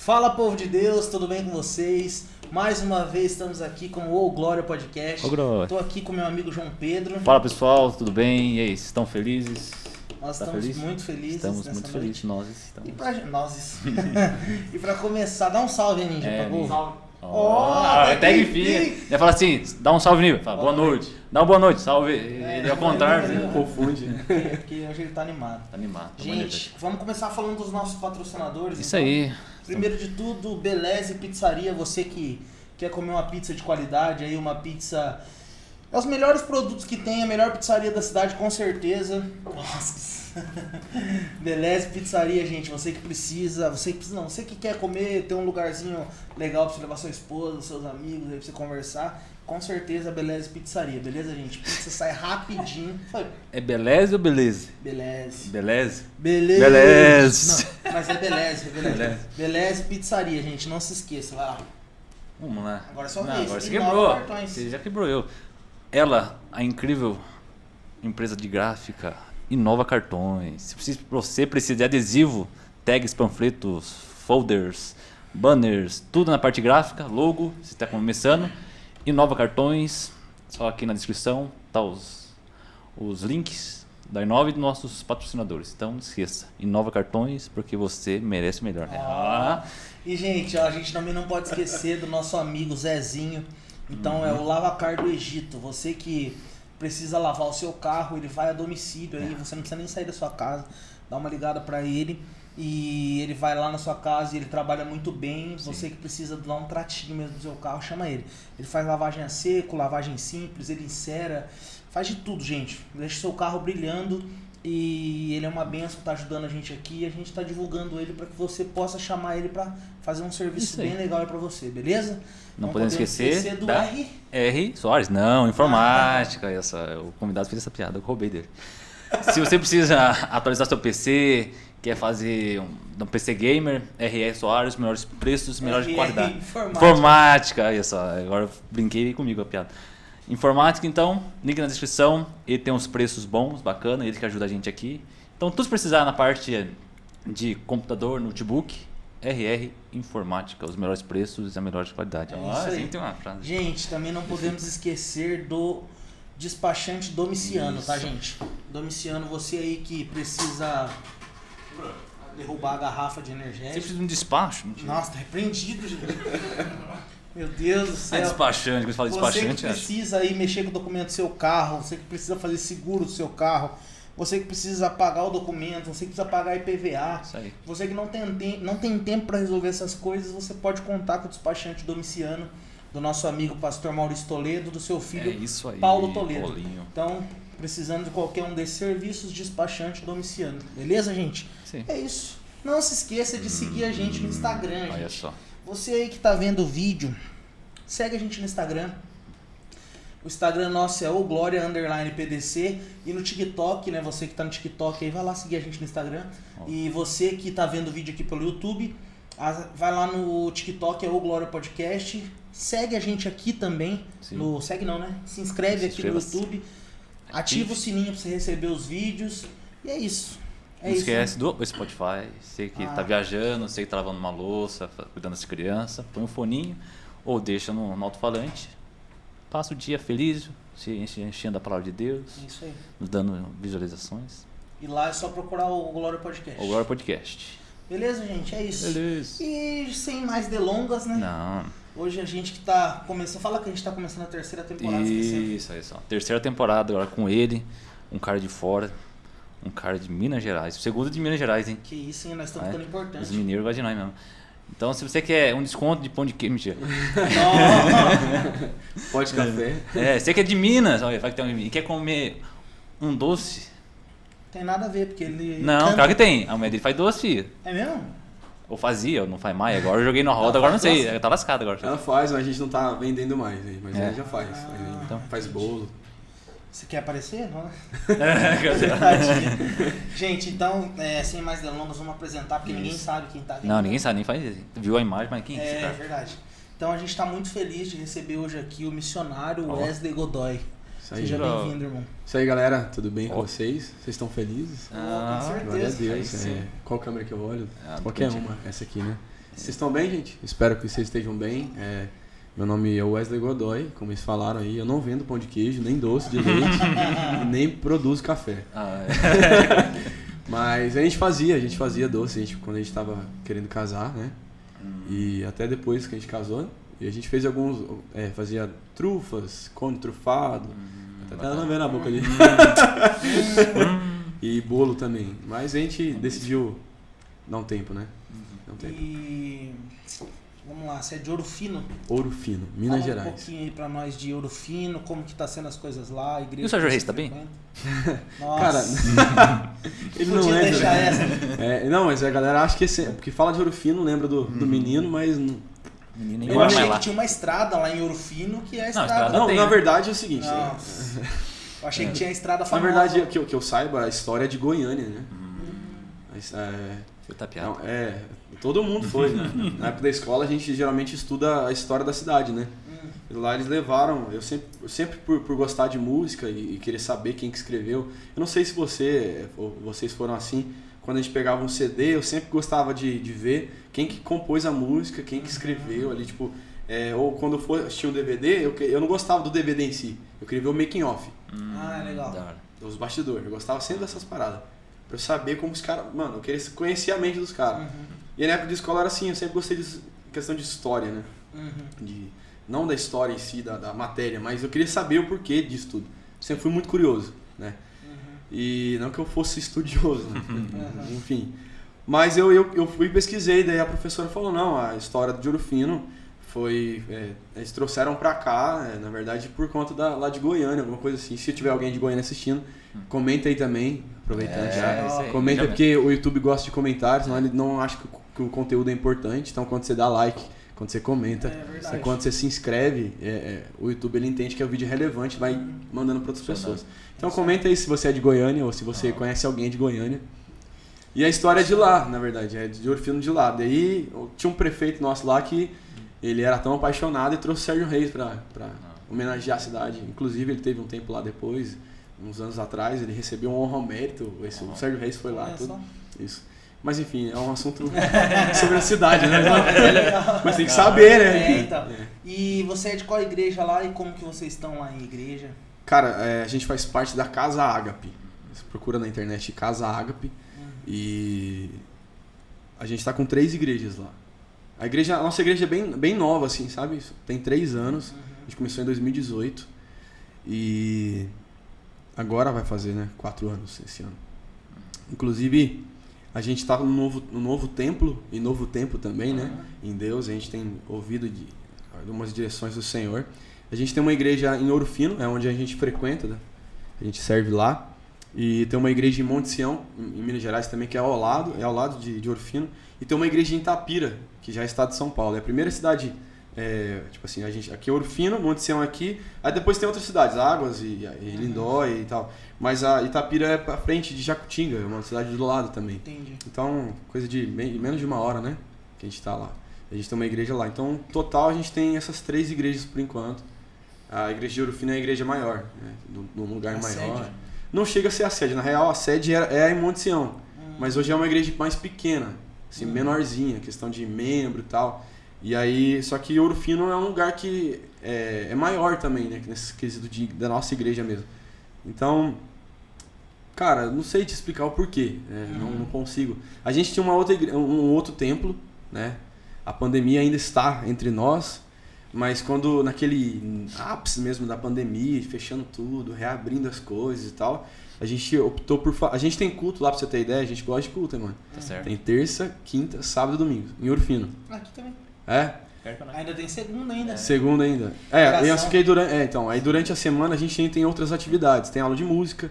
Fala, povo de Deus, tudo bem com vocês? Mais uma vez estamos aqui com o Glória Podcast. Estou aqui com meu amigo João Pedro. Fala, pessoal, tudo bem? E aí, estão felizes? Nós estamos muito felizes. Estamos muito felizes, nós estamos. E pra começar, dá um salve aí, Ninja. Tag fim. Ele fala assim, dá um salve, Ninja. Fala, boa noite. Dá uma boa noite, salve. Ele é ao contrário, né? Confunde. Porque hoje ele tá animado. Gente, vamos começar falando dos nossos patrocinadores. Isso então. Aí. Primeiro de tudo, Beleze Pizzaria. Você que quer comer uma pizza de qualidade, aí uma pizza... É os melhores produtos que tem, a melhor pizzaria da cidade, com certeza. Nossa. Beleze Pizzaria, gente. Você que quer comer, ter um lugarzinho legal pra você levar sua esposa, seus amigos, aí pra você conversar, com certeza Beleze Pizzaria, beleza, gente? Pizza sai rapidinho. É Beleze ou Beleze? Beleze. Beleze? Beleze. Não, mas é Beleze. Beleze Pizzaria, gente. Não se esqueça, vai lá. Vamos lá. Agora só vez. Agora você quebrou. Você já quebrou eu. Ela, a incrível empresa de gráfica, Inova Cartões. Se você precisa de adesivo, tags, panfletos, folders, banners, tudo na parte gráfica, logo, você está começando, Inova Cartões, só aqui na descrição tá os links da Inova e dos nossos patrocinadores. Então não esqueça, Inova Cartões, porque você merece melhor. E gente, a gente também não pode esquecer do nosso amigo Zezinho. Então é o Lavacar do Egito. Você que precisa lavar o seu carro, ele vai a domicílio aí, você não precisa nem sair da sua casa, dá uma ligada para ele e ele vai lá na sua casa e ele trabalha muito bem. Sim. Você que precisa dar um tratinho mesmo do seu carro, chama ele. Ele faz lavagem a seco, lavagem simples, ele encera, faz de tudo, gente. Deixa o seu carro brilhando e ele é uma benção, tá ajudando a gente aqui e a gente tá divulgando ele para que você possa chamar ele para fazer um serviço bem legal aí para você, beleza? Não podemos esquecer do da R. Soares, não, informática. O convidado fez essa piada, eu roubei dele. Se você precisa atualizar seu PC, quer fazer um PC gamer, R Soares, melhores preços, melhores qualidade. Informática, agora eu brinquei comigo a piada. Informática, então, link na descrição, ele tem uns preços bons, bacana, ele que ajuda a gente aqui. Então, tudo se precisar na parte de computador, notebook, RR Informática, os melhores preços e a melhor qualidade. Isso aí. Tem uma frase. Gente, também não podemos esquecer do despachante Domiciano, tá, gente? Domiciano, você aí que precisa derrubar a garrafa de energético. Você precisa de um despacho? Nossa, tá repreendido, gente. Meu Deus do céu. É despachante, quando você fala despachante. Você que precisa aí mexer com o documento do seu carro, você que precisa fazer seguro do seu carro, você que precisa pagar o documento, você que precisa pagar IPVA, você que não tem tempo para resolver essas coisas, você pode contar com o despachante Domiciano, do nosso amigo pastor Maurício Toledo, do seu filho Paulo Toledo. Paulinho. Então, precisando de qualquer um desses serviços, despachante Domiciano. Beleza, gente? Sim. É isso. Não se esqueça de seguir a gente no Instagram, gente. Olha só. Você aí que tá vendo o vídeo, segue a gente no Instagram. O Instagram nosso é o Glória_PDC. E no TikTok, né? Você que tá no TikTok aí, vai lá seguir a gente no Instagram. E você que tá vendo o vídeo aqui pelo YouTube, vai lá no TikTok, é o Glória Podcast. Segue a gente aqui também. Segue não, né? Se inscreve aqui no YouTube. Ativa o sininho pra você receber os vídeos. E é isso. Não esquece do Spotify. Você que tá viajando, você que tá lavando uma louça, cuidando das crianças, põe um foninho ou deixa no alto-falante. Passa o dia feliz, se enchendo da palavra de Deus. Isso aí. Nos dando visualizações. E lá é só procurar o Glória Podcast. O Glória Podcast. Beleza, gente? É isso. Beleza. E sem mais delongas, né? Não. Hoje a gente que tá começando... Fala que a gente tá começando a terceira temporada. Isso. Terceira temporada agora com ele, um cara de fora, um cara de Minas Gerais. O segundo de Minas Gerais, hein? Que isso, hein? Nós estamos ficando importantes. Os mineiros gostam de nós mesmo. Então, se você quer um desconto de pão de queijo, mentira. Pó de café. Você que é de Minas, olha, vai que tem e quer comer um doce. Tem nada a ver, porque ele... Não, claro que tem. A mulher dele faz doce, filho. É mesmo? Ou fazia, ou não faz mais. Agora eu joguei na roda, agora não sei. Ela tá lascada agora. Ela faz, mas a gente não tá vendendo mais. Mas ela já faz. Então. Faz bolo. Você quer aparecer? Não? É, gente, então, sem mais delongas, vamos apresentar, porque ninguém sabe quem tá vindo. Não, ninguém sabe, nem faz. Viu a imagem, mas quem é esse cara? É verdade. Então a gente tá muito feliz de receber hoje aqui o missionário Wesley Godoy. Isso aí, Seja bem-vindo, irmão. Isso aí, galera. Tudo bem com vocês? Vocês estão felizes? Com Glória a certeza. Deus. Qual câmera que eu olho? Ah, Qualquer entendi. uma. Essa aqui, né? Vocês estão bem, gente? Espero que vocês estejam bem. Meu nome é Wesley Godoy, como eles falaram aí. Eu não vendo pão de queijo, nem doce de leite, nem produzo café. Mas a gente fazia doce quando a gente estava querendo casar, né? E até depois que a gente casou, e a gente fez alguns, fazia trufas, cone trufado, até não vendo na boca ali. E bolo também. Mas a gente decidiu dar um tempo, né? Dar um tempo. E vamos lá, você é de Ouro Fino? Ouro Fino, Minas Fala Gerais. um pouquinho aí pra nós de Ouro Fino, como que tá sendo as coisas lá, a igreja. E o Sérgio que Reis você tá bem? frequenta. Cara, Nossa, ele podia não é. deixar essa. Não, mas a galera acha que porque fala de Ouro Fino, lembra do menino, mas não. Menino, ninguém Eu vai achei mais que lá. tinha uma estrada lá em Ouro Fino, que é a estrada. estrada Não, tem, na né? verdade é o seguinte. Nossa. Eu achei que tinha a estrada Na famosa. verdade, que eu saiba, a história é de Goiânia, né? Mas, Foi tapeado. todo mundo foi, né? Na época da escola a gente geralmente estuda a história da cidade, né? E lá eles levaram, eu sempre por gostar de música e querer saber quem que escreveu. Eu não sei se vocês foram assim, quando a gente pegava um CD, eu sempre gostava de ver quem que compôs a música, quem que escreveu ali, tipo... ou quando eu for assistir um DVD, eu não gostava do DVD em si, eu queria ver o making off, Ah, legal. Da hora. dos bastidores. Eu gostava sempre dessas paradas. Pra eu saber como os caras... Mano, eu queria conhecer a mente dos caras. E na época de escola era assim, eu sempre gostei de questão de história, né? Não da história em si, da matéria, mas eu queria saber o porquê disso tudo. Sempre fui muito curioso, né? E não que eu fosse estudioso, né? Enfim. Mas eu fui e pesquisei, daí a professora falou, não, a história de Ouro Fino foi... eles trouxeram pra cá, na verdade, por conta lá de Goiânia, alguma coisa assim. Se tiver alguém de Goiânia assistindo, comenta aí também, aproveitando já. isso aí. Comenta Já porque o YouTube gosta de comentários, senão ele não acha que o conteúdo é importante. Então quando você dá like, quando você comenta, verdade. quando você se inscreve, o YouTube ele entende que é um vídeo relevante e vai mandando para outras pessoas. Então comenta aí se você é de Goiânia ou se você conhece alguém de Goiânia. E a história é de lá, na verdade, é de Ouro Fino de lá. Daí tinha um prefeito nosso lá que ele era tão apaixonado e trouxe o Sérgio Reis para homenagear a cidade. Inclusive ele teve um tempo lá depois, uns anos atrás, ele recebeu um honra ao mérito. O Sérgio Reis foi lá, Olha tudo. só. Isso. Mas enfim, é um assunto sobre a cidade, né? Mas tem que saber, né? Então. E você é de qual igreja lá e como que vocês estão lá em igreja? Cara, a gente faz parte da Casa Ágape. Você procura na internet Casa Ágape. E a gente tá com 3 igrejas lá. A nossa igreja é bem nova, assim, sabe? Tem 3 anos. A gente começou em 2018. E agora vai fazer, né? 4 anos esse ano. Inclusive, a gente tá no novo templo e novo tempo também, né? Em Deus, a gente tem ouvido de algumas direções do Senhor. A gente tem uma igreja em Ouro Fino, é onde a gente frequenta, né? A gente serve lá. E tem uma igreja em Monte Sião, em Minas Gerais também, que é ao lado de Ouro Fino. E tem uma igreja em Itapira, que já é estado de São Paulo. É a primeira cidade, tipo assim, aqui é Ouro Fino, Monte Sião aqui. Aí depois tem outras cidades, Águas e Lindóia e tal. Mas a Itapira é pra frente de Jacutinga, é uma cidade do lado também. Entendi. Então, coisa de menos de 1 hora, né? Que a gente tá lá. A gente tem uma igreja lá. Então, total, a gente tem essas 3 igrejas por enquanto. A igreja de Ouro Fino é a igreja maior, né? Num lugar A maior. sede? Não chega a ser a sede. Na real, a sede é em Monte Sião. Mas hoje é uma igreja mais pequena, assim, menorzinha, questão de membro e tal. E aí, só que Ouro Fino é um lugar que é maior também, né? Nesse quesito da nossa igreja mesmo. Então, cara, não sei te explicar o porquê, né? Não consigo. A gente tinha um outro templo, né? A pandemia ainda está entre nós, mas quando naquele ápice mesmo da pandemia, fechando tudo, reabrindo as coisas e tal, a gente optou por... A gente tem culto lá, pra você ter ideia, a gente gosta de culto, hein, mano? Tá certo. Tem terça, quinta, sábado e domingo, em Ouro Fino. Aqui também. É? Ainda tem segunda ainda. Segunda ainda. Oração. Eu acho que aí durante a semana a gente tem outras atividades. Tem aula de música,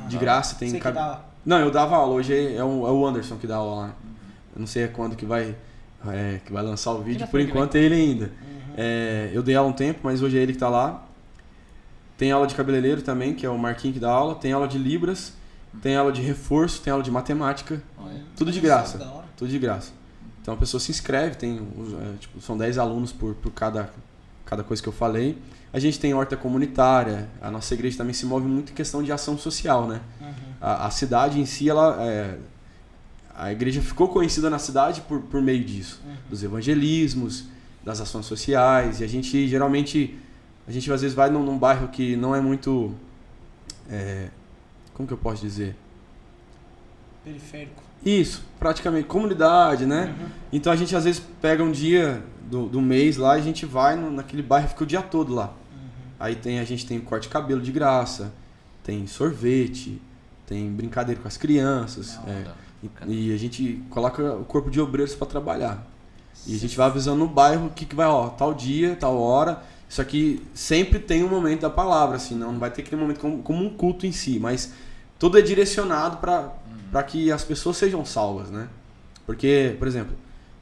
de graça. Tem Você que dá. Não, eu dava aula. Hoje é o Anderson que dá aula lá. Eu não sei quando que vai lançar o vídeo. Por enquanto é ele ainda. Eu dei aula um tempo, mas hoje é ele que tá lá. Tem aula de cabeleireiro também, que é o Marquinhos que dá aula. Tem aula de Libras. Tem aula de reforço. Tem aula de matemática. Tudo de graça. Da hora. Tudo de graça. Então a pessoa se inscreve, são 10 alunos por cada coisa que eu falei. A gente tem horta comunitária, a nossa igreja também se move muito em questão de ação social, né? A cidade em si, a igreja ficou conhecida na cidade por meio disso, dos evangelismos, das ações sociais, e a gente geralmente, às vezes vai num bairro que não é muito, como que eu posso dizer? Periférico. Isso, praticamente, comunidade, né? Então a gente às vezes pega um dia do mês lá e a gente vai naquele bairro e fica o dia todo lá. Aí a gente tem corte de cabelo de graça, tem sorvete, tem brincadeira com as crianças. E a gente coloca o corpo de obreiros para trabalhar. E a gente vai avisando no bairro o que vai, ó, tal dia, tal hora. Isso aqui sempre tem um momento da palavra, assim, não vai ter aquele momento como um culto em si, mas tudo é direcionado para que as pessoas sejam salvas, né? Porque, por exemplo,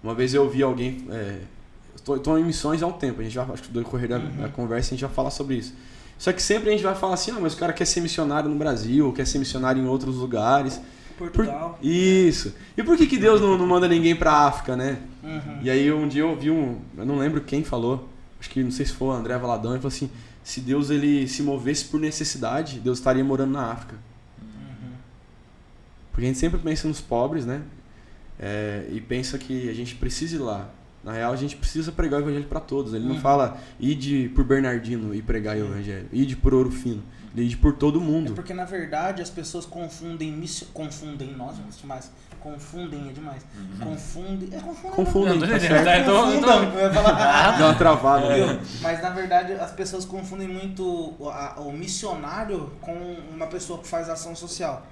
uma vez eu ouvi alguém... Estou em missões há um tempo, a gente vai, acho que do decorrer da conversa a gente vai falar sobre isso. Só que sempre a gente vai falar assim, mas o cara quer ser missionário no Brasil, quer ser missionário em outros lugares. Portugal. Isso. E por que Deus não manda ninguém pra África, né? E aí um dia eu ouvi eu não lembro quem falou, acho que não sei se foi o André Valadão, ele falou assim, se Deus ele se movesse por necessidade, Deus estaria morando na África. Porque a gente sempre pensa nos pobres, né? E pensa que a gente precisa ir lá. Na real, a gente precisa pregar o evangelho para todos. Ele não fala ide por Bernardino e pregar o evangelho, ide por Ouro Fino, ele ide por todo mundo. É porque, na verdade, as pessoas confundem é demais. Confundem, tá certo. Eu ia falar. Dá uma travada. Mas, na verdade, as pessoas confundem muito o missionário com uma pessoa que faz ação social.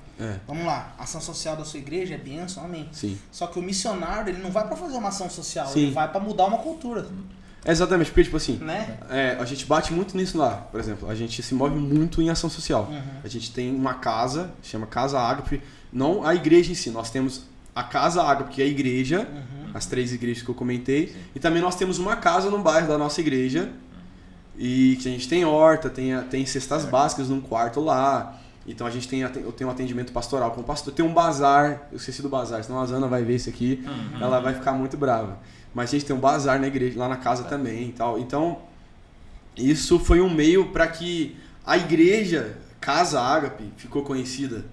Vamos lá, a ação social da sua igreja é bênção, amém. Sim. Só que o missionário, ele não vai pra fazer uma ação social, Sim. ele vai pra mudar uma cultura. Exatamente, porque tipo assim, Né? a gente bate muito nisso lá, por exemplo, a gente se move muito em ação social. A gente tem uma casa, chama Casa Ágape, não a igreja em si, nós temos a Casa Ágape, que é a igreja, as 3 igrejas que eu comentei, e também nós temos uma casa no bairro da nossa igreja, e que a gente tem horta, tem cestas básicas num quarto lá. Então eu tenho um atendimento pastoral com o pastor, tem um bazar, eu esqueci do bazar, senão a Zana vai ver isso aqui, ela vai ficar muito brava. Mas a gente tem um bazar na igreja, lá na casa também e tal. Então, isso foi um meio para que a igreja, Casa Ágape, ficou conhecida,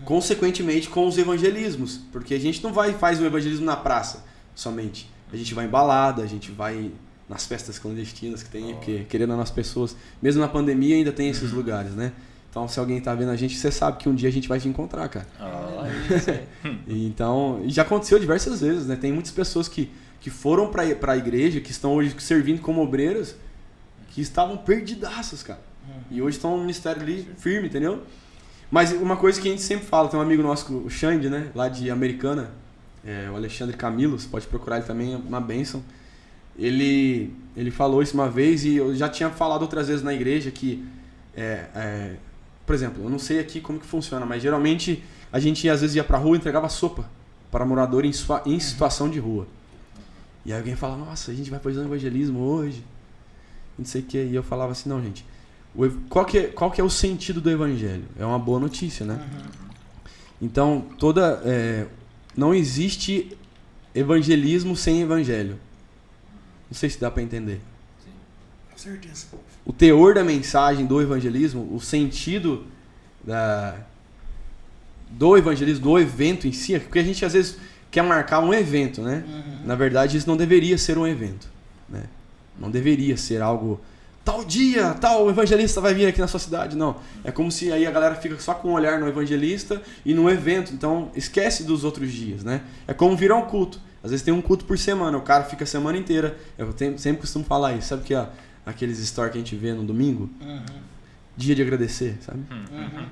consequentemente com os evangelismos. Porque a gente não faz o evangelismo na praça somente. A gente vai em balada, a gente vai nas festas clandestinas que tem, porque querendo as pessoas, mesmo na pandemia ainda tem esses lugares, né? Então, se alguém tá vendo a gente, você sabe que um dia a gente vai te encontrar, cara. Então, e já aconteceu diversas vezes, né? Tem muitas pessoas que foram pra igreja, que estão hoje servindo como obreiras, que estavam perdidaços, cara. E hoje estão no ministério ali firme, entendeu? Mas uma coisa que a gente sempre fala, tem um amigo nosso, o Xande, né? Lá de Americana, o Alexandre Camilo, você pode procurar ele também, é uma bênção. Ele falou isso uma vez e eu já tinha falado outras vezes na igreja que... Por exemplo, eu não sei aqui como que funciona, mas geralmente a gente às vezes ia pra rua e entregava sopa para morador em situação de rua. E aí alguém fala, nossa, a gente vai fazer um evangelismo hoje, não sei o que. E eu falava assim, não, gente, qual que é o sentido do evangelho? É uma boa notícia, né? Então, não existe evangelismo sem evangelho. Não sei se dá para entender. Sim. Com certeza. O teor da mensagem do evangelismo, o sentido do evangelismo, do evento em si, porque a gente às vezes quer marcar um evento, né? Na verdade, isso não deveria ser um evento, né? Não deveria ser algo, tal dia, tal evangelista vai vir aqui na sua cidade, não. É como se aí a galera fica só com um olhar no evangelista e no evento, então esquece dos outros dias, né? É como virar um culto. Às vezes tem um culto por semana, o cara fica a semana inteira. Eu sempre costumo falar isso, sabe que aqueles stories que a gente vê no domingo, dia de agradecer, sabe?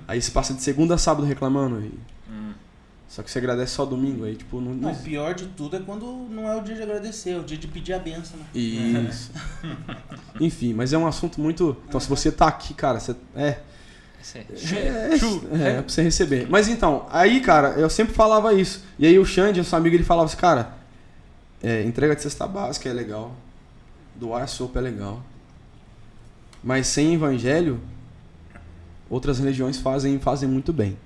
Aí você passa de segunda a sábado reclamando, só que você agradece só domingo, aí tipo... Não, o pior de tudo é quando não é o dia de agradecer, é o dia de pedir a bênção, né? Isso. Enfim, mas é um assunto muito... Então se você tá aqui, cara, você... É pra você receber. Mas então, aí, cara, eu sempre falava isso. E aí o Xande, nosso amigo, ele falava assim, cara, entrega de cesta básica é legal, doar sopa é legal, mas sem evangelho, outras religiões fazem muito bem.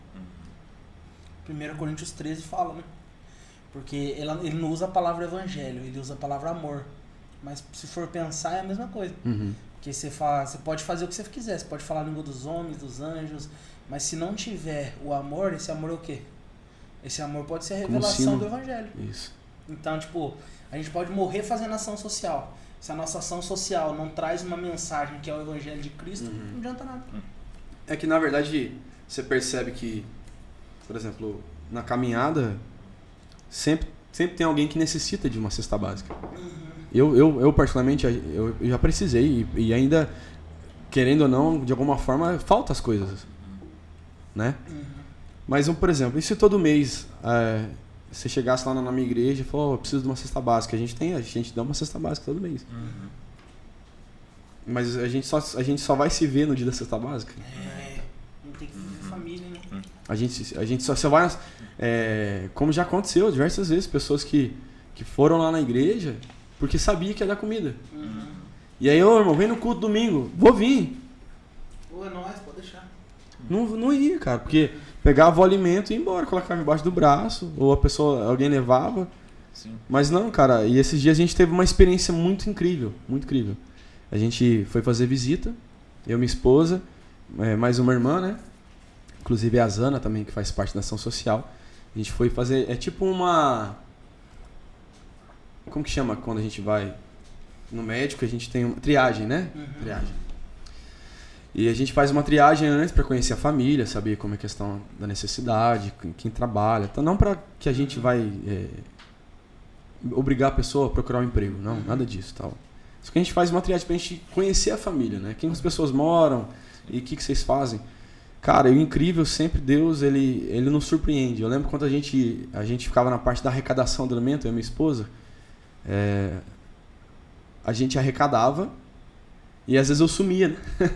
1 Coríntios 13 fala, né? Porque ele não usa a palavra evangelho, ele usa a palavra amor. Mas se for pensar, é a mesma coisa. Porque você pode fazer o que você quiser, você pode falar a língua dos homens, dos anjos, mas se não tiver o amor, esse amor é o quê? Esse amor pode ser a revelação do evangelho. Isso. Então, tipo, a gente pode morrer fazendo ação social. Se a nossa ação social não traz uma mensagem que é o evangelho de Cristo, não adianta nada. É que, na verdade, você percebe que, por exemplo, na caminhada, sempre tem alguém que necessita de uma cesta básica. Eu particularmente, eu já precisei e ainda, querendo ou não, de alguma forma, faltam as coisas, né? Mas, por exemplo, e se todo mês você chegasse lá na minha igreja e falou, eu preciso de uma cesta básica, a gente dá uma cesta básica todo mês. Mas a gente só vai se ver no dia da cesta básica. Não tem que viver família, né? A gente só vai... como já aconteceu diversas vezes, pessoas que foram lá na igreja porque sabia que ia dar comida. E aí, irmão, vem no culto domingo. Vou vir. Pô, é nóis, pode deixar. Não ia, cara, porque pegava o alimento e ia embora, colocava embaixo do braço, ou alguém levava. Sim. Mas não, cara, e esses dias a gente teve uma experiência muito incrível, muito incrível. A gente foi fazer visita, eu e minha esposa, mais uma irmã, né? Inclusive a Zana também, que faz parte da ação social. A gente foi fazer, é tipo uma... Como que chama quando a gente vai no médico? A gente tem uma triagem, né? Triagem. E a gente faz uma triagem antes para conhecer a família, saber como é a questão da necessidade, quem trabalha. Então, não para que a gente vai obrigar a pessoa a procurar um emprego, não, nada disso, tal. Só que a gente faz uma triagem para a gente conhecer a família, né? Quem as pessoas moram e o que vocês fazem. Cara, o incrível sempre, Deus, ele nos surpreende. Eu lembro quando a gente ficava na parte da arrecadação do alimento, eu e minha esposa, a gente arrecadava e às vezes eu sumia, né?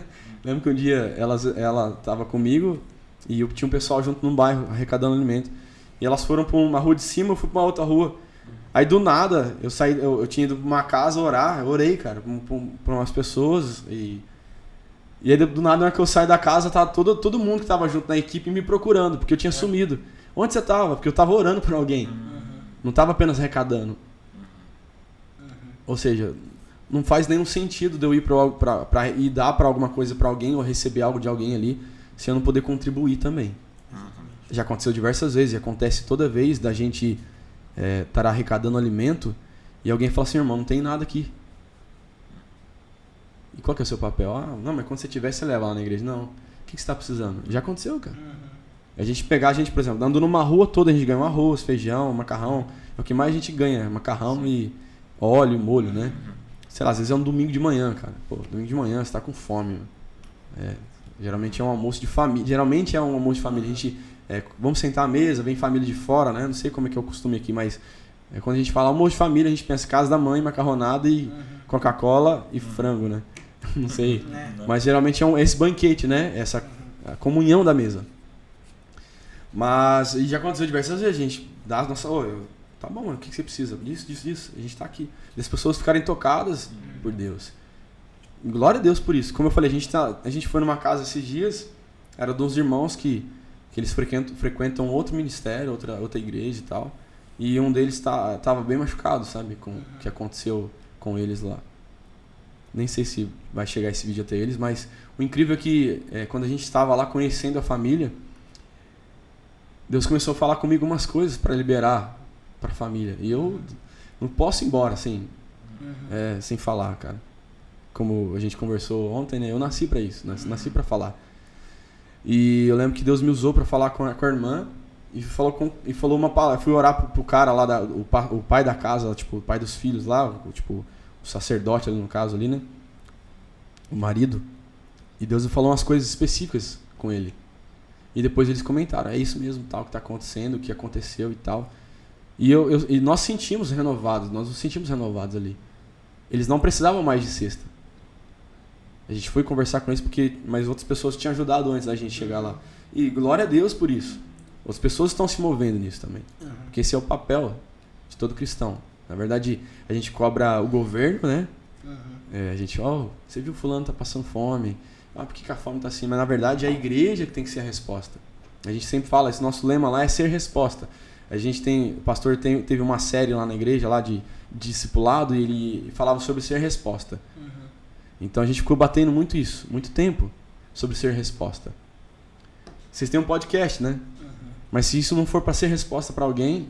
Lembro que um dia ela estava comigo e eu tinha um pessoal junto num bairro arrecadando alimento. E elas foram para uma rua de cima, eu fui para uma outra rua. Aí do nada, eu tinha ido para uma casa orar, eu orei, cara, para umas pessoas. E aí do nada, na hora que eu saí da casa, tava todo mundo que estava junto na equipe me procurando, porque eu tinha sumido. Onde você estava? Porque eu estava orando por alguém. Não estava apenas arrecadando. Ou seja, não faz nenhum sentido de eu ir para ir dar para alguma coisa para alguém ou receber algo de alguém ali se eu não poder contribuir também. Já aconteceu diversas vezes e acontece toda vez da gente estar arrecadando alimento e alguém fala assim, irmão, não tem nada aqui. E qual que é o seu papel? Não, mas quando você tiver, você leva lá na igreja. Não. O que você está precisando? Já aconteceu, cara. A gente, por exemplo, andando numa rua toda, a gente ganha um arroz, feijão, macarrão. É o que mais a gente ganha, macarrão e óleo, molho, né? Sei lá, às vezes é um domingo de manhã, cara. Pô, domingo de manhã você tá com fome. Geralmente é um almoço de família. A gente, vamos sentar à mesa, vem família de fora, né? Não sei como é que é o costume aqui, mas quando a gente fala almoço de família, a gente pensa casa da mãe, macarronada e Coca-Cola e frango, né? Não sei. Mas geralmente é esse banquete, né? A comunhão da mesa. Mas, e já aconteceu diversas vezes, a gente dá a nossa... Tá bom, mano, o que você precisa? Disso. A gente tá aqui. E as pessoas ficarem tocadas por Deus. Glória a Deus por isso. Como eu falei, a gente foi numa casa esses dias, era de uns irmãos que eles frequentam outro ministério, outra igreja e tal. E um deles tava bem machucado, sabe? Com o que aconteceu com eles lá. Nem sei se vai chegar esse vídeo até eles, mas o incrível é que quando a gente estava lá conhecendo a família, Deus começou a falar comigo umas coisas para liberar para a família. E eu não posso ir embora assim, sem falar, cara. Como a gente conversou ontem, né? Eu nasci para isso, nasci para falar. E eu lembro que Deus me usou para falar com a irmã e falou uma palavra. Eu fui orar pro cara lá, o pai da casa, tipo, o pai dos filhos lá, tipo, o sacerdote ali no caso ali, né? O marido. E Deus falou umas coisas específicas com ele. E depois eles comentaram, é isso mesmo, tal, que está acontecendo, o que aconteceu e tal. E nós nos sentimos renovados ali. Eles não precisavam mais de cesta. A gente foi conversar com eles mas outras pessoas tinham ajudado antes da gente chegar lá. E glória a Deus por isso. Outras pessoas estão se movendo nisso também. Porque esse é o papel de todo cristão. Na verdade, a gente cobra o governo, né? A gente, você viu fulano tá passando fome. Por que a fome tá assim? Mas na verdade é a igreja que tem que ser a resposta. A gente sempre fala, esse nosso lema lá é ser resposta. O pastor teve uma série lá na igreja lá de discipulado e ele falava sobre ser resposta. Então a gente ficou batendo muito isso, muito tempo, sobre ser resposta. Vocês têm um podcast, né? Mas se isso não for para ser resposta para alguém,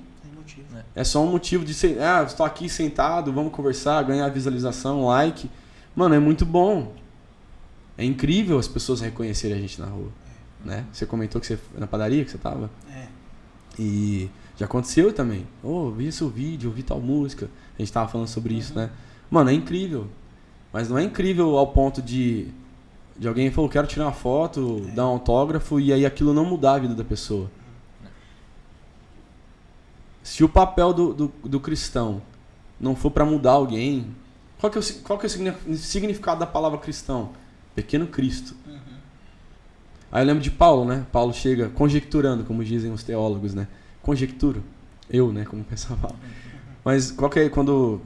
é só um motivo de ser, estou aqui sentado, vamos conversar, ganhar visualização, like. Mano, é muito bom. É incrível as pessoas reconhecerem a gente na rua, né? Você comentou que você na padaria que você tava? E já aconteceu também. Vi seu vídeo, ouvi tal música. A gente tava falando sobre isso, né? Mano, é incrível. Mas não é incrível ao ponto de alguém falar, quero tirar uma foto, dar um autógrafo e aí aquilo não mudar a vida da pessoa. Se o papel do cristão não for para mudar alguém, qual que é o significado da palavra cristão? Pequeno Cristo. Aí eu lembro de Paulo, né? Paulo chega conjecturando, como dizem os teólogos, né? Conjecturo. Eu, né? Como pensava. Mas qual que é quando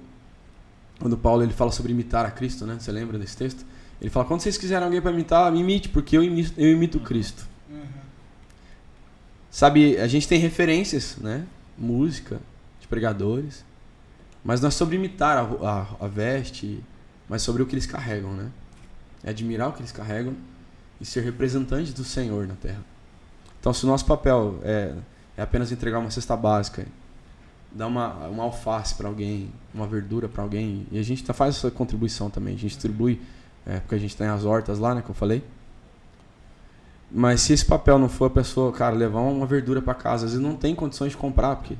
Paulo ele fala sobre imitar a Cristo, né? Você lembra desse texto? Ele fala, quando vocês quiserem alguém para imitar, me imite, porque eu imito Cristo. Sabe, a gente tem referências, né? Música, de pregadores. Mas não é sobre imitar a veste, mas sobre o que eles carregam, né? É admirar o que eles carregam e ser representantes do Senhor na Terra. Então, se o nosso papel é apenas entregar uma cesta básica, dar uma alface para alguém, uma verdura para alguém, e a gente faz essa contribuição também, a gente distribui, porque a gente tem as hortas lá, né, que eu falei. Mas se esse papel não for a pessoa, cara, levar uma verdura para casa, às vezes não tem condições de comprar, porque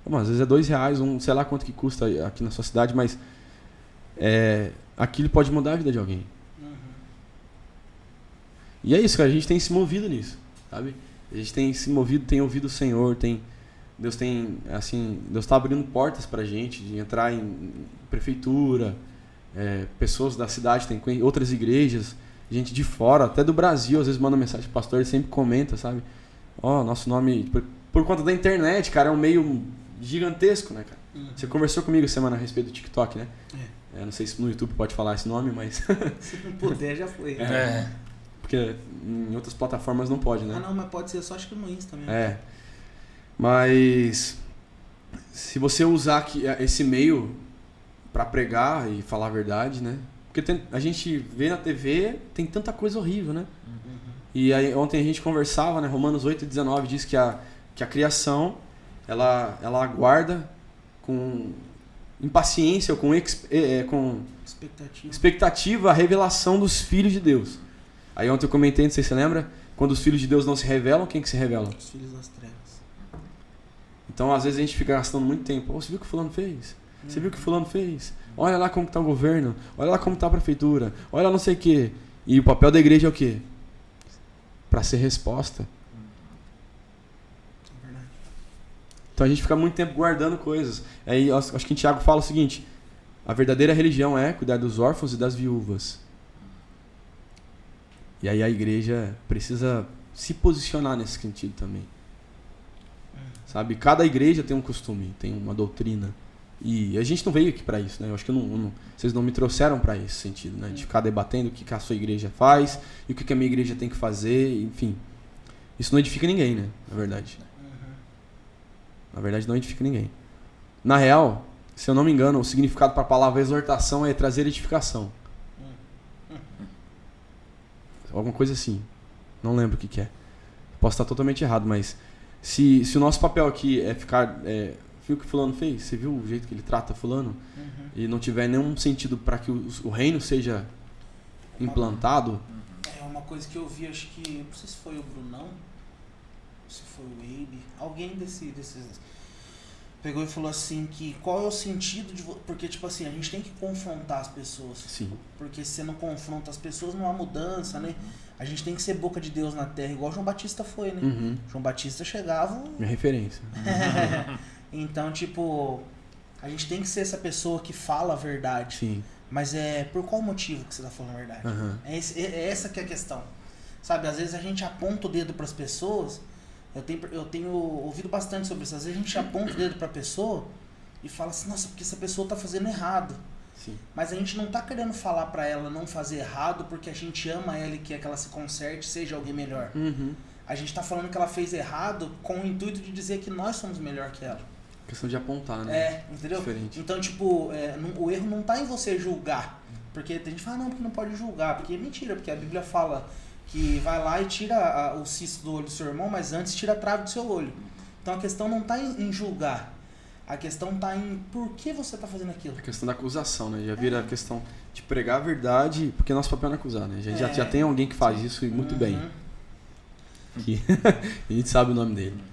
às vezes é R$2, sei lá quanto que custa aqui na sua cidade, mas aquilo pode mudar a vida de alguém. E é isso, cara, a gente tem se movido nisso, sabe? A gente tem se movido, tem ouvido o Senhor, Deus tá abrindo portas pra gente de entrar em prefeitura, pessoas da cidade, tem outras igrejas, gente de fora, até do Brasil, às vezes manda mensagem pro pastor, ele sempre comenta, sabe? Nosso nome, por conta da internet, cara, é um meio gigantesco, né, cara? Você conversou comigo semana a respeito do TikTok, né? Não sei se no YouTube pode falar esse nome, mas... Se não puder, já foi. Porque em outras plataformas não pode, né? Não, mas pode ser só, acho que no Insta mesmo. Mas se você usar esse meio para pregar e falar a verdade, né? Porque a gente vê na TV, tem tanta coisa horrível, né? E aí, ontem a gente conversava, né? Romanos 8:19 diz que a criação, ela aguarda com impaciência ou com expectativa a revelação dos filhos de Deus. Aí ontem eu comentei, não sei se você lembra, quando os filhos de Deus não se revelam, quem que se revela? Os filhos das trevas. Então, às vezes a gente fica gastando muito tempo. Você viu o que fulano fez? Você viu o que fulano fez? Olha lá como está o governo. Olha lá como está a prefeitura. Olha lá não sei o quê. E o papel da igreja é o quê? Para ser resposta. É verdade. Então a gente fica muito tempo guardando coisas. Aí acho que em Tiago fala o seguinte: a verdadeira religião é cuidar dos órfãos e das viúvas. E aí a igreja precisa se posicionar nesse sentido também. Sabe? Cada igreja tem um costume, tem uma doutrina. E a gente não veio aqui para isso, né? Eu acho que vocês não me trouxeram para esse sentido, né? De ficar debatendo o que a sua igreja faz e o que a minha igreja tem que fazer, enfim. Isso não edifica ninguém, né? Na verdade. Na verdade, não edifica ninguém. Na real, se eu não me engano, o significado para a palavra exortação é trazer edificação. Alguma coisa assim. Não lembro o que é. Posso estar totalmente errado, mas se o nosso papel aqui é ficar... viu o que fulano fez? Você viu o jeito que ele trata fulano? E não tiver nenhum sentido para que o reino seja implantado? É uma coisa que eu vi, acho que... Não sei se foi o Brunão, se foi o Abe, alguém desses... Pegou e falou assim que qual é o sentido de... Porque, tipo assim, a gente tem que confrontar as pessoas. Sim. Porque se você não confronta as pessoas, não há mudança, né? A gente tem que ser boca de Deus na terra, igual João Batista foi, né? João Batista chegava... Minha referência. Então, tipo, a gente tem que ser essa pessoa que fala a verdade. Sim. Mas por qual motivo que você tá falando a verdade? É essa que é a questão. Sabe, às vezes a gente aponta o dedo pras pessoas... Eu tenho ouvido bastante sobre isso. Às vezes a gente aponta o dedo pra pessoa e fala assim, nossa, porque essa pessoa tá fazendo errado. Sim. Mas a gente não tá querendo falar pra ela não fazer errado porque a gente ama ela e quer que ela se conserte, seja alguém melhor. A gente tá falando que ela fez errado com o intuito de dizer que nós somos melhor que ela. Questão de apontar, né? Entendeu? Diferente. Então, tipo, o erro não tá em você julgar. Porque tem gente que fala, não, porque não pode julgar. Porque é mentira, porque a Bíblia fala que vai lá e tira o cisto do olho do seu irmão, mas antes tira a trave do seu olho. Então a questão não está em julgar. A questão está em por que você está fazendo aquilo. A questão da acusação, né? Já vira a questão de pregar a verdade, porque nosso papel é não acusar, né? Já tem alguém que faz isso e muito bem. Que a gente sabe o nome dele.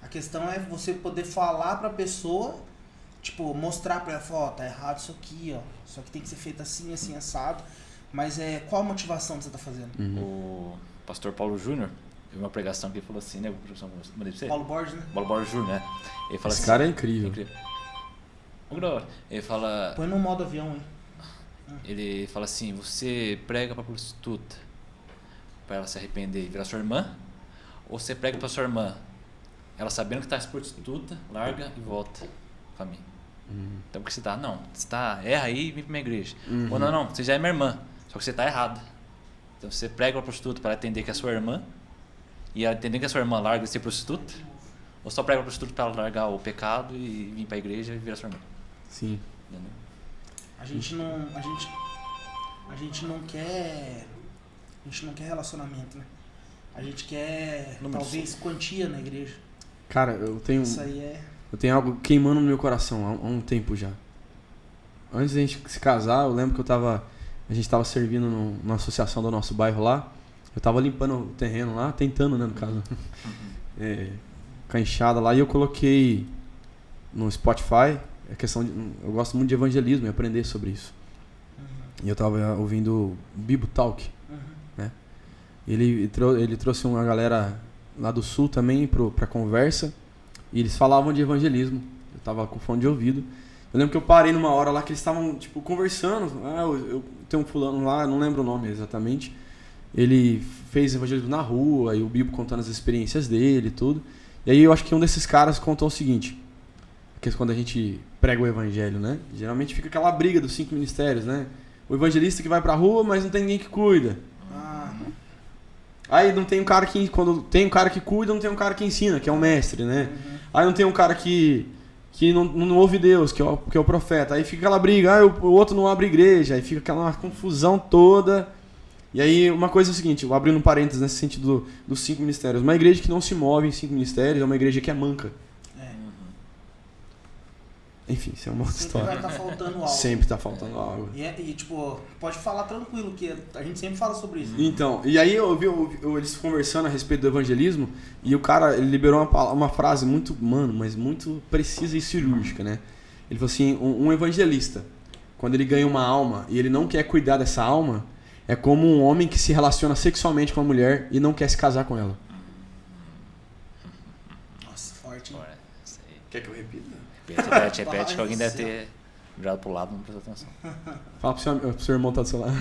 A questão é você poder falar pra pessoa, tipo, mostrar pra ela, falar, ó, tá errado isso aqui, ó. Isso aqui tem que ser feito assim, assim, assado. Mas qual a motivação que você tá fazendo? O pastor Paulo Júnior, viu uma pregação que ele falou assim, né? Mandei pra você? Paulo Borges, né? Paulo Borges Júnior, né? Ele fala Esse assim, cara é incrível. Ele fala... Põe no modo avião, hein? Ele fala assim, você prega pra prostituta pra ela se arrepender e virar sua irmã? Ou você prega pra sua irmã, ela sabendo que tá prostituta, larga e volta pra mim? Então porque você tá, não, você tá, erra aí e vem pra minha igreja. Ou não, você já é minha irmã, só que você tá errado. Então você prega pra prostituta para ela entender que é sua irmã, e ela entender que é sua irmã larga e ser prostituta, ou só prega pra prostituta pra ela largar o pecado e vir pra igreja e virar sua irmã. Sim. Entendeu? A gente não quer relacionamento, né? A gente quer talvez quantia na igreja. Cara, eu tenho Isso aí eu tenho algo queimando no meu coração há um tempo já. Antes da gente se casar, eu lembro que a gente tava servindo numa associação do nosso bairro lá. Eu tava limpando o terreno lá, tentando, né, no caso. Com a enxada lá, e eu coloquei no Spotify a questão eu gosto muito de evangelismo e aprender sobre isso. E eu tava ouvindo Bibo Talk, né? Ele trouxe uma galera lá do sul também pra conversa, e eles falavam de evangelismo. Eu tava com fone de ouvido. Eu lembro que eu parei numa hora lá que eles estavam tipo conversando. Eu tenho um fulano lá, não lembro o nome exatamente. Ele fez evangelismo na rua, e o Bibo contando as experiências dele e tudo. E aí eu acho que um desses caras contou o seguinte, que quando a gente prega o evangelho, né? Geralmente fica aquela briga dos 5 ministérios, né? O evangelista que vai pra rua, mas não tem ninguém que cuida. Aí não tem um cara que... Quando tem um cara que cuida, não tem um cara que ensina, que é o mestre, né? Aí não tem um cara que não ouve Deus, que é o profeta. Aí fica aquela briga, o outro não abre igreja. Aí fica aquela confusão toda. E aí uma coisa é o seguinte, eu abrindo um parênteses nesse sentido dos 5 ministérios. Uma igreja que não se move em 5 ministérios é uma igreja que é manca. Enfim, isso é uma outra história. Sempre vai estar faltando algo. Sempre tá faltando algo. E tipo, pode falar tranquilo, que a gente sempre fala sobre isso. Então, e aí eu vi eles conversando a respeito do evangelismo, e o cara, ele liberou uma frase muito, mas muito precisa e cirúrgica, né? Ele falou assim, um evangelista, quando ele ganha uma alma e ele não quer cuidar dessa alma, é como um homem que se relaciona sexualmente com uma mulher e não quer se casar com ela. Nossa, forte, hein? Quer que eu repita? Repete que alguém deve ter virado pro lado e não prestou atenção. Fala pro seu irmão tá do seu lado.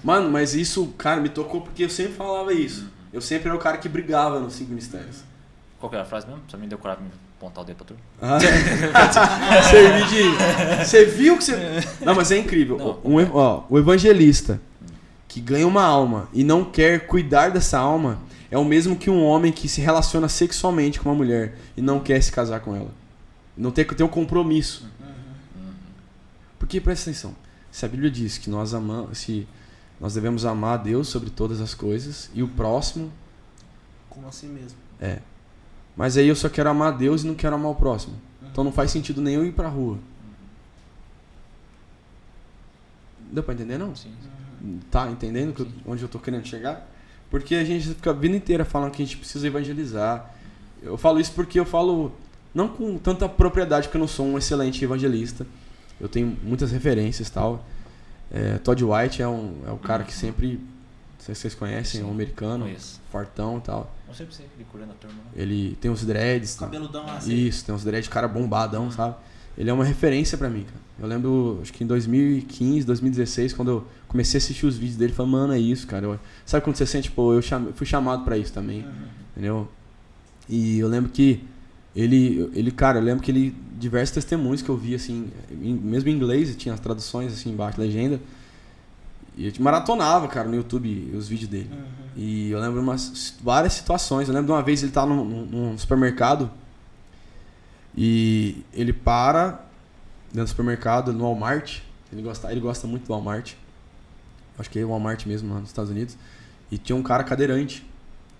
Mano, mas isso, cara, me tocou porque eu sempre falava isso. Eu sempre era o cara que brigava nos 5 ministérios. Qual que era a frase mesmo? Só me deu coragem de me apontar o dedo pra tu. Você viu que você... Não, mas é incrível. Não, o evangelista que ganha uma alma e não quer cuidar dessa alma é o mesmo que um homem que se relaciona sexualmente com uma mulher e não quer se casar com ela. Não ter um compromisso. Porque, presta atenção, se a Bíblia diz que nós devemos amar a Deus sobre todas as coisas e o próximo... Como assim mesmo? Mas aí eu só quero amar a Deus e não quero amar o próximo. Então não faz sentido nem eu ir pra rua. Deu pra entender, não? Sim. Tá entendendo onde eu tô querendo chegar? Porque a gente fica a vida inteira falando que a gente precisa evangelizar. Eu falo isso porque eu falo... Não com tanta propriedade, porque eu não sou um excelente evangelista. Eu tenho muitas referências e tal. Todd White é o cara que sempre... Não sei se vocês conhecem, é um americano, fortão e tal. Não sei pra você, ele cura na turma. Né? Ele tem uns dreads. Cabeludão assim. Isso, tem uns dreads, cara bombadão, sabe? Ele é uma referência pra mim, cara. Eu lembro, acho que em 2015, 2016, quando eu comecei a assistir os vídeos dele, eu falei, mano, é isso, cara. Sabe quando você sente, pô, fui chamado pra isso também, entendeu? E eu lembro que cara, eu lembro que ele, diversos testemunhos que eu vi, assim, mesmo em inglês, tinha as traduções, assim, embaixo, legenda. E eu maratonava, cara, no YouTube, os vídeos dele. E eu lembro várias situações. Eu lembro de uma vez ele tá num supermercado e ele para dentro do supermercado, no Walmart, Ele gosta muito do Walmart. Acho que é o Walmart mesmo lá nos Estados Unidos. E tinha um cara cadeirante.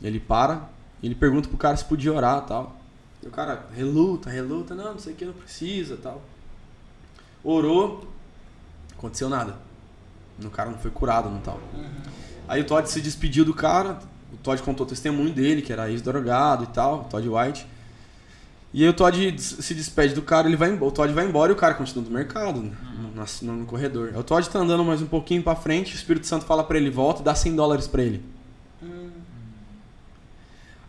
Ele para e ele pergunta pro cara se podia orar e tal. E o cara reluta, não sei o que, não precisa tal. Orou, aconteceu nada. O cara não foi curado, não tal. Aí o Todd se despediu do cara, o Todd contou o testemunho dele, que era ex-drogado e tal, o Todd White. E aí o Todd se despede do cara, o Todd vai embora e o cara continua no mercado, no corredor. Aí o Todd tá andando mais um pouquinho pra frente, o Espírito Santo fala pra ele, volta e dá $100 pra ele.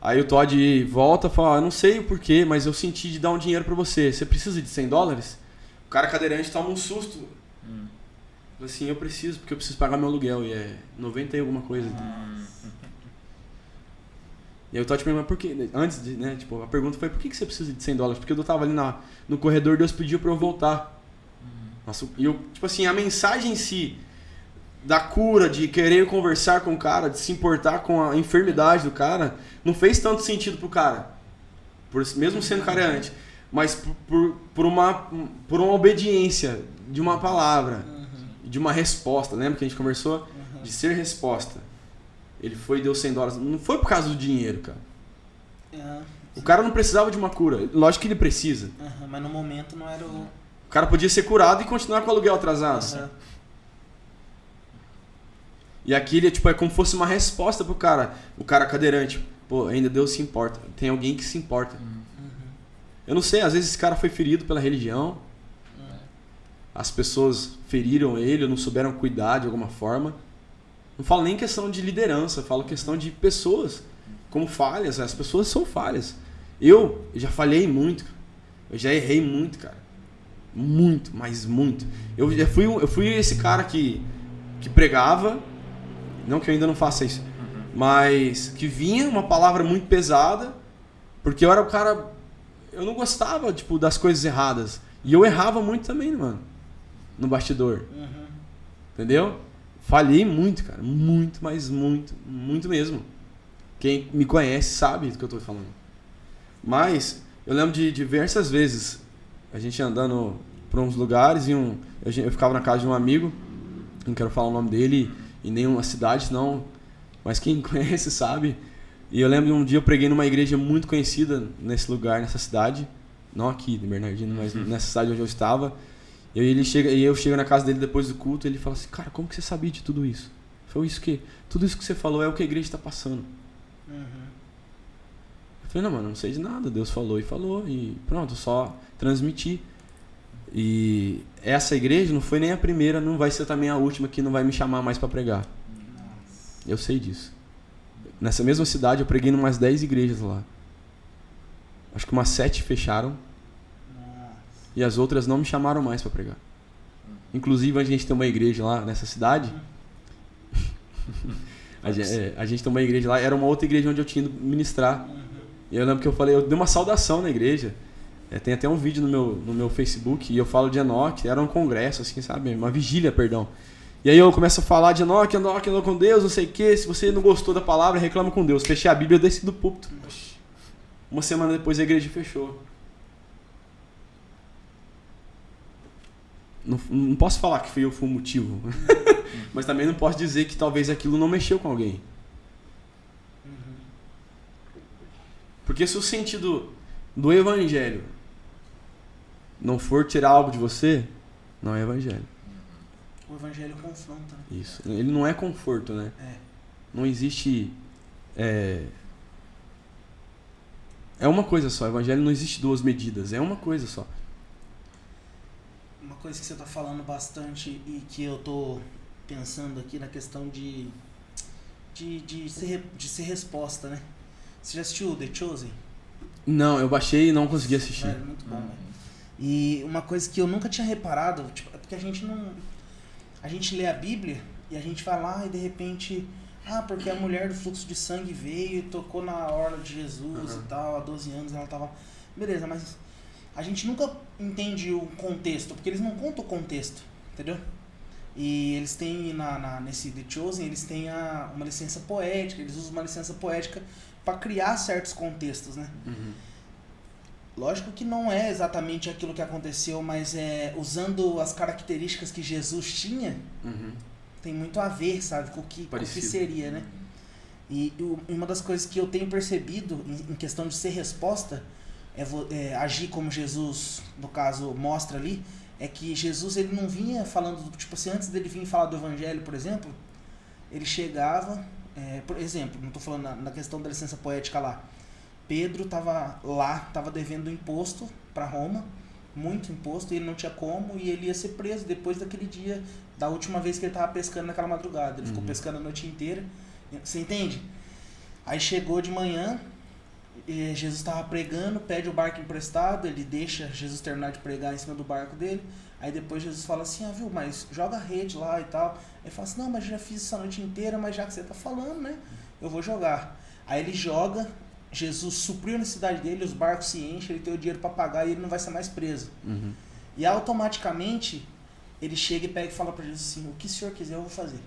Aí o Todd volta e fala, eu não sei o porquê, mas eu senti de dar um dinheiro pra você. Você precisa de $100? O cara cadeirante toma um susto. Fala assim, eu preciso, porque eu preciso pagar meu aluguel. E é 90 e alguma coisa. E aí o Todd pergunta, mas por quê? Antes de, né, tipo, a pergunta foi, por que você precisa de $100? Porque eu tava ali no corredor, Deus pediu pra eu voltar. Nossa, e eu, tipo assim, a mensagem em si, da cura, de querer conversar com o cara, de se importar com a enfermidade do cara, não fez tanto sentido pro cara, mesmo sendo careante, mas por uma obediência de uma palavra, de uma resposta. Lembra que a gente conversou? De ser resposta. Ele foi e deu $100. Não foi por causa do dinheiro, cara. O cara não precisava de uma cura. Lógico que ele precisa. Mas no momento não era o... O cara podia ser curado e continuar com o aluguel atrasado. E aqui tipo, é como se fosse uma resposta pro cara. O cara cadeirante. Pô, ainda Deus se importa. Tem alguém que se importa. Eu não sei, às vezes esse cara foi ferido pela religião. As pessoas feriram ele, ou não souberam cuidar de alguma forma. Não falo nem questão de liderança, falo questão de pessoas como falhas. As pessoas são falhas. Eu já falhei muito. Eu já errei muito, cara. Muito, mas muito. Eu fui esse cara que pregava, não que eu ainda não faça isso, mas que vinha uma palavra muito pesada, porque eu era o cara, eu não gostava, tipo, das coisas erradas. E eu errava muito também, mano, no bastidor. Entendeu? Falhei muito, cara. Muito, mas muito, muito mesmo. Quem me conhece sabe do que eu tô falando. Mas eu lembro de diversas vezes a gente andando por uns lugares e eu ficava na casa de um amigo, não quero falar o nome dele em nenhuma cidade, não, mas quem conhece sabe. E eu lembro de um dia eu preguei numa igreja muito conhecida nesse lugar, nessa cidade, não aqui em Bernardino, mas nessa cidade onde eu estava. E eu chego na casa dele depois do culto e ele fala assim, cara, como que você sabia de tudo isso? Foi isso que, tudo isso que você falou é o que a igreja está passando. Eu falei, não, mano, não sei de nada, Deus falou e pronto, só transmiti. E essa igreja não foi nem a primeira, não vai ser também a última que não vai me chamar mais para pregar. Eu sei disso. Nessa mesma cidade eu preguei em umas 10 igrejas lá. Acho que umas 7 fecharam. E as outras não me chamaram mais para pregar. Inclusive a gente tem uma igreja lá nessa cidade. A gente tem uma igreja lá, era uma outra igreja onde eu tinha ido ministrar. E eu lembro que eu dei uma saudação na igreja. Tem até um vídeo no meu Facebook e eu falo de Enoque, era um congresso, assim, sabe? Uma vigília, perdão. E aí eu começo a falar de Enoque andou com Deus, não sei o quê. Se você não gostou da palavra, reclama com Deus. Fechei a Bíblia e desci do púlpito. Uma semana depois a igreja fechou. Não posso falar que eu fui o motivo. Mas também não posso dizer que talvez aquilo não mexeu com alguém. Porque se o sentido do evangelho não for tirar algo de você, não é evangelho. O evangelho confronta, né? Isso. Ele não é conforto, né? Não existe... É uma coisa só. O evangelho não existe duas medidas. É uma coisa só. Uma coisa que você tá falando bastante e que eu tô pensando aqui na questão de ser resposta, né? Você já assistiu The Chosen? Não, eu baixei e não consegui assistir. É muito bom, velho. E uma coisa que eu nunca tinha reparado, tipo, é porque a gente lê a Bíblia e a gente vai lá e de repente, porque a mulher do fluxo de sangue veio e tocou na orla de Jesus e tal, há 12 anos ela tava... Beleza, mas a gente nunca entende o contexto, porque eles não contam o contexto, entendeu? E eles têm, nesse The Chosen, eles têm uma licença poética, eles usam uma licença poética para criar certos contextos, né? lógico que não é exatamente aquilo que aconteceu, mas usando as características que Jesus tinha, tem muito a ver, sabe, com o que seria, né? E uma das coisas que eu tenho percebido em questão de ser resposta, agir como Jesus, no caso, mostra ali, é que Jesus ele não vinha falando, tipo assim, antes dele vir falar do evangelho, por exemplo, ele chegava, por exemplo, não estou falando na questão da licença poética lá, Pedro estava devendo imposto para Roma, muito imposto, e ele não tinha como, e ele ia ser preso depois daquele dia, da última vez que ele estava pescando naquela madrugada. Ele ficou pescando a noite inteira, você entende? Aí chegou de manhã, Jesus estava pregando, pede o barco emprestado, ele deixa Jesus terminar de pregar em cima do barco dele, aí depois Jesus fala assim, viu, mas joga a rede lá e tal. Ele fala assim, não, mas já fiz isso a noite inteira, mas já que você está falando, né, eu vou jogar. Aí ele joga, Jesus supriu a necessidade dele, os barcos se enchem, ele tem o dinheiro para pagar e ele não vai ser mais preso. E automaticamente ele chega e pega e fala para Jesus assim, o que o senhor quiser eu vou fazer.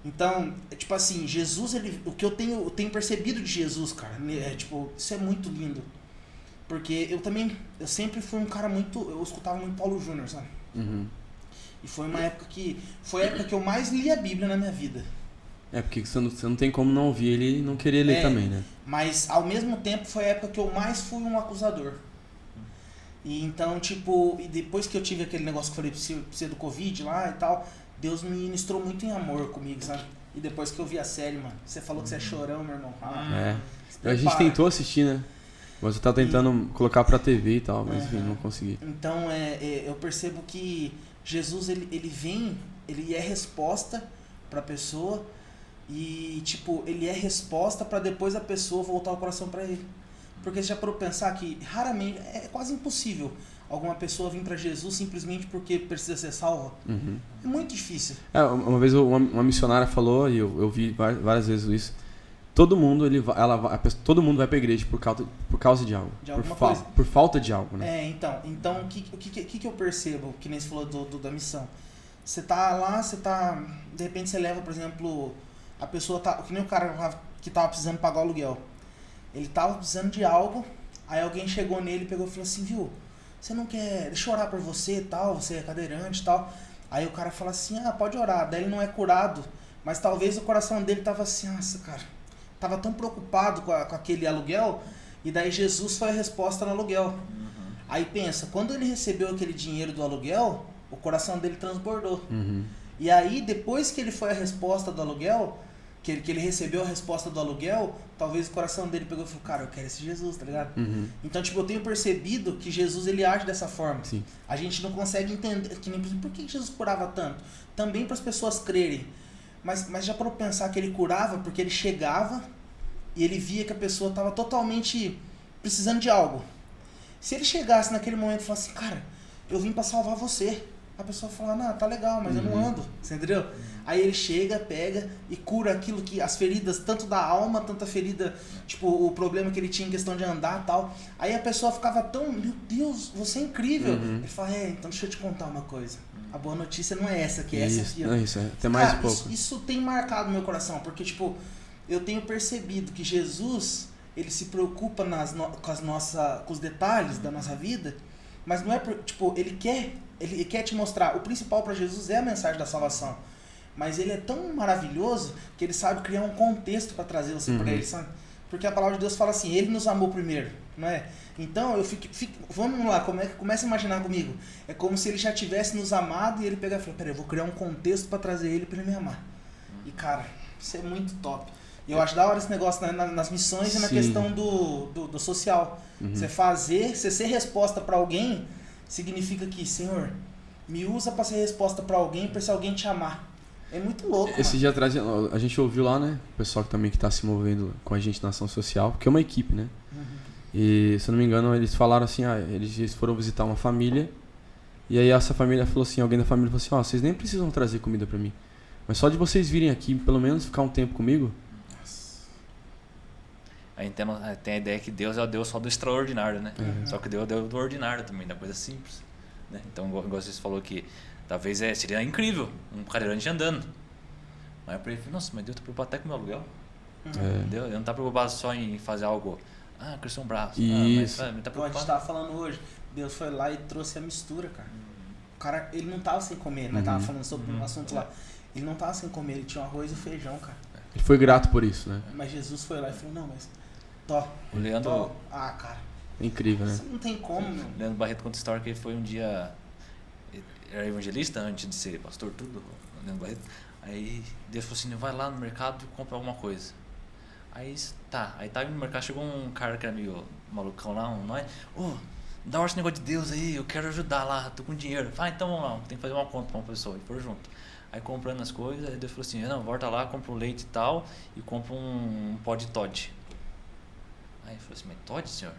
Então, tipo assim, Jesus, o que eu tenho percebido de Jesus, cara, tipo, isso é muito lindo. Porque eu sempre fui um cara eu escutava muito Paulo Júnior, sabe? E foi uma época que eu mais li a Bíblia na minha vida. Porque você não tem como não ouvir ele e não querer ler também, né? Mas, ao mesmo tempo, foi a época que eu mais fui um acusador. E então, tipo, e depois que eu tive aquele negócio que eu falei pra você do Covid lá e tal, Deus me ministrou muito em amor comigo, sabe? E depois que eu vi a série, mano, você falou que você é chorão, meu irmão. A gente tentou assistir, né? Mas eu tava tentando colocar pra TV e tal, mas enfim, não consegui. Então, eu percebo que Jesus, ele vem, ele é resposta pra pessoa e, tipo, ele é resposta pra depois a pessoa voltar o coração pra ele. Porque você já parou pra pensar que raramente, é quase impossível alguma pessoa vir pra Jesus simplesmente porque precisa ser salva. É muito difícil. Uma vez uma missionária falou, e eu vi várias vezes isso, todo mundo vai pra igreja por causa de algo. De alguma coisa. Por falta de algo, né? Então o que eu percebo, que nem você falou da missão? Você tá lá, de repente você leva, por exemplo, a pessoa que nem o cara que tava precisando pagar o aluguel. Ele tava precisando de algo, aí alguém chegou nele e pegou e falou assim, viu, você não quer, deixa eu orar por você e tal, você é cadeirante e tal. Aí o cara fala assim, pode orar, daí ele não é curado, mas talvez o coração dele tava assim, nossa, cara, tava tão preocupado com aquele aluguel, e daí Jesus foi a resposta no aluguel. Aí pensa, quando ele recebeu aquele dinheiro do aluguel, o coração dele transbordou. E aí, depois que ele foi a resposta do aluguel, que ele recebeu a resposta do aluguel, talvez o coração dele pegou e falou, cara, eu quero esse Jesus, tá ligado? Então, tipo, eu tenho percebido que Jesus, ele age dessa forma. Sim. A gente não consegue entender, por que Jesus curava tanto? Também para as pessoas crerem. Mas já para pensar que ele curava porque ele chegava e ele via que a pessoa estava totalmente precisando de algo. Se ele chegasse naquele momento e falasse, cara, eu vim para salvar você. A pessoa fala, não, tá legal, mas eu não ando, você entendeu? Aí ele chega, pega e cura aquilo que, as feridas, tanto da alma, tanto a ferida, tipo, o problema que ele tinha em questão de andar e tal. Aí a pessoa ficava tão, meu Deus, você é incrível. Ele fala, então deixa eu te contar uma coisa. A boa notícia não é essa, que é essa aqui. Ó. Isso, até mais um pouco. Isso tem marcado meu coração, porque, tipo, eu tenho percebido que Jesus, ele se preocupa com os detalhes da nossa vida, mas não é, tipo, ele quer te mostrar, o principal para Jesus é a mensagem da salvação, mas ele é tão maravilhoso que ele sabe criar um contexto para trazer você para ele, sabe? Porque a palavra de Deus fala assim, ele nos amou primeiro, não é? Então eu fico vamos lá, começa a imaginar comigo, é como se ele já tivesse nos amado e ele pegar e falar, peraí, eu vou criar um contexto para trazer ele para ele me amar. E cara, isso é muito top. E eu acho da hora esse negócio nas missões e na questão do social. Você ser resposta para alguém significa que, Senhor, me usa para ser resposta para alguém, para esse alguém te amar. É muito louco. Esse dia atrás a gente ouviu lá, né? O pessoal que tá se movendo com a gente na ação social, porque é uma equipe, né? E, se eu não me engano, eles falaram assim, eles foram visitar uma família, e aí essa família falou assim, alguém da família falou assim, vocês nem precisam trazer comida para mim, mas só de vocês virem aqui, pelo menos ficar um tempo comigo. Aí tem a ideia que Deus é o Deus só do extraordinário, né? Só que Deus é o Deus do ordinário também, da coisa simples. Né? Então, igual você falou que talvez seria incrível um cadeirante andando. Mas eu falei, nossa, mas Deus está preocupado até com o meu aluguel. Entendeu? Ele não está preocupado só em fazer algo cresceu um braço. Isso. Mas me tá Como a gente preocupado. tava falando hoje, Deus foi lá e trouxe a mistura, cara. O cara, ele não tava sem comer, né? Tava falando sobre um assunto lá. Ele não tava sem comer, ele tinha um arroz e feijão, cara. Ele foi grato por isso, né? Mas Jesus foi lá e falou, não, mas... Tó. O Leandro, Tó. Ah, cara. É incrível, né? Isso não tem como, meu. Leandro Barreto conta a história que ele foi um dia... Era evangelista antes de ser pastor, tudo. Leandro Barreto. Aí Deus falou assim, vai lá no mercado e compra alguma coisa. Aí tá, aí tava indo no mercado, chegou um cara que era meio malucão lá, dá esse negócio de Deus aí, eu quero ajudar lá, tô com dinheiro. Então vamos lá, tem que fazer uma conta pra uma pessoa, e foram junto. Aí comprando as coisas, aí Deus falou assim, não, volta lá, compra um leite e tal, e compra um pó de Toddy. Aí ele falou assim, mas Toddy, senhor?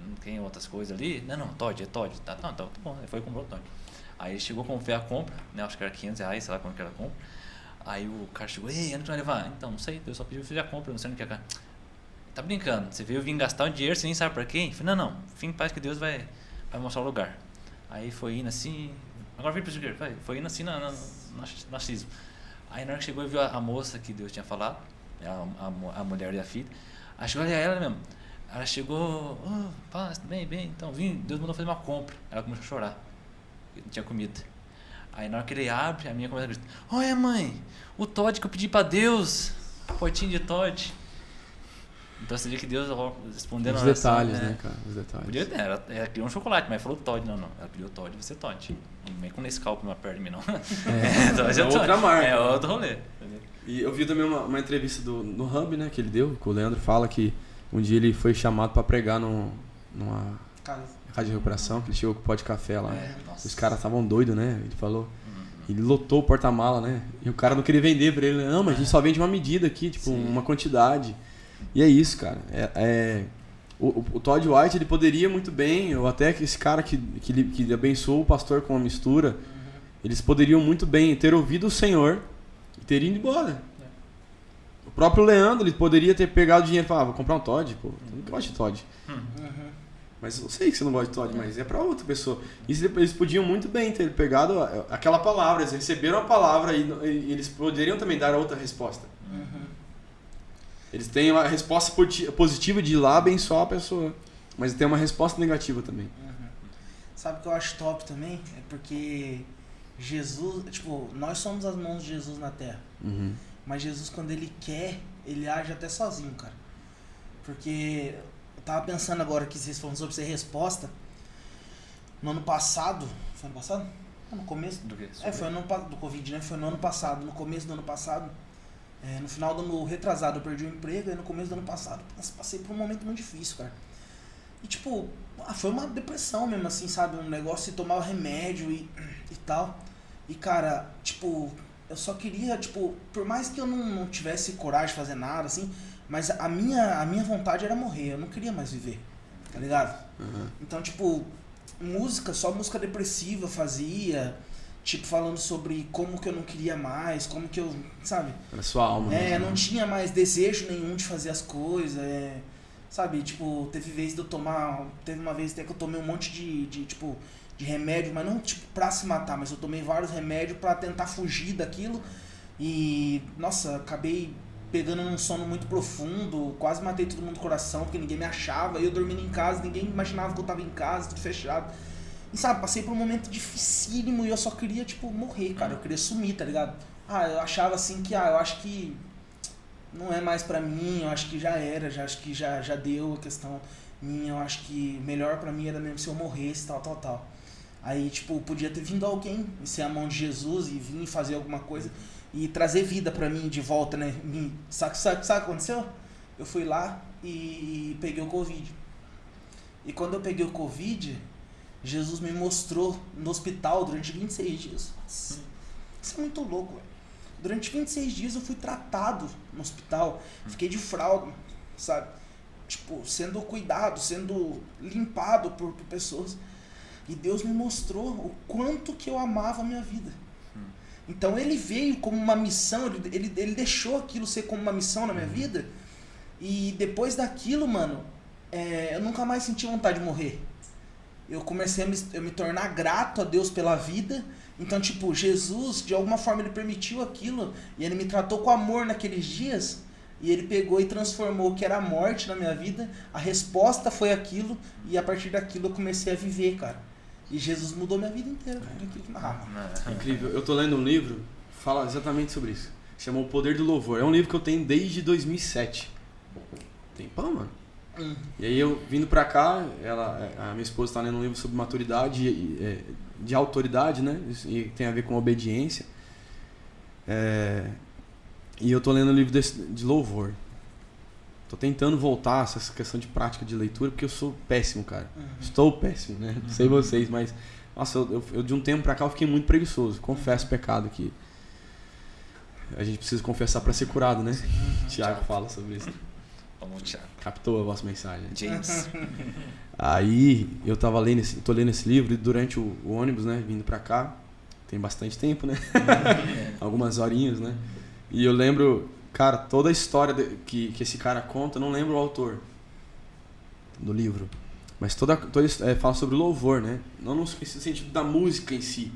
Não tem outras coisas ali? Não, Toddy, é Toddy. Tá bom, aí foi e comprou o Toddy. Aí ele chegou a a compra, né, acho que era R$500, sei lá quanto que era a compra. Aí o cara chegou, onde que vai levar? Então, não sei, Deus só pediu que você já compra, não sei onde que é, cara. Tá brincando, você veio vir gastar o dinheiro, você nem sabe pra quem? Eu falei, não, fim parece que Deus vai mostrar o lugar. Aí foi indo assim, agora vem pro dinheiro, foi indo assim na xismo. Aí na hora que chegou e viu a moça que Deus tinha falado, a mulher e a filha, aí chegou, olha ela mesmo, ela chegou, paz, bem, então vim, Deus mandou fazer uma compra. Ela começou a chorar, porque não tinha comida. Aí na hora que ele abre, a minha começa a gritar, olha mãe, o Toddy que eu pedi pra Deus, potinho de Toddy. Então você vê que Deus respondendo Os a oração, detalhes, né, cara? Os detalhes. Podia ter, ela queria um chocolate, mas falou Toddy, não. Ela pediu Toddy, você Toddy. Não vem com Nescau pra perto de mim, não. É outra marca. É outro rolê. E eu vi também uma entrevista no Hub, né, que ele deu, que o Leandro fala que um dia ele foi chamado pra pregar numa rádio de recuperação, que ele chegou com o pó de café lá. Os caras estavam doidos, né? Ele falou. Ele lotou o porta-mala, né? E o cara não queria vender pra ele. Não, mas a gente só vende uma medida aqui, tipo, uma quantidade. E é isso, cara. O Todd White, ele poderia muito bem, ou até que esse cara que abençoou o pastor com a mistura, eles poderiam muito bem ter ouvido o Senhor e ter ido embora. O próprio Leandro, ele poderia ter pegado o dinheiro e falar, vou comprar um Todd, pô. Eu não gosto de Todd. Mas eu sei que você não gosta de Todd, mas é pra outra pessoa. Eles podiam muito bem ter pegado aquela palavra, eles receberam a palavra e eles poderiam também dar outra resposta. Eles têm uma resposta positiva de ir lá abençoar a pessoa, mas tem uma resposta negativa também. Sabe o que eu acho top também? É porque Jesus, tipo, nós somos as mãos de Jesus na terra. Mas Jesus, quando ele quer, ele age até sozinho, cara. Porque eu tava pensando agora que vocês falam sobre ser resposta. No ano passado, foi ano passado? No começo do quê? foi do Covid, né? Foi no ano passado, no começo do ano passado. No final do ano retrasado eu perdi o emprego, e no começo do ano passado passei por um momento muito difícil, cara. E tipo, foi uma depressão mesmo, assim, sabe? Um negócio de tomar remédio e tal. E cara, tipo, eu só queria, tipo, por mais que eu não tivesse coragem de fazer nada, assim, mas a minha vontade era morrer, eu não queria mais viver, tá ligado? Então, tipo, só música depressiva eu fazia, tipo, falando sobre como que eu não queria mais, como que eu, sabe? Era sua alma. Não tinha mais desejo nenhum de fazer as coisas, sabe? Tipo, teve uma vez até que eu tomei um monte de remédio, mas não tipo pra se matar, mas eu tomei vários remédios pra tentar fugir daquilo e, nossa, acabei pegando num sono muito profundo, quase matei todo mundo do coração, porque ninguém me achava, eu dormindo em casa, ninguém imaginava que eu tava em casa, tudo fechado. E sabe, passei por um momento dificílimo e eu só queria, tipo, morrer, cara. Eu queria sumir, tá ligado? Eu achava assim que, eu acho que não é mais pra mim, eu acho que já era, acho que já deu a questão minha, eu acho que melhor pra mim era mesmo se eu morresse, tal. Aí, tipo, podia ter vindo alguém, ser a mão de Jesus e vir fazer alguma coisa e trazer vida pra mim de volta, né? Sabe o que aconteceu? Eu fui lá e peguei o Covid. E quando eu peguei o Covid, Jesus me mostrou no hospital durante 26 dias. Nossa, isso é muito louco, velho. Durante 26 dias eu fui tratado no hospital. Fiquei de fralda, sabe? Tipo, sendo cuidado, sendo limpado por pessoas. E Deus me mostrou o quanto que eu amava a minha vida. Então ele veio como uma missão, ele deixou aquilo ser como uma missão na minha vida. E depois daquilo, mano, eu nunca mais senti vontade de morrer. Eu comecei a me tornar grato a Deus pela vida. Então, tipo, Jesus, de alguma forma, ele permitiu aquilo e ele me tratou com amor naqueles dias. e ele pegou e transformou o que era a morte na minha vida, a resposta foi aquilo, e a partir daquilo eu comecei a viver, cara. E Jesus mudou minha vida inteira. Incrível. Eu tô lendo um livro, fala exatamente sobre isso. Chama O Poder do Louvor. É um livro que eu tenho desde 2007. Tempão, mano. E aí eu vindo pra cá, a minha esposa tá lendo um livro sobre maturidade, de autoridade, né? E tem a ver com obediência. E eu tô lendo um livro de louvor. Tô tentando voltar a essa questão de prática de leitura, porque eu sou péssimo, cara. Estou péssimo, né? Não sei vocês, mas... Nossa, eu de um tempo pra cá eu fiquei muito preguiçoso. Confesso o pecado que... A gente precisa confessar pra ser curado, né? Tiago fala sobre isso. Vamos, Thiago. Captou a vossa mensagem. James. Aí eu tô lendo esse livro e durante o ônibus, né? Vindo pra cá. Tem bastante tempo, né? Algumas horinhas, né? E eu lembro, cara, toda a história que esse cara conta, eu não lembro o autor do livro. Mas fala sobre louvor, né? Não no sentido da música em si.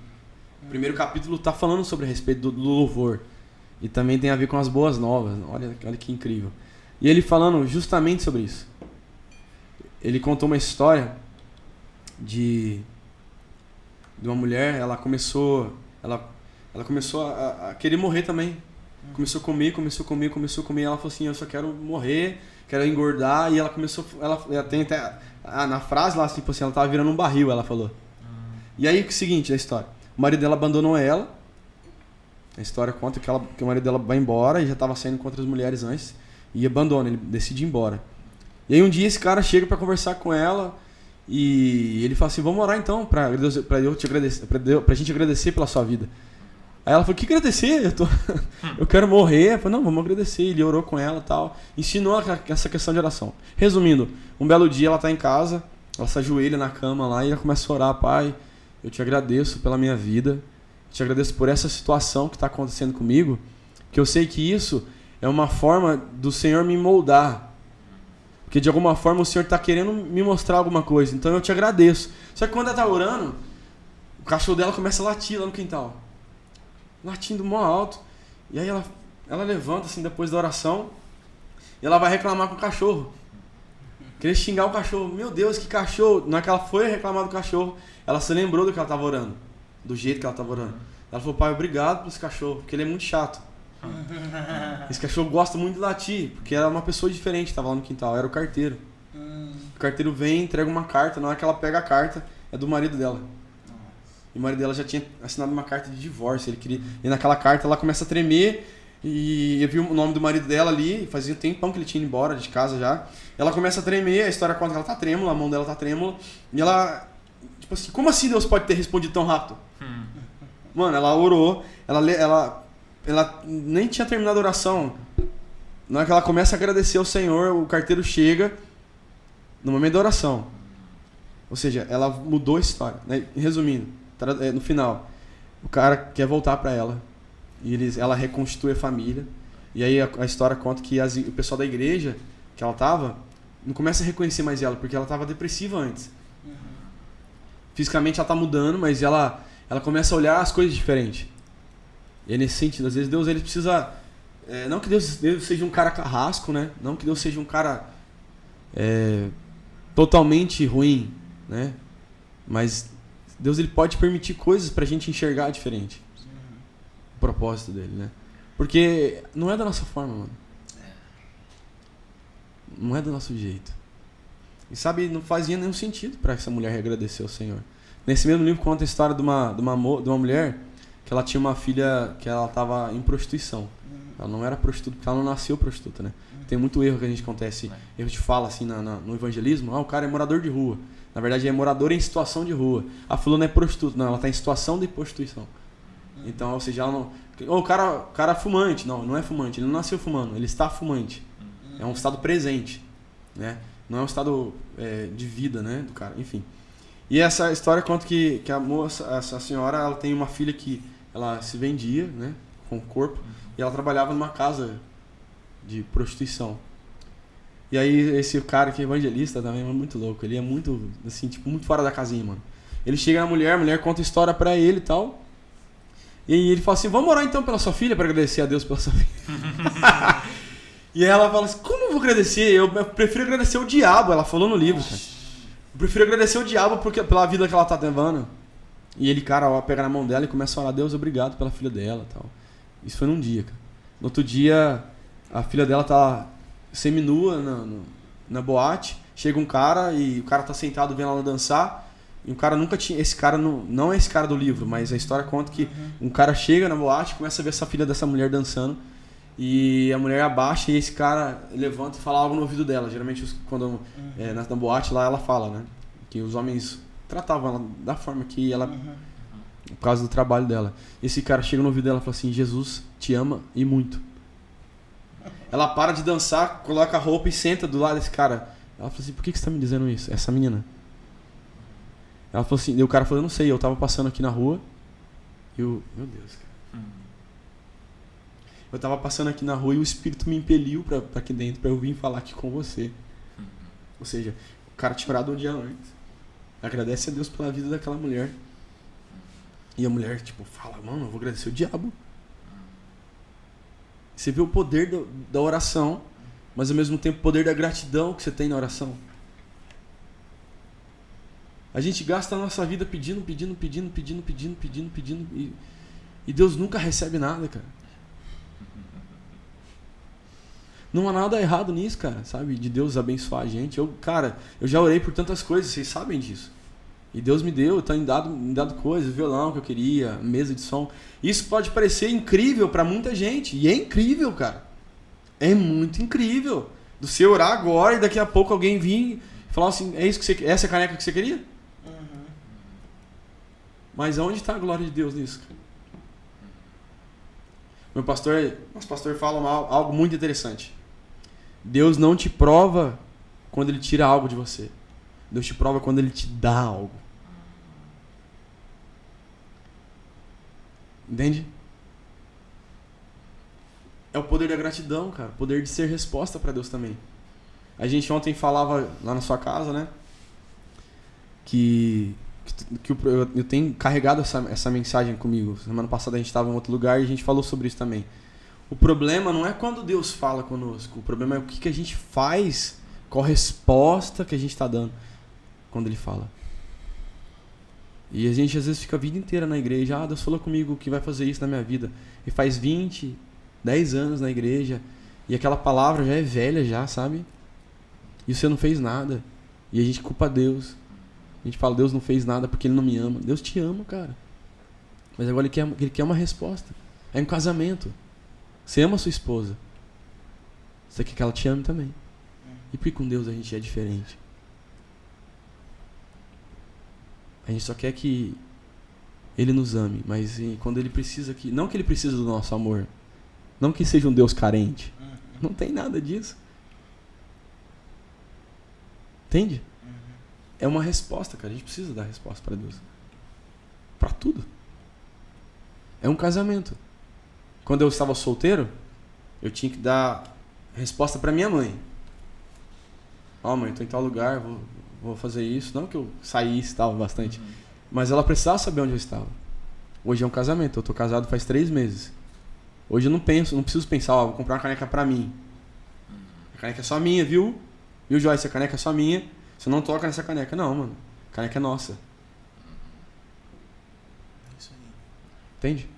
O primeiro capítulo tá falando sobre a respeito do louvor. E também tem a ver com as boas novas. Olha que incrível. E ele falando justamente sobre isso. Ele contou uma história de uma mulher, ela começou a querer morrer também. Começou a comer. Ela falou assim, eu só quero morrer, quero engordar. E ela começou, ela tem até na frase lá, tipo assim, ela tava virando um barril, ela falou. E aí, o seguinte, a história. O marido dela abandonou ela. A história conta que o marido dela vai embora e já tava saindo com outras mulheres antes. E abandona, ele decide ir embora. E aí um dia esse cara chega pra conversar com ela e ele fala assim, vamos orar então pra eu te agradecer, pra gente agradecer pela sua vida. Aí ela falou, que agradecer? Eu quero morrer. Eu falei, não, vamos agradecer. Ele orou com ela e tal. Ensinou essa questão de oração. Resumindo, um belo dia ela tá em casa, ela se ajoelha na cama lá e ela começa a orar, pai, eu te agradeço pela minha vida, te agradeço por essa situação que está acontecendo comigo, que eu sei que isso é uma forma do Senhor me moldar. Porque de alguma forma o Senhor está querendo me mostrar alguma coisa. Então eu te agradeço. Só que quando ela está orando, o cachorro dela começa a latir lá no quintal. Latindo mó alto. E aí ela levanta assim depois da oração. E ela vai reclamar com o cachorro. Querer xingar o cachorro. Meu Deus, que cachorro. Não é que ela foi reclamar do cachorro. Ela se lembrou do que ela estava orando. Do jeito que ela estava orando. Ela falou, pai, obrigado por esse cachorro. Porque ele é muito chato. Esse cachorro gosta muito de latir, porque era uma pessoa diferente, estava lá no quintal, era o carteiro. O carteiro vem, entrega uma carta, na hora que ela pega a carta, é do marido dela. E o marido dela já tinha assinado uma carta de divórcio, ele queria. E naquela carta ela começa a tremer, e eu vi o nome do marido dela ali, fazia um tempão que ele tinha ido embora de casa já. Ela começa a tremer, a história conta que ela tá trêmula, a mão dela tá trêmula, e ela, tipo assim, como assim Deus pode ter respondido tão rápido? Mano, ela orou, ela nem tinha terminado a oração. Na hora que ela começa a agradecer ao Senhor, o carteiro chega no momento da oração. Ou seja, ela mudou a história, né? Resumindo, no final, o cara quer voltar para ela. E ela reconstitui a família. E aí a história conta que o pessoal da igreja que ela tava não começa a reconhecer mais ela, porque ela estava depressiva antes. Fisicamente ela tá mudando, mas ela começa a olhar as coisas diferentes. E é nesse sentido, às vezes Deus ele precisa... não que Deus seja um cara carrasco, né? Não que Deus seja um cara totalmente ruim, né? Mas Deus ele pode permitir coisas pra gente enxergar diferente. O propósito dele, né? Porque não é da nossa forma, mano. Não é do nosso jeito. E sabe, não fazia nenhum sentido pra essa mulher agradecer ao Senhor. Nesse mesmo livro conta a história de uma mulher que ela tinha uma filha que ela estava em prostituição. Ela não era prostituta, porque ela não nasceu prostituta, né? Tem muito erro que a gente acontece, erro de fala assim no evangelismo. O cara é morador de rua. Na verdade, é morador em situação de rua. A fulana é prostituta. Não, ela está em situação de prostituição. Então, ou seja, ela não... O cara é fumante. Não é fumante. Ele não nasceu fumando. Ele está fumante. É um estado presente, né? Não é um estado de vida, né, do cara. Enfim. E essa história conta que a moça, essa senhora, ela tem uma filha que ela se vendia, né, com o corpo, e ela trabalhava numa casa de prostituição. E aí esse cara que é evangelista também é muito louco, ele é muito, assim, tipo, muito fora da casinha, mano. Ele chega na mulher, a mulher conta a história pra ele e tal, e ele fala assim, vamos orar então pela sua filha, pra agradecer a Deus pela sua filha. E ela fala assim, como eu vou agradecer? Eu prefiro agradecer o diabo, ela falou no livro, cara. Eu prefiro agradecer o diabo pela vida que ela tá levando. E ele, cara, ó, pega na mão dela e começa a falar, Deus, obrigado pela filha dela e tal. Isso foi num dia, cara. No outro dia, a filha dela tá seminua na boate, chega um cara e o cara tá sentado vendo ela dançar. E o cara nunca tinha... Esse cara não é esse cara do livro, mas a história conta que um cara chega na boate, começa a ver essa filha dessa mulher dançando. E a mulher abaixa e esse cara levanta e fala algo no ouvido dela. Geralmente, quando na boate lá, ela fala, né? Que os homens tratavam ela da forma que ela... Por causa do trabalho dela. Esse cara chega no ouvido dela e fala assim, Jesus te ama e muito. Ela para de dançar, coloca a roupa e senta do lado desse cara. Ela fala assim, por que você tá me dizendo isso? Essa menina. Ela falou assim, e o cara falou, eu não sei, eu tava passando aqui na rua e meu Deus, cara. Eu tava passando aqui na rua e o Espírito me impeliu pra aqui dentro, pra eu vir falar aqui com você. Ou seja, o cara te curado um dia antes. Agradece a Deus pela vida daquela mulher. E a mulher, tipo, fala, mano, eu vou agradecer o diabo. Você vê o poder da oração, mas ao mesmo tempo o poder da gratidão que você tem na oração. A gente gasta a nossa vida pedindo e Deus nunca recebe nada, cara. Não há nada errado nisso, cara, sabe? De Deus abençoar a gente. Eu já orei por tantas coisas, vocês sabem disso. E Deus me deu, tá me dado coisas, violão que eu queria, mesa de som. Isso pode parecer incrível pra muita gente. E é incrível, cara. É muito incrível. Do você orar agora e daqui a pouco alguém vir e falar assim, essa é a caneca que você queria? Mas aonde está a glória de Deus nisso? Nosso pastor fala algo muito interessante. Deus não te prova quando Ele tira algo de você. Deus te prova quando Ele te dá algo. Entende? É o poder da gratidão, cara. O poder de ser resposta para Deus também. A gente ontem falava lá na sua casa, né? Que eu tenho carregado essa mensagem comigo. Semana passada a gente estava em outro lugar e a gente falou sobre isso também. O problema não é quando Deus fala conosco. O problema é o que a gente faz, qual a resposta que a gente está dando quando Ele fala. E a gente às vezes fica a vida inteira na igreja. Deus falou comigo que vai fazer isso na minha vida. E faz 10 anos na igreja. E aquela palavra já é velha já, sabe? E você não fez nada. E a gente culpa Deus. A gente fala, Deus não fez nada porque Ele não me ama. Deus te ama, cara. Mas agora Ele quer uma resposta. É um casamento. Você ama a sua esposa. Você quer que ela te ame também. E porque com Deus a gente é diferente. A gente só quer que Ele nos ame. Mas quando Ele precisa que... Não que Ele precisa do nosso amor. Não que seja um Deus carente. Não tem nada disso. Entende? É uma resposta, cara. A gente precisa dar resposta para Deus. Para tudo. É um casamento. Quando eu estava solteiro, eu tinha que dar resposta para minha mãe. Mãe, tô em tal lugar, vou fazer isso. Não que eu saísse e tal, bastante. Mas ela precisava saber onde eu estava. Hoje é um casamento. Eu tô casado faz 3 meses. Hoje eu não preciso pensar, vou comprar uma caneca para mim. A caneca é só minha, viu? Viu, Joyce? A caneca é só minha. Você não toca nessa caneca. Não, mano. A caneca é nossa. É isso aí. Entende?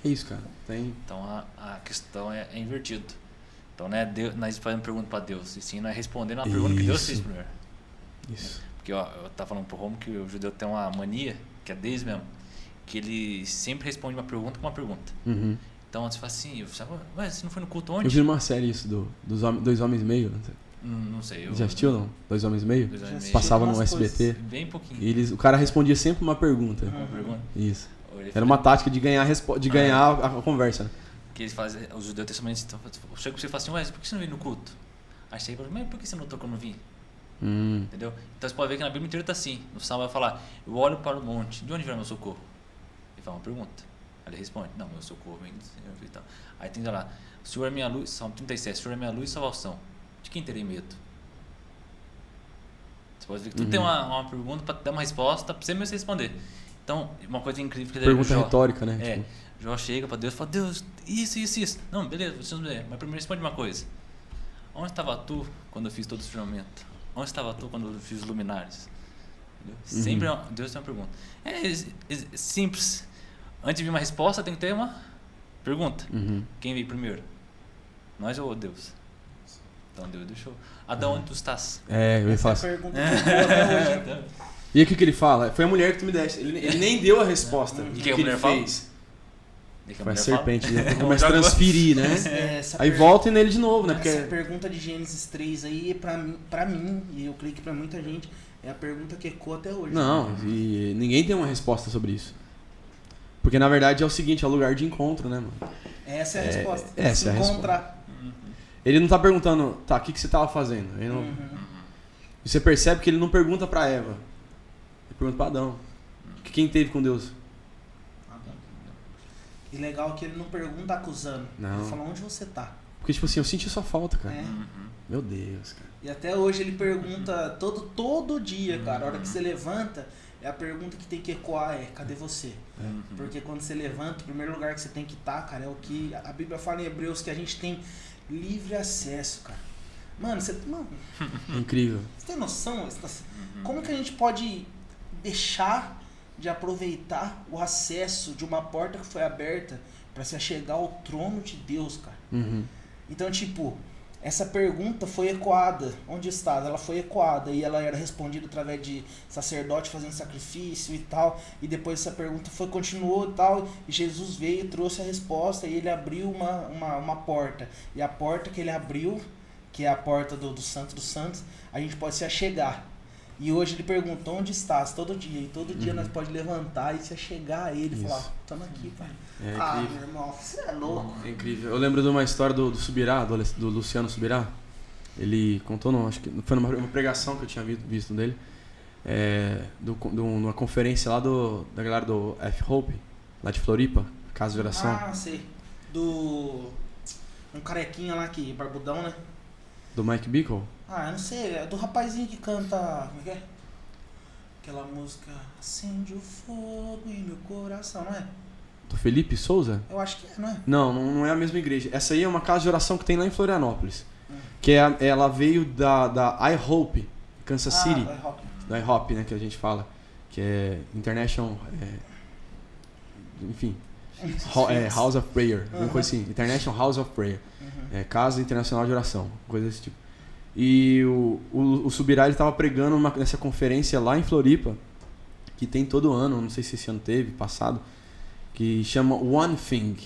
É isso, cara. Então a questão é invertida. Então não é nós fazendo pergunta para Deus, e sim nós respondendo a pergunta que Deus fez primeiro. Isso. Porque eu tava falando pro Romo que o judeu tem uma mania, que é desde mesmo, que ele sempre responde uma pergunta com uma pergunta. Então você fala assim, ué, você não foi no culto ontem? Eu vi uma série isso, dos 2 homens e meio. Não sei. Já assistiu, não? 2 homens e meio? 2 homens e meio. Passava no SBT. Bem pouquinho. E o cara respondia sempre uma pergunta. Uma pergunta? Isso. Era uma tática de ganhar a conversa. Né? Que eles fazem, os judeus têm essa mania, então, chega pra você e fala assim, ué, por que você não veio no culto? Aí chega e fala, mas por que você não tocou no vinho? Entendeu? Então você pode ver que na Bíblia inteira tá assim. No Salmo vai falar, eu olho para o monte, de onde vem meu socorro? Ele fala uma pergunta. Aí ele responde, não, meu socorro vem do Senhor e tal. Aí tem lá, o Senhor é minha luz, Salmo 37, o Senhor é minha luz e salvação. De quem terei medo? Você pode ver que tudo tem uma pergunta para dar uma resposta, para você mesmo responder. Então, uma coisa incrível que Pergunta Jó, retórica, né? É, Tipo, Jó chega pra Deus e fala, Deus, isso. Não, beleza, mas primeiro responde uma coisa. Onde estava tu quando eu fiz todo esse firmamento? Onde estava tu quando eu fiz os luminares? Entendeu? Sempre Deus tem uma pergunta. É simples. Antes de vir uma resposta, tem que ter uma pergunta. Quem veio primeiro? Nós ou Deus? Então Deus deixou. Adão, onde tu estás? eu ia falar Essa é a assim. pergunta que eu até hoje. E o que ele fala? Foi a mulher que tu me deste. Ele nem deu a resposta. E do que a ele mulher fala? fez. E que a Foi a mulher serpente, fala? né? Começa a transferir, né? Essa Aí volta nele de novo, né? Essa Porque pergunta de Gênesis 3 aí, pra mim, e eu creio que pra muita gente, é a pergunta que ecoa até hoje. não, né? e ninguém tem uma resposta sobre isso. Porque na verdade é o seguinte, é o lugar de encontro, né, mano? Essa é a resposta. essa Se é a encontrar. Ele não tá perguntando, tá, o que você tava fazendo? Ele não... E você percebe que ele não pergunta pra Eva. Ele pergunta pra Adão. Quem teve com Deus? E legal que ele não pergunta acusando. Não. Ele fala, onde você tá? Porque, tipo assim, eu senti sua falta, cara. É. Meu Deus, cara. E até hoje ele pergunta todo dia, cara. A hora que você levanta, é a pergunta que tem que ecoar, cadê você? Porque quando você levanta, o primeiro lugar que você tem que estar, cara, é o que a Bíblia fala em Hebreus, que a gente tem livre acesso, cara. Mano, É incrível. você tem noção? Como que a gente pode deixar de aproveitar o acesso de uma porta que foi aberta para se achegar ao trono de Deus, cara? Então, tipo, essa pergunta foi ecoada. Onde estás? Ela foi ecoada e ela era respondida através de sacerdote fazendo sacrifício e tal. E depois essa pergunta continuou e tal. E Jesus veio e trouxe a resposta e ele abriu uma porta. E a porta que ele abriu, que é a porta do Santo dos Santos, a gente pode se achegar. E hoje ele pergunta, onde estás? Todo dia. E todo dia nós pode levantar e se achegar a ele e falar, estamos aqui, pai. Incrível. Meu irmão, você é louco. É incrível. Eu lembro de uma história do Subirá, do Luciano Subirá. Ele contou, não, acho que foi numa pregação que eu tinha visto dele. Numa conferência lá da galera do F-Hope, lá de Floripa, Casa de Oração. Ah, sei. Um carequinha lá que barbudão, né? Do Mike Bickle. Ah, eu não sei, é do rapazinho que canta. Como é que é? Aquela música. Acende o fogo em meu coração, não é? Do Felipe Souza? Eu acho que é, não é? Não é a mesma igreja. Essa aí é uma casa de oração que tem lá em Florianópolis. Que ela veio da I-Hope, Kansas City. É rock. Da I-Hop, né, que a gente fala. Que é International... enfim. House of Prayer. Uma coisa assim. International House of Prayer. Casa Internacional de Oração. Coisa desse tipo. E o Subirá, ele estava pregando nessa conferência lá em Floripa, que tem todo ano, não sei se esse ano teve, passado, que chama One Thing.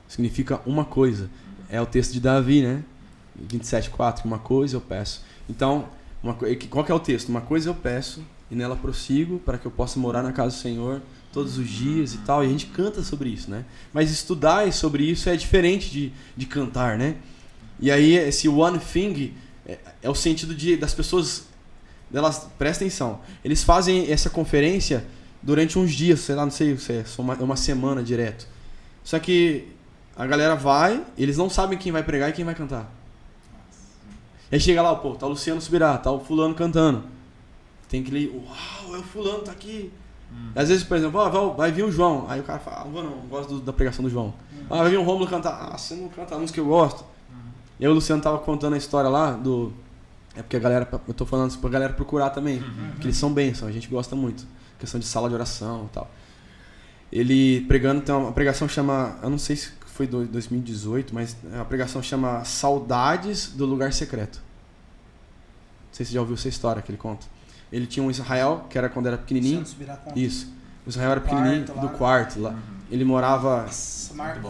Significa uma coisa. É o texto de Davi, né? 27:4, uma coisa eu peço. Então, qual que é o texto? Uma coisa eu peço e nela prossigo para que eu possa morar na casa do Senhor todos os dias e tal. E a gente canta sobre isso, né? Mas estudar sobre isso é diferente de cantar, né? E aí esse One Thing é o sentido das pessoas, delas, presta atenção, eles fazem essa conferência durante uns dias, sei lá, não sei se é uma semana direto. Só que a galera vai, eles não sabem quem vai pregar e quem vai cantar. Aí chega lá, pô, tá o Luciano Subirá, tá o fulano cantando. Tem que ler, uau, é o fulano, tá aqui. Às vezes, por exemplo, vai vir o João. Aí o cara fala, não gosto da pregação do João. Vai vir o Rômulo cantar. Você não canta a música que eu gosto. E aí o Luciano tava contando a história lá é porque a galera, eu tô falando isso pra galera procurar também, porque eles são bênçãos, a gente gosta muito. Questão de sala de oração e tal. Ele pregando, tem uma pregação que chama, eu não sei se foi 2018, mas a pregação chama Saudades do Lugar Secreto. Não sei se você já ouviu essa história que ele conta. Ele tinha um Israel, que era quando era pequenininho. Isso. O Israel era pequenininho, do quarto lá. Ele morava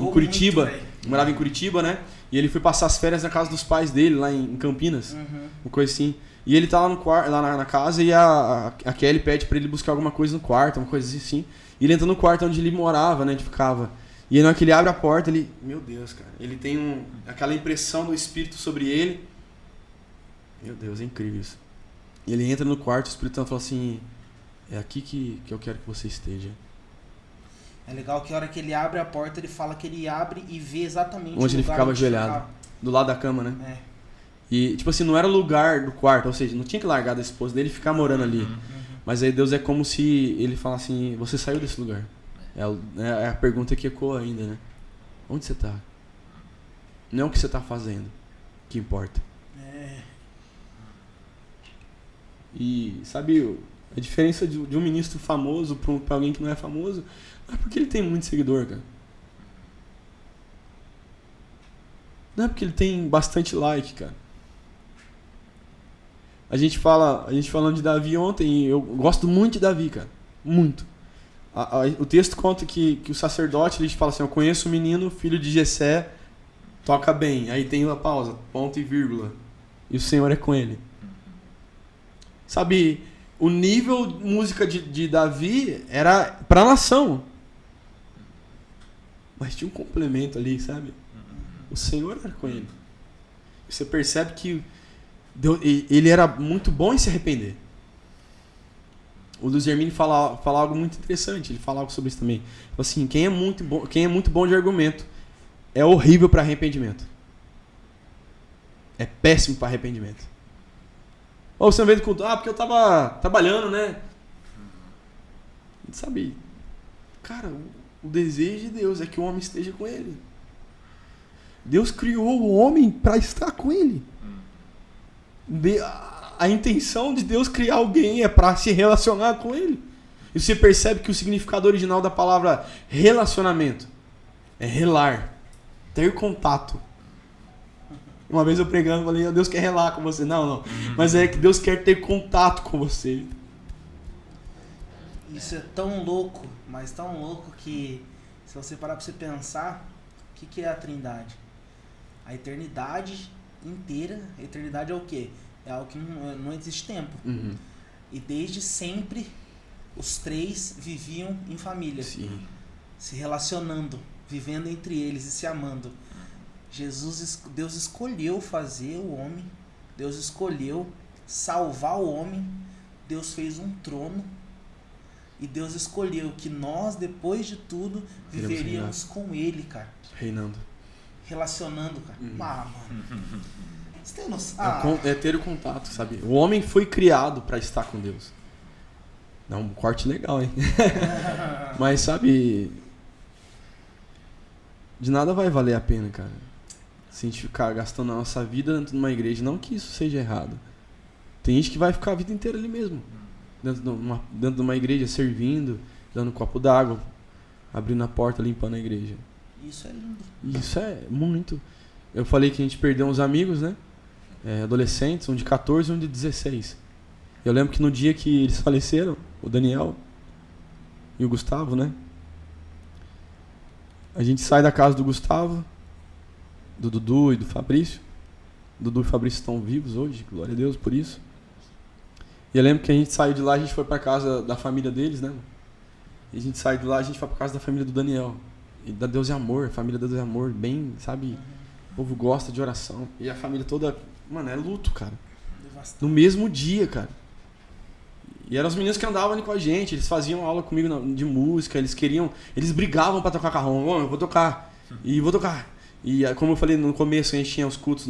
em Curitiba. Morava em Curitiba, né? E ele foi passar as férias na casa dos pais dele, lá em Campinas. Uma coisa assim. E ele tá lá no quarto, lá na casa, e a Kelly pede pra ele buscar alguma coisa no quarto, uma coisa assim. E ele entra no quarto onde ele morava, né? Onde ficava. E aí, na hora que ele abre a porta, ele... Meu Deus, cara. Ele tem aquela impressão do Espírito sobre ele. Meu Deus, é incrível isso. E ele entra no quarto, o Espírito Santo fala assim... É aqui que eu quero que você esteja. É legal que a hora que ele abre a porta, ele fala que ele abre e vê exatamente onde ele ficava ajoelhado. ficava. Do lado da cama, né? E, tipo assim, não era o lugar do quarto. Ou seja, não tinha que largar da esposa dele e ficar morando ali. Mas aí Deus é como se ele falasse assim, você saiu desse lugar. É a pergunta que ecoa ainda, né? Onde você tá? Não é o que você tá fazendo que importa. E sabe, a diferença de um ministro famoso pra alguém que não é famoso, não é porque ele tem muito seguidor, cara. Não é porque ele tem bastante like, cara. A gente falando de Davi ontem, e eu gosto muito de Davi, cara. Muito. O texto conta que o sacerdote, ele fala assim, eu conheço o menino, filho de Jessé, toca bem. Aí tem uma pausa, ponto e vírgula. E o Senhor é com ele. Sabe, o nível de música de Davi era pra nação. Mas tinha um complemento ali, sabe? O Senhor era com ele. Você percebe que ele era muito bom em se arrepender. O Luiz Hermine fala algo muito interessante. Ele fala algo sobre isso também. Assim, quem é muito bom de argumento é horrível para arrependimento. É péssimo para arrependimento. Ou você não veio do culto, porque eu tava trabalhando, né? Sabe, cara, o desejo de Deus é que o homem esteja com ele. Deus criou o homem para estar com ele. A intenção de Deus criar alguém é para se relacionar com ele. E você percebe que o significado original da palavra relacionamento é relar, ter contato. Uma vez eu pregando, falei, Deus quer relar com você. Não. Mas é que Deus quer ter contato com você. Isso é tão louco, mas tão louco que se você parar pra você pensar, o que é a Trindade? A eternidade inteira, a eternidade é o quê? É algo que não existe tempo. Uhum. E desde sempre, os três viviam em família. Sim. Se relacionando, vivendo entre eles e se amando. Deus escolheu fazer o homem, Deus escolheu salvar o homem, Deus fez um trono e Deus escolheu que nós, depois de tudo, viveríamos com ele, cara. Reinando. Relacionando, cara. Mano. Você tem noção? É ter o contato, sabe? O homem foi criado para estar com Deus. Dá um corte legal, hein? Mas, sabe, de nada vai valer a pena, cara. Se a gente ficar gastando a nossa vida dentro de uma igreja, não que isso seja errado. Tem gente que vai ficar a vida inteira ali mesmo. Dentro de uma igreja, servindo, dando um copo d'água, abrindo a porta, limpando a igreja. Isso é lindo. Isso é muito. Eu falei que a gente perdeu uns amigos, né? Adolescentes, um de 14 e um de 16. Eu lembro que no dia que eles faleceram, o Daniel e o Gustavo, né? A gente sai da casa do Gustavo, do Dudu e do Fabrício. Dudu e Fabrício estão vivos hoje, glória a Deus por isso. E eu lembro que a gente saiu de lá, a gente foi pra casa da família deles, né? E a gente saiu de lá, a gente foi pra casa da família do Daniel. E da Deus é Amor, a família da Deus é Amor, bem, sabe? O povo gosta de oração. E a família toda, mano, é luto, cara. No mesmo dia, cara. E eram os meninos que andavam ali com a gente, eles faziam aula comigo de música, eles brigavam pra tocar carrom. Eu vou tocar, e vou tocar. E como eu falei no começo, a gente tinha os cultos,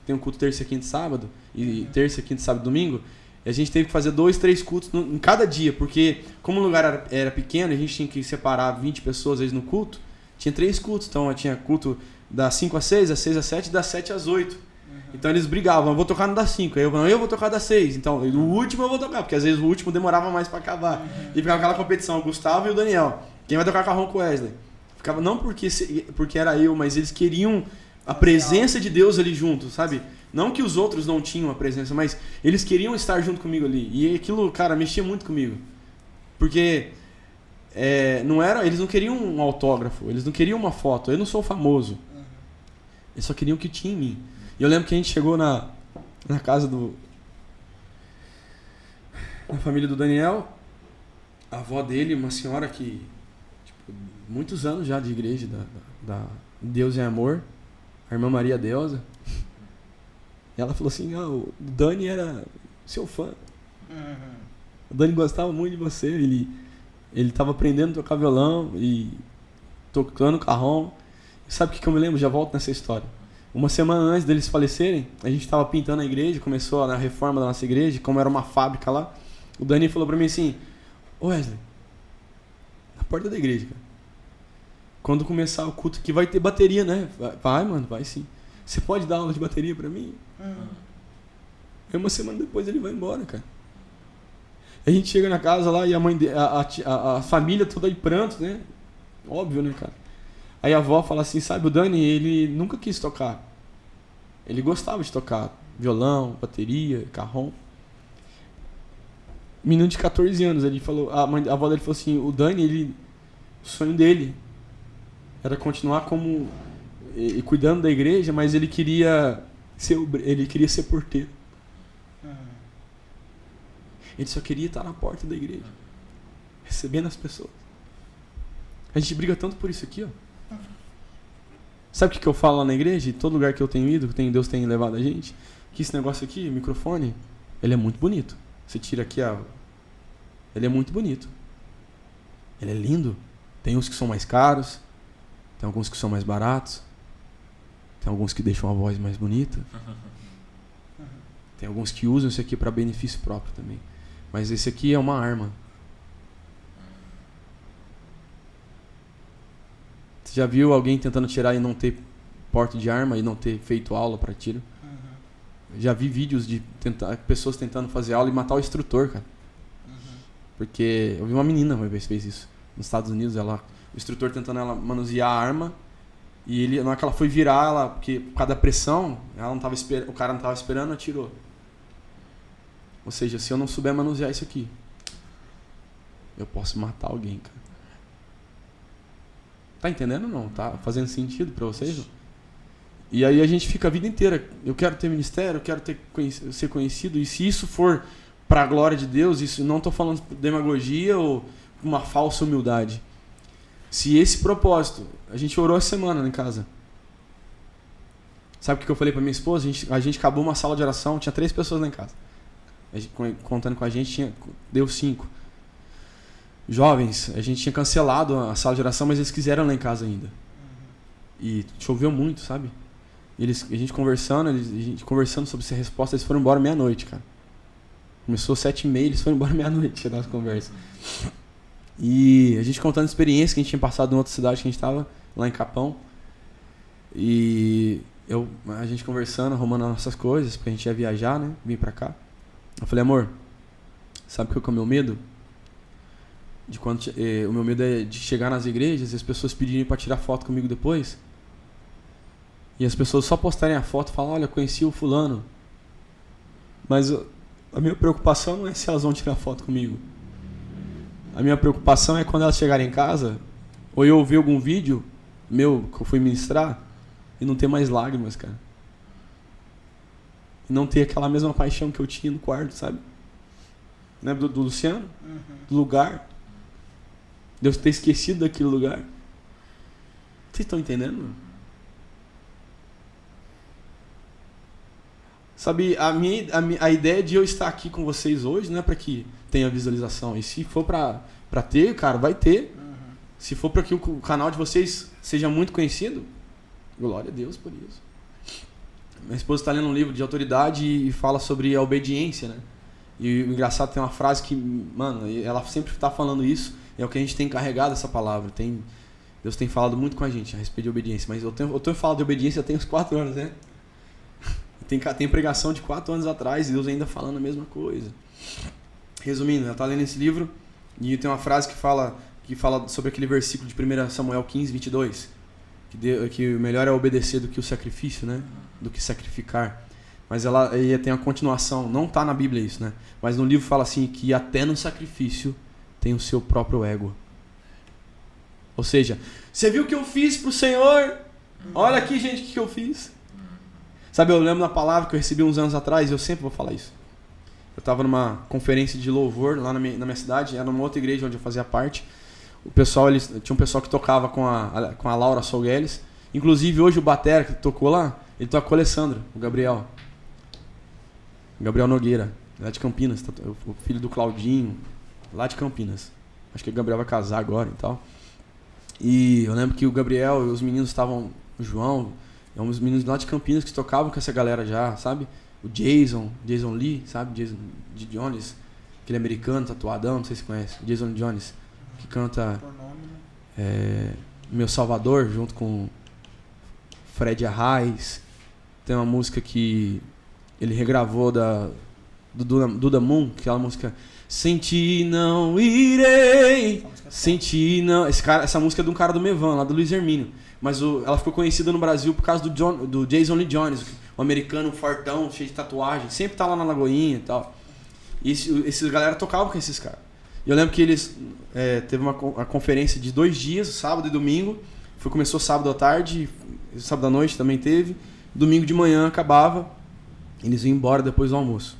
tem um culto terça, quinta e sábado, e terça, quinta, sábado e domingo, e a gente teve que fazer 2, 3 cultos em cada dia, porque como o lugar era pequeno, a gente tinha que separar 20 pessoas às vezes no culto, tinha 3 cultos, então tinha culto das 5 às 6, das 6 às 7 e das 7 às 8. Então eles brigavam, eu vou tocar no das 5, aí eu vou tocar das 6, então o último eu vou tocar, porque às vezes o último demorava mais pra acabar. E ficava aquela competição, o Gustavo e o Daniel, quem vai tocar carrom com o Wesley? Ficava, não porque era eu, mas eles queriam a presença de Deus ali junto, sabe? Não que os outros não tinham a presença, mas eles queriam estar junto comigo ali. E aquilo, cara, mexia muito comigo. Porque eles não queriam um autógrafo, eles não queriam uma foto. Eu não sou famoso. Eles só queriam o que tinha em mim. E eu lembro que a gente chegou na casa na família do Daniel, a avó dele, uma senhora que, tipo, muitos anos já de igreja, da Deus é Amor, a irmã Maria Deusa. E ela falou assim, o Dani era seu fã. O Dani gostava muito de você, ele estava aprendendo a tocar violão e tocando carrom. Sabe o que eu me lembro? Já volto nessa história. Uma semana antes deles falecerem, a gente estava pintando a igreja, começou a reforma da nossa igreja, como era uma fábrica lá. O Dani falou pra mim assim, ô Wesley, na porta da igreja, cara. Quando começar o culto aqui vai ter bateria, né? Vai, mano, vai sim. Você pode dar aula de bateria pra mim? E uma semana depois ele vai embora, cara. A gente chega na casa lá e a mãe a família toda em pranto, né? Óbvio, né, cara? Aí a avó fala assim, sabe, o Dani, ele nunca quis tocar. Ele gostava de tocar violão, bateria, carrom. Menino de 14 anos, ele falou, a avó dele falou assim, o Dani, o sonho dele era continuar como cuidando da igreja, mas ele queria ser porteiro. Ele só queria estar na porta da igreja, recebendo as pessoas. A gente briga tanto por isso aqui, ó. Sabe o que eu falo lá na igreja? Em todo lugar que eu tenho ido, que Deus tem levado a gente, que esse negócio aqui, o microfone, ele é muito bonito. Você tira aqui ele é muito bonito. Ele é lindo. Tem uns que são mais caros, tem alguns que são mais baratos, tem alguns que deixam a voz mais bonita, tem alguns que usam isso aqui para benefício próprio também. Mas esse aqui é uma arma. Você já viu alguém tentando tirar e não ter porte de arma e não ter feito aula para tiro? Já vi vídeos de pessoas tentando fazer aula e matar o instrutor, cara. Porque eu vi uma menina uma vez fez isso. Nos Estados Unidos, o instrutor tentando ela manusear a arma e na hora que ela foi virar, porque por causa da pressão, o cara não estava esperando, atirou. Ou seja, se eu não souber manusear isso aqui, eu posso matar alguém, cara. Tá entendendo ou não? Tá fazendo sentido pra vocês? E aí a gente fica a vida inteira, eu quero ter ministério, eu quero ser conhecido, e se isso for pra glória de Deus, isso não tô falando de demagogia ou uma falsa humildade. Se esse propósito, a gente orou essa semana lá em casa. Sabe o que eu falei pra minha esposa? A gente acabou uma sala de oração, tinha 3 pessoas lá em casa. Contando com a gente, deu 5. Jovens, a gente tinha cancelado a sala de oração, mas eles quiseram lá em casa ainda. E choveu muito, sabe? A gente conversando sobre essa resposta, eles foram embora meia-noite, cara. Começou 7h30, eles foram embora meia-noite, a nossa conversa. E a gente contando a experiência que a gente tinha passado em outra cidade que a gente estava, lá em Capão. E a gente conversando, arrumando as nossas coisas, porque a gente ia viajar, né? Vim pra cá. Eu falei, amor, sabe qual que é o meu medo? O meu medo é de chegar nas igrejas e as pessoas pedirem para tirar foto comigo depois. E as pessoas só postarem a foto e falar, olha, conheci o fulano. Mas a minha preocupação não é se elas vão tirar foto comigo. A minha preocupação é quando elas chegarem em casa, ou eu ouvir algum vídeo meu que eu fui ministrar e não ter mais lágrimas, cara. E não ter aquela mesma paixão que eu tinha no quarto, sabe? Lembra do Luciano? Do lugar. Deus ter esquecido daquele lugar. Vocês estão entendendo? Sabe, a ideia de eu estar aqui com vocês hoje não é para que tenha visualização. E se for para ter, cara, vai ter. Se for para que o canal de vocês seja muito conhecido, glória a Deus por isso. Minha esposa está lendo um livro de autoridade e fala sobre a obediência, né? E o engraçado, tem uma frase que, mano, ela sempre está falando isso. É o que a gente tem carregado, essa palavra. Deus tem falado muito com a gente a respeito de obediência. Mas eu tenho falado de obediência tem uns 4 anos, né? Tem pregação de 4 anos atrás e Deus ainda falando a mesma coisa. Resumindo, ela está lendo esse livro e tem uma frase que fala sobre aquele versículo de 1 Samuel 15, 22. Que o melhor é obedecer do que o sacrifício, né? Do que sacrificar. Mas ela tem a continuação. Não está na Bíblia isso, né? Mas no livro fala assim que até no sacrifício tem o seu próprio ego. Ou seja, você viu o que eu fiz pro Senhor? Olha aqui, gente, o que eu fiz. Sabe, eu lembro da palavra que eu recebi uns anos atrás, e eu sempre vou falar isso. Eu estava numa conferência de louvor lá na minha cidade, era numa outra igreja onde eu fazia parte. Tinha um pessoal que tocava com a Laura Solgueles. Inclusive, hoje o batera que tocou lá, ele toca com o Alessandro, o Gabriel Nogueira, lá de Campinas, o filho do Claudinho, lá de Campinas. Acho que o Gabriel vai casar agora e tal. E eu lembro que o Gabriel e os meninos estavam, o João, uns meninos lá de Campinas que tocavam com essa galera já, sabe? O Jason Lee, sabe? Jason de Jones. aquele americano tatuadão, não sei se você conhece, Jason Jones, que canta Por nome, né? Meu Salvador, junto com Fred Arraes. Tem uma música que ele regravou do Duda Moon, aquela música Sem Ti Não Irei, Sem Ti Não... Essa música é de um cara do Mevan, lá do Luiz Hermínio. Mas ela ficou conhecida no Brasil por causa do Jason Lee Jones, um americano fortão, cheio de tatuagem, sempre tá lá na Lagoinha e tal. E esses galera tocavam com esses caras. E eu lembro que eles... teve uma conferência de 2 dias, sábado e domingo. Começou sábado à tarde, sábado à noite também teve. Domingo de manhã acabava. Eles iam embora depois do almoço.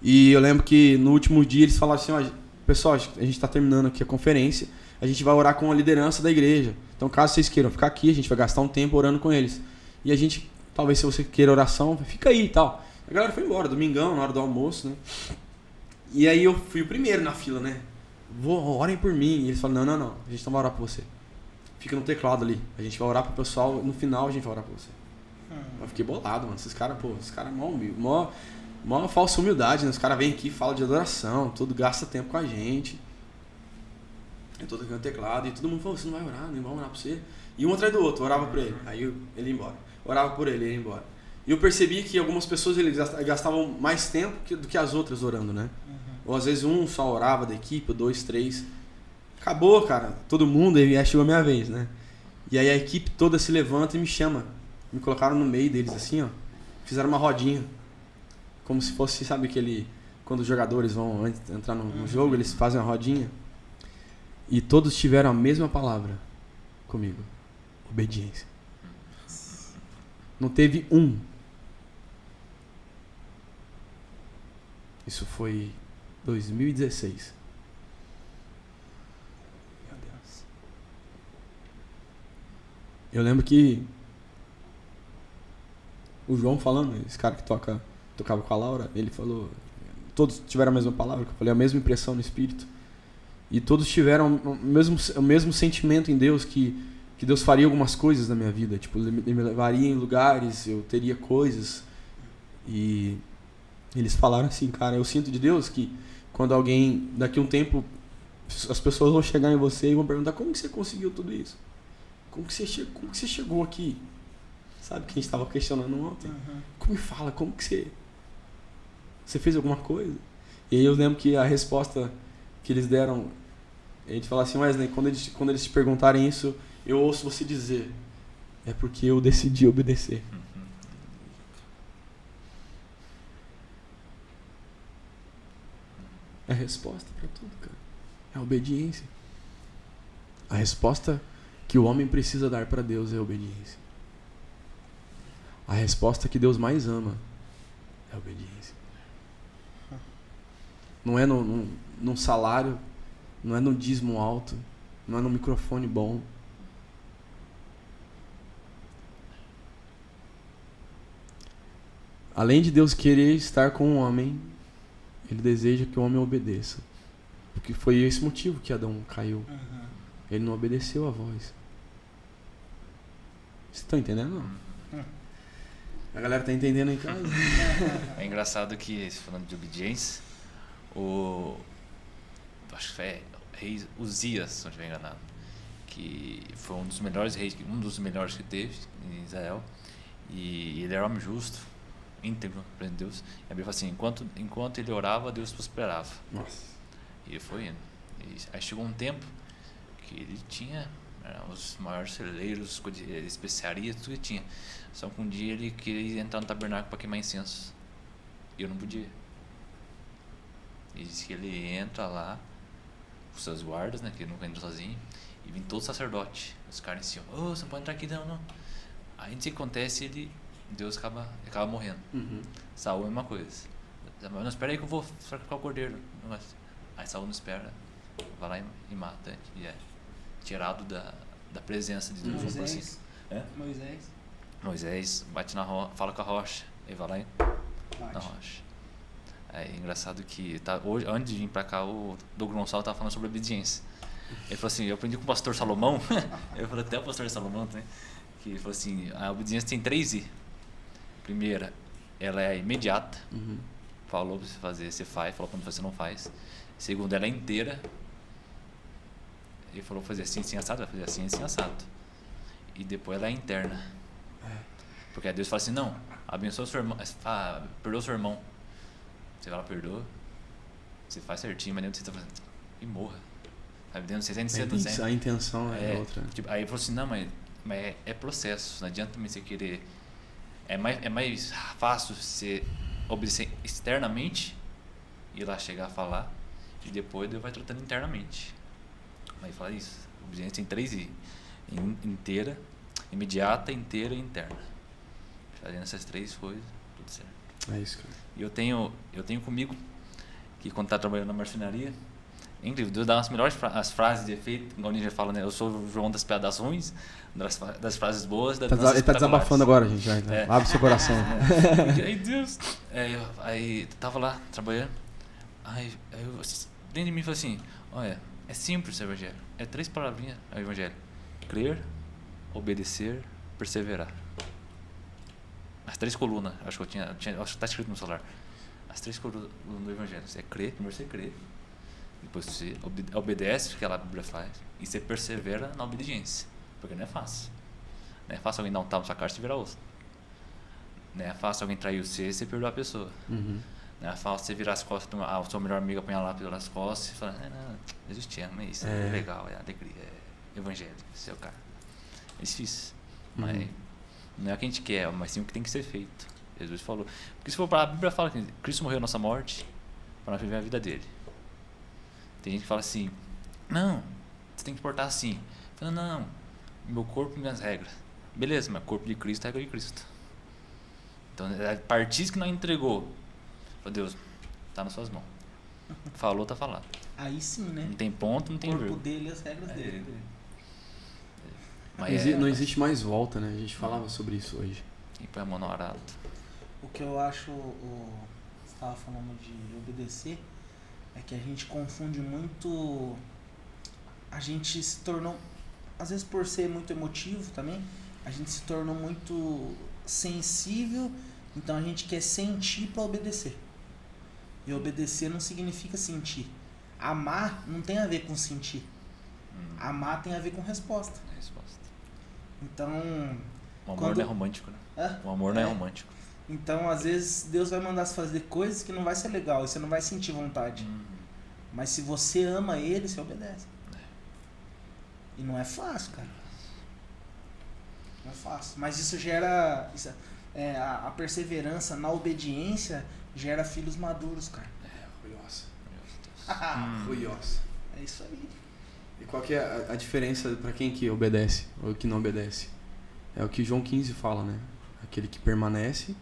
E eu lembro que no último dia eles falaram assim, ó, pessoal, a gente está terminando aqui a conferência, a gente vai orar com a liderança da igreja. Então caso vocês queiram ficar aqui, a gente vai gastar um tempo orando com eles. E a gente, talvez se você queira oração, fica aí e tal. A galera foi embora, domingão, na hora do almoço, né? E aí eu fui o primeiro na fila, né? Orem por mim. E eles falaram, não, a gente não vai orar por você. Fica no teclado ali. A gente vai orar pro pessoal, no final a gente vai orar por você. Eu fiquei bolado, mano. Esses caras mó falsa humildade, né? Os caras vêm aqui, falam de adoração, tudo, gasta tempo com a gente. Eu tô tocando teclado e todo mundo falou, você não vai orar, nem vamos orar por você. E um atrás do outro, orava por ele. Aí ele ia embora. Orava por ele, ele ia embora. E eu percebi que algumas pessoas eles gastavam mais tempo do que as outras orando, né? Ou às vezes um só orava da equipe, 2, 3. Acabou, cara, todo mundo, e aí chegou a minha vez, né? E aí a equipe toda se levanta e me chama. Me colocaram no meio deles assim, ó. Fizeram uma rodinha. Como se fosse, sabe, quando os jogadores vão entrar no jogo, eles fazem uma rodinha. E todos tiveram a mesma palavra comigo. Obediência. Não teve um. Isso foi 2016. Meu Deus. Eu lembro que o João falando, esse cara que tocava com a Laura, ele falou, todos tiveram a mesma palavra, que eu falei, a mesma impressão no espírito. E todos tiveram o mesmo sentimento em Deus, que Deus faria algumas coisas na minha vida. Tipo, ele me levaria em lugares, eu teria coisas. E eles falaram assim, cara, eu sinto de Deus que quando alguém, daqui a um tempo, as pessoas vão chegar em você e vão perguntar, como que você conseguiu tudo isso? Como que você chegou aqui? Sabe que a gente estava questionando ontem? Como me fala, como que você fez alguma coisa? E aí eu lembro que a resposta que eles deram, a gente fala assim, Wesley, quando eles te perguntarem isso, eu ouço você dizer, é porque eu decidi obedecer. É a resposta para tudo, cara. É a obediência. A resposta que o homem precisa dar para Deus é a obediência. A resposta que Deus mais ama é a obediência. Não é num salário, não é no dízimo alto, não é no microfone bom. Além de Deus querer estar com o homem, Ele deseja que o homem obedeça. Porque foi esse motivo que Adão caiu. Ele não obedeceu a voz. Vocês estão entendendo? Não? A galera tá entendendo em casa? É engraçado que, falando de obediência, acho que foi rei Uzias, se não estiver enganado, que foi um dos melhores reis, que teve em Israel, e ele era homem justo, íntegro perante Deus. E a Bíblia fala assim, enquanto ele orava, Deus prosperava. Nossa. E foi indo. E aí chegou um tempo que ele tinha os maiores celeiros, especiarias, tudo que tinha. Só que um dia ele queria entrar no tabernáculo para queimar incenso. E eu não podia. E disse que ele entra lá, com seus guardas, né, que ele nunca entra sozinho, e vem todo sacerdote. Os caras em cima, você não pode entrar aqui não. Aí não sei o que acontece, Deus acaba morrendo. Saul é a mesma coisa. Não, espera aí que eu vou sacrificar o cordeiro. Aí Saul não espera, vai lá e mata. E é tirado da presença de Deus. Moisés. Assim. Moisés bate fala com a rocha. Aí vai lá na rocha. É engraçado que hoje, antes de vir pra cá, o Douglas Gonçalves tava falando sobre obediência. Ele falou assim, eu aprendi com o pastor Salomão, eu falei até o pastor Salomão, né? Que ele falou assim, a obediência tem 3 I. Primeira, ela é imediata. falou pra você fazer, você faz. Falou pra você não faz. Segundo, ela é inteira. Ele falou fazer assim, assim, assado. Vai fazer assim, assim, assado. E depois ela é interna. Porque aí Deus fala assim, não, abençoa o seu irmão, perdoa o seu irmão. Você vai lá, perdoa. Você faz certinho, mas dentro de você tá fazendo. E morra. Sabe, dentro de você sente certo. A intenção é outra. Tipo, aí ele falou assim, não, mas é processo. Não adianta também você querer. É mais fácil você obedecer externamente e lá chegar a falar. E depois Deus vai tratando internamente. Mas fala isso. Obediência tem 3 I. Inteira, imediata, inteira e interna. Fazendo essas 3 coisas, tudo certo. É isso, cara. E eu tenho comigo que quando tá trabalhando na marcenaria, é incrível, Deus dá as melhores as frases de efeito, igual o Ninja fala, né? Eu sou o João das piadas ruins, das frases boas, das Ele tá desabafando agora, gente. Abre seu coração. Aí Deus, aí tava lá trabalhando, aí eu, dentro de mim falou assim, olha, é simples o evangelho, é 3 palavrinhas o evangelho: crer, obedecer, perseverar. As 3 colunas, acho que acho que tá escrito no celular. As 3 colunas do evangelho: você crê, primeiro você crê, depois você obedece o que a Bíblia faz, e você persevera na obediência, porque não é fácil. Não é fácil alguém dar um tapa na sua cara e você virar osso. Não é fácil alguém trair você e você perdoar a pessoa. Não é fácil você virar as costas, a sua melhor amiga apanhar lá pelas costas e falar, não, Jesus te ama, é isso, é legal, é alegria, é evangelho, esse é o cara. É difícil, mas não é o que a gente quer, mas sim o que tem que ser feito. Jesus falou. Porque se for para a Bíblia fala que Cristo morreu a nossa morte para nós viver a vida dele. Tem gente que fala assim, não, você tem que portar assim. Fala, não, meu corpo, minhas regras. Beleza, mas corpo de Cristo é regra de Cristo. Então, a partir que nós entregou, falou, Deus, tá nas suas mãos. Falou, tá falado. Aí sim, né? Não tem ponto, não tem o corpo vírgula. dele e as regras dele. Mas não existe mais volta, né? A gente falava sobre isso hoje. E põe a mão no arado. O que eu acho, você estava falando de obedecer, é que a gente confunde muito. A gente se tornou, às vezes por ser muito emotivo também, a gente se tornou muito sensível, então a gente quer sentir para obedecer. E obedecer não significa sentir. Amar não tem a ver com sentir. Amar tem a ver com resposta. Então, o amor não é romântico, né? O amor não é romântico. Então, às vezes, Deus vai mandar você fazer coisas que não vai ser legal e você não vai sentir vontade. Mas se você ama Ele, você obedece. E não é fácil, cara. Não é fácil. Mas isso gera... a perseverança na obediência gera filhos maduros, cara. Ruiosa. É isso aí. E qual que é a diferença para quem que obedece ou que não obedece? É o que João 15 fala, né? Aquele que permanece,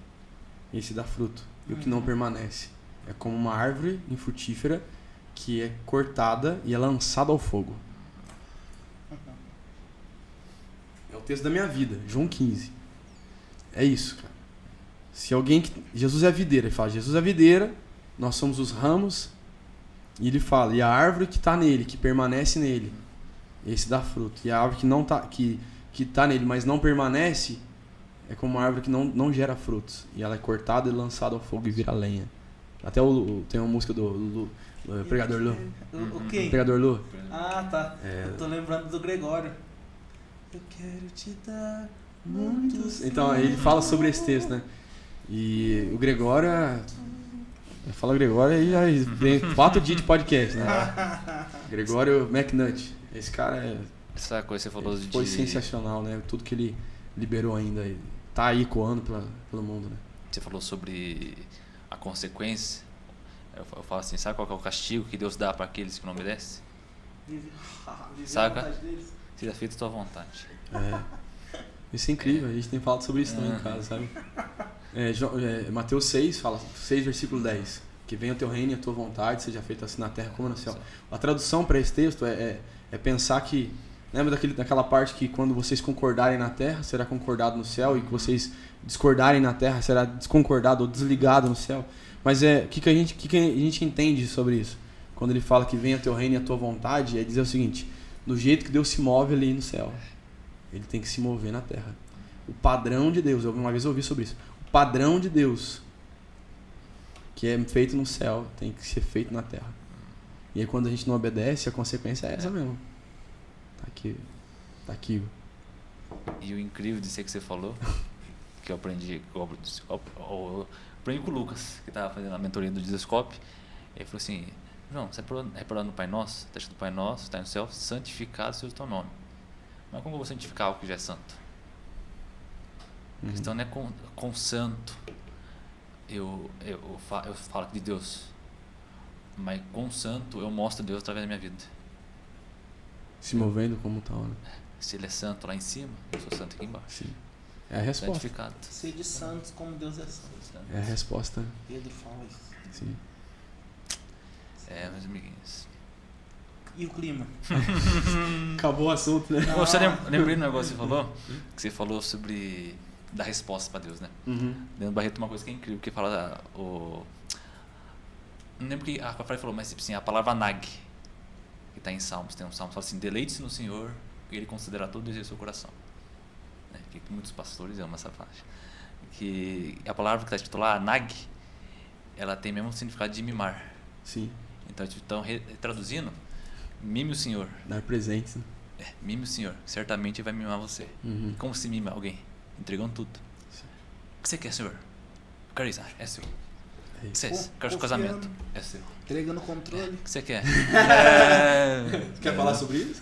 esse dá fruto. E o que não permanece é como uma árvore infrutífera que é cortada e é lançada ao fogo. É o texto da minha vida, João 15. É isso, cara. Se alguém Jesus é a videira, ele fala, Jesus é a videira, nós somos os ramos, e ele fala, e a árvore que está nele, que permanece nele, esse dá fruto. E a árvore que não tá, que tá nele, mas não permanece, é como uma árvore que não gera frutos. E ela é cortada e lançada ao fogo e vira lenha. Até tem uma música do Pregador Lu. O quê? Pregador Lu. Ah, tá. Eu tô lembrando do Gregório. Eu quero te dar muitos... Então, ele fala sobre esse texto, né? E o Gregório... Fala Gregório aí já tem 4 dias de podcast, né? Gregório McNutt. Esse cara essa coisa que você falou foi sensacional, né? Tudo que ele liberou ainda. Tá aí ecoando pelo mundo, né? Você falou sobre a consequência. Eu falo assim, sabe qual que é o castigo que Deus dá para aqueles que não obedecem? Saca? Seja feita a tua vontade. Isso é incrível, a gente tem falado sobre isso também em casa, sabe? Mateus 6, fala 6, versículo 10. Que venha o teu reino e a tua vontade, seja feita assim na terra como no céu. A tradução para esse texto é pensar que... Lembra daquela parte que quando vocês concordarem na terra, será concordado no céu, e que vocês discordarem na terra, será desconcordado ou desligado no céu. Mas o que a gente entende sobre isso? Quando ele fala que venha o teu reino e a tua vontade, é dizer o seguinte: do jeito que Deus se move ali no céu, ele tem que se mover na terra. O padrão de Deus, uma vez eu ouvi sobre isso, o padrão de Deus que é feito no céu tem que ser feito na terra. E aí quando a gente não obedece, a consequência é essa mesmo. Tá aqui. E o incrível disso aí que você falou, que eu aprendi com o Lucas, que estava fazendo a mentoria do Dizescope. Ele falou assim: João, você reparou no Pai Nosso? Está escrito Pai Nosso, está no céu, santificado seja o teu nome. Mas como eu vou santificar algo que já é santo? A questão não é com santo. Eu falo de Deus, mas com santo eu mostro Deus através da minha vida. Se movendo como tal, né? Se ele é santo lá em cima, eu sou santo aqui embaixo. Sim. É a resposta. Santificado. Ser de santos como Deus é santo. É a resposta. Pedro fala isso. Sim. Meus amiguinhos. E o clima? Acabou o assunto, né? Você lembrei do negócio que você falou? Que você falou sobre dar resposta para Deus, né? Dentro do Barreto tem uma coisa que é incrível, que fala não lembro que a Fafai falou, mas tipo assim, a palavra nag, que está em Salmos, tem um Salmo que fala assim: deleite-se no Senhor e Ele considerará todo o desejo do seu coração. Né? Que muitos pastores amam essa faixa. Que a palavra que está escrito lá, nag, ela tem mesmo o significado de mimar. Sim. Então, traduzindo, mime o Senhor. Dar presentes. Né? Mime o Senhor, certamente Ele vai mimar você. Como se mima alguém? Entregando tudo. Sim. O que você quer, Senhor? Eu quero isso, é seu. O que você quer seu Confiando. casamento? É seu. Entregando o controle. O que você quer? Quer falar sobre isso?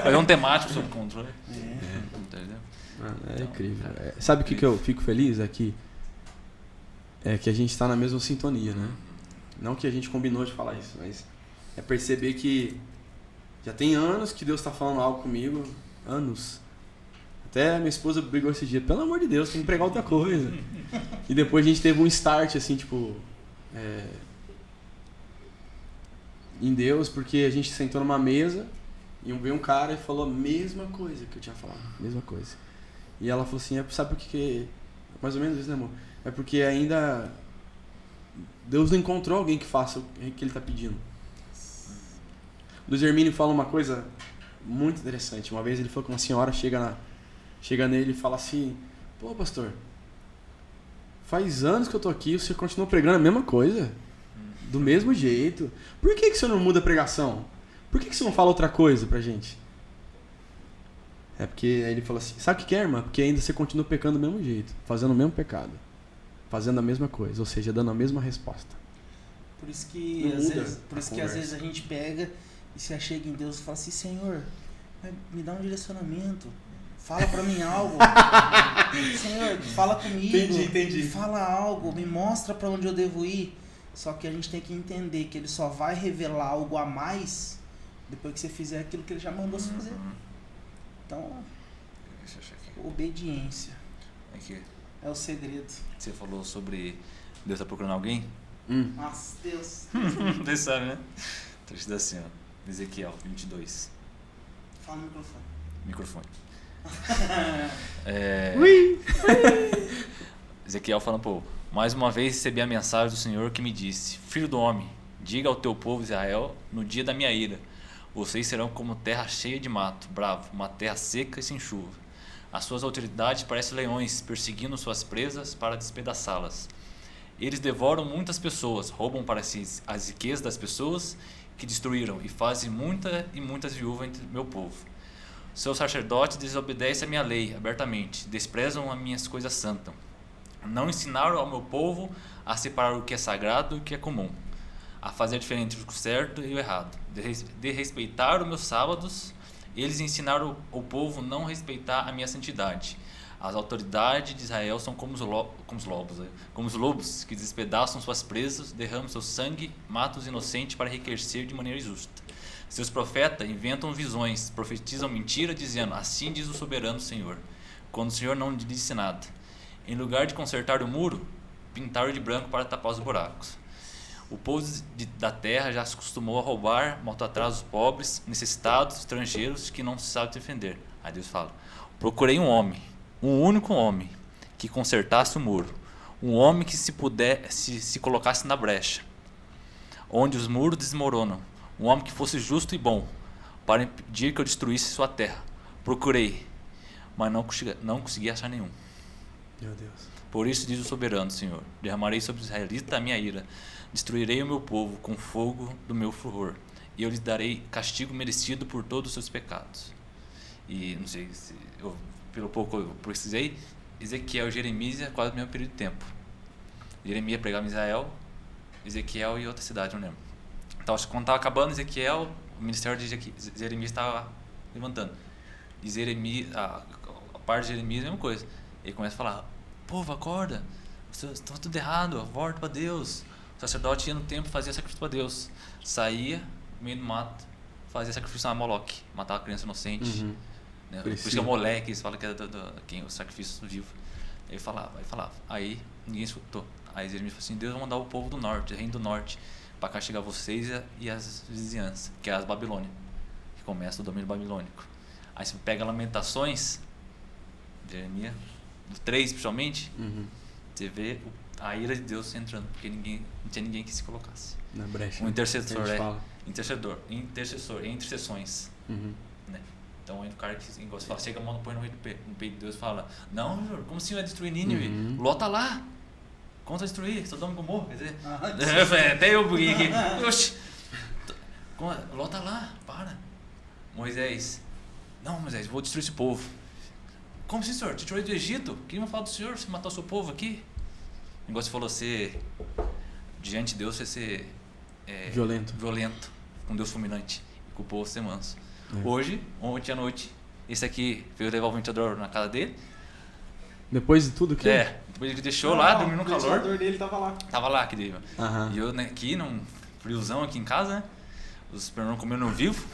Fazer um temático sobre controle. Entendeu? É incrível. Sabe o que eu fico feliz aqui? É que a gente está na mesma sintonia, né? Não que a gente combinou de falar isso, mas é perceber que já tem anos que Deus está falando algo comigo. Anos. Até minha esposa brigou esse dia. Pelo amor de Deus, tem que pregar outra coisa. E depois a gente teve um start, assim, tipo... em Deus, porque a gente sentou numa mesa e veio um cara e falou a mesma coisa que eu tinha falado. Mesma coisa. E ela falou assim: sabe por que... Mais ou menos isso, né, amor? É porque ainda... Deus não encontrou alguém que faça o que ele está pedindo. Luiz Hermínio fala uma coisa muito interessante. Uma vez ele falou que uma senhora chega nele e fala assim: pô, pastor, faz anos que eu tô aqui, você continua pregando a mesma coisa, do mesmo jeito. Por que você não muda a pregação? Por que você não fala outra coisa pra gente? É porque aí ele falou assim: sabe o que é, irmã? Porque ainda você continua pecando do mesmo jeito, fazendo o mesmo pecado, fazendo a mesma coisa, ou seja, dando a mesma resposta. Por isso que às vezes a gente pega e se achega em Deus e fala assim: Senhor, me dá um direcionamento, fala pra mim algo. Senhor, fala comigo. Entendi. Fala algo, me mostra pra onde eu devo ir. Só que a gente tem que entender que Ele só vai revelar algo a mais depois que você fizer aquilo que Ele já mandou você fazer. Então, obediência Aqui. é o segredo. Você falou sobre Deus tá procurando alguém? Nossa, Deus. Você sabe, né? Tô te dando assim, ó. Ezequiel 22. Fala no microfone. Ezequiel falando: pô, mais uma vez recebi a mensagem do Senhor que me disse: filho do homem, diga ao teu povo Israel no dia da minha ira: vocês serão como terra cheia de mato, bravo, uma terra seca e sem chuva. As suas autoridades parecem leões, perseguindo suas presas para despedaçá-las. Eles devoram muitas pessoas, roubam para si as riquezas das pessoas que destruíram e fazem muitas viúvas entre meu povo. Seus sacerdotes desobedecem a minha lei abertamente, desprezam as minhas coisas santas. Não ensinaram ao meu povo a separar o que é sagrado e o que é comum, a fazer diferente entre o certo e o errado, de respeitar os meus sábados. Eles ensinaram o povo a não respeitar a minha santidade. As autoridades de Israel são como os lobos que despedaçam suas presas, derramam seu sangue, matam os inocentes para enriquecer de maneira injusta. Seus profetas inventam visões, profetizam mentira, dizendo: assim diz o soberano Senhor, quando o Senhor não lhe disse nada. Em lugar de consertar o muro, pintaram de branco para tapar os buracos. O povo da terra já se acostumou a roubar, maltratar os pobres, necessitados, estrangeiros que não se sabem defender. Aí Deus fala: procurei um homem, um único homem, que consertasse o muro, um homem que se colocasse na brecha, onde os muros desmoronam, um homem que fosse justo e bom, para impedir que eu destruísse sua terra. Procurei, mas não consegui achar nenhum. Meu Deus. Por isso diz o soberano Senhor, derramarei sobre os israelitas a minha ira, destruirei o meu povo com fogo do meu furor, e eu lhes darei castigo merecido por todos os seus pecados. E não sei se eu, pelo pouco eu precisei, Ezequiel e Jeremias é quase o mesmo período de tempo. Jeremias pregava em Israel, Ezequiel e outra cidade, não lembro. Então, quando estava acabando Ezequiel, o ministério de Jeremias estava levantando. E Jeremias, a parte de Jeremias é a mesma coisa. Ele começa a falar: povo, acorda, vocês estão tudo errado, volta para Deus. O sacerdote ia no templo, fazia sacrifício para Deus, saía no meio do mato, fazia sacrifício a Moloque, matava a criança inocente. Né? Por isso que é Moleque, eles falam que é quem o sacrifício vivo. Ele falava. Aí ninguém escutou. Aí Jeremias falou assim: Deus vai mandar o povo do norte, o reino do norte, para castigar vocês e as vizinhanças, que é as Babilônia, que começa o domínio babilônico. Aí você pega Lamentações, Jeremias, do 3 principalmente, você vê a ira de Deus entrando, porque não tinha ninguém que se colocasse. Na brecha. Um intercessor, intercessões. Né? Então aí o cara que igual você fala, chega a mão, põe no peito de Deus e fala: não, Senhor, como assim vai destruir Nínive? Ló tá lá. Como vai destruir? Sodoma e Gomorra? Quer dizer, até eu buguei aqui. Oxi. Ló tá lá, para. Moisés: não, Moisés, vou destruir esse povo. Como assim, Senhor? Te tirou do Egito? Queria falar do Senhor, você matou o seu povo aqui? O negócio falou: ser diante de Deus, você ser violento, com Deus fulminante, e com o povo ser manso. Ontem à noite, esse aqui veio levar o ventilador na casa dele. Depois de tudo que? Depois ele deixou lá, dormiu no calor. O ventilador dele tava lá. Tava lá, que dele. E eu, né, aqui, num friozão aqui em casa, né? Os pernão comendo no vivo.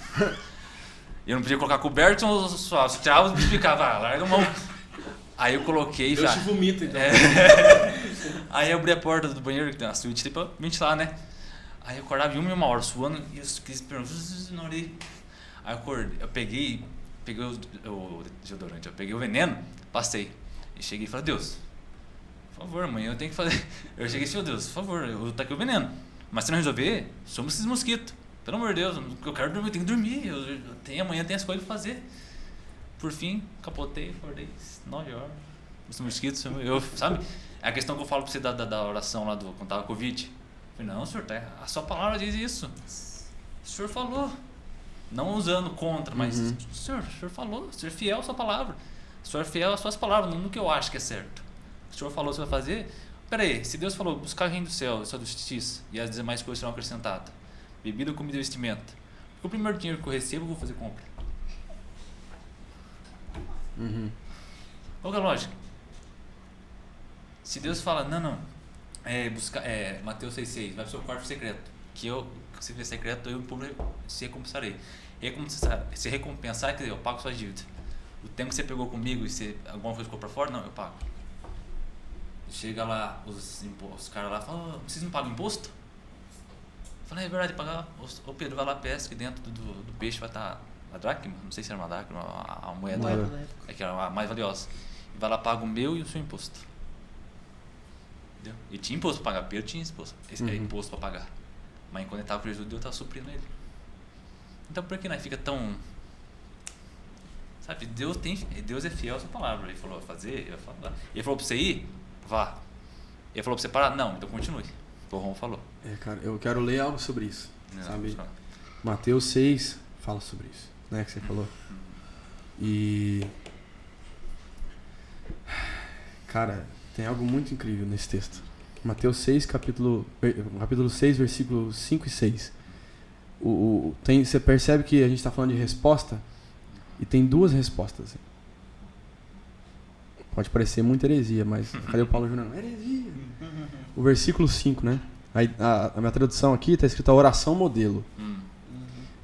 E eu não podia colocar coberto, só tirava os bichos ficavam, larga a mão. Aí eu coloquei. Deus te vomita, então. Aí eu abri a porta do banheiro, que tem uma suíte ali pra ventilar, né? Aí eu acordava em uma hora suando e os pernões na orelha. Aí eu acordei, eu peguei o desodorante, eu peguei o veneno, passei. E cheguei e falei: Deus, por favor, amanhã eu tenho que fazer. Eu cheguei e falei: Deus, por favor, eu tá aqui o veneno. Mas se não resolver, somos esses mosquitos. Pelo amor de Deus, eu quero dormir, eu tenho que dormir. Amanhã tem as coisas pra fazer. Por fim, capotei, acordei 9 horas. Os mosquitos, sabe? É a questão que eu falo pra você da oração lá quando tava Covid. Eu falei: não, senhor, a sua palavra diz isso. O senhor falou. Não usando contra, mas o senhor falou. O senhor é fiel à sua palavra. O senhor é fiel às suas palavras, não no que eu acho que é certo. O senhor falou, você vai fazer. Peraí, se Deus falou: buscar o reino do céu, sua justiça, e as demais coisas serão acrescentadas, bebida, comida e vestimenta, porque o primeiro dinheiro que eu recebo eu vou fazer compra. Qual que é a lógica? Se Deus fala: não, Mateus 6,6, vai pro seu quarto secreto, que se for secreto, eu se recompensarei. Se recompensar, quer dizer, eu pago suas dívidas. O tempo que você pegou comigo e alguma coisa ficou pra fora, não, eu pago. Chega lá, os caras lá falam: vocês não pagam imposto? Eu falei: é verdade, pagar. O Pedro vai lá, pesca, e dentro do peixe vai estar a dracma, não sei se era uma dracma, a moeda que era a mais valiosa. E vai lá, paga o meu e o seu imposto. Entendeu? E tinha imposto pra pagar, Pedro tinha imposto. Esse era imposto pra pagar. Mas quando ele estava com Jesus, Deus estava suprindo ele. Então por que não fica tão... Sabe, Deus é fiel à sua palavra. Ele falou: vai fazer, ele vai falar. Ele falou pra você ir, vá. Ele falou pra você parar, não, então continue. O Ron falou. Cara, eu quero ler algo sobre isso. Não, sabe? Mateus 6 fala sobre isso, né, que você falou. E... cara, tem algo muito incrível nesse texto. Mateus 6, capítulo 6, versículos 5 e 6. Você percebe que a gente está falando de resposta e tem duas respostas. Pode parecer muita heresia, mas cadê o Paulo Júnior? Heresia. O versículo 5, né? A minha tradução aqui está escrita oração modelo.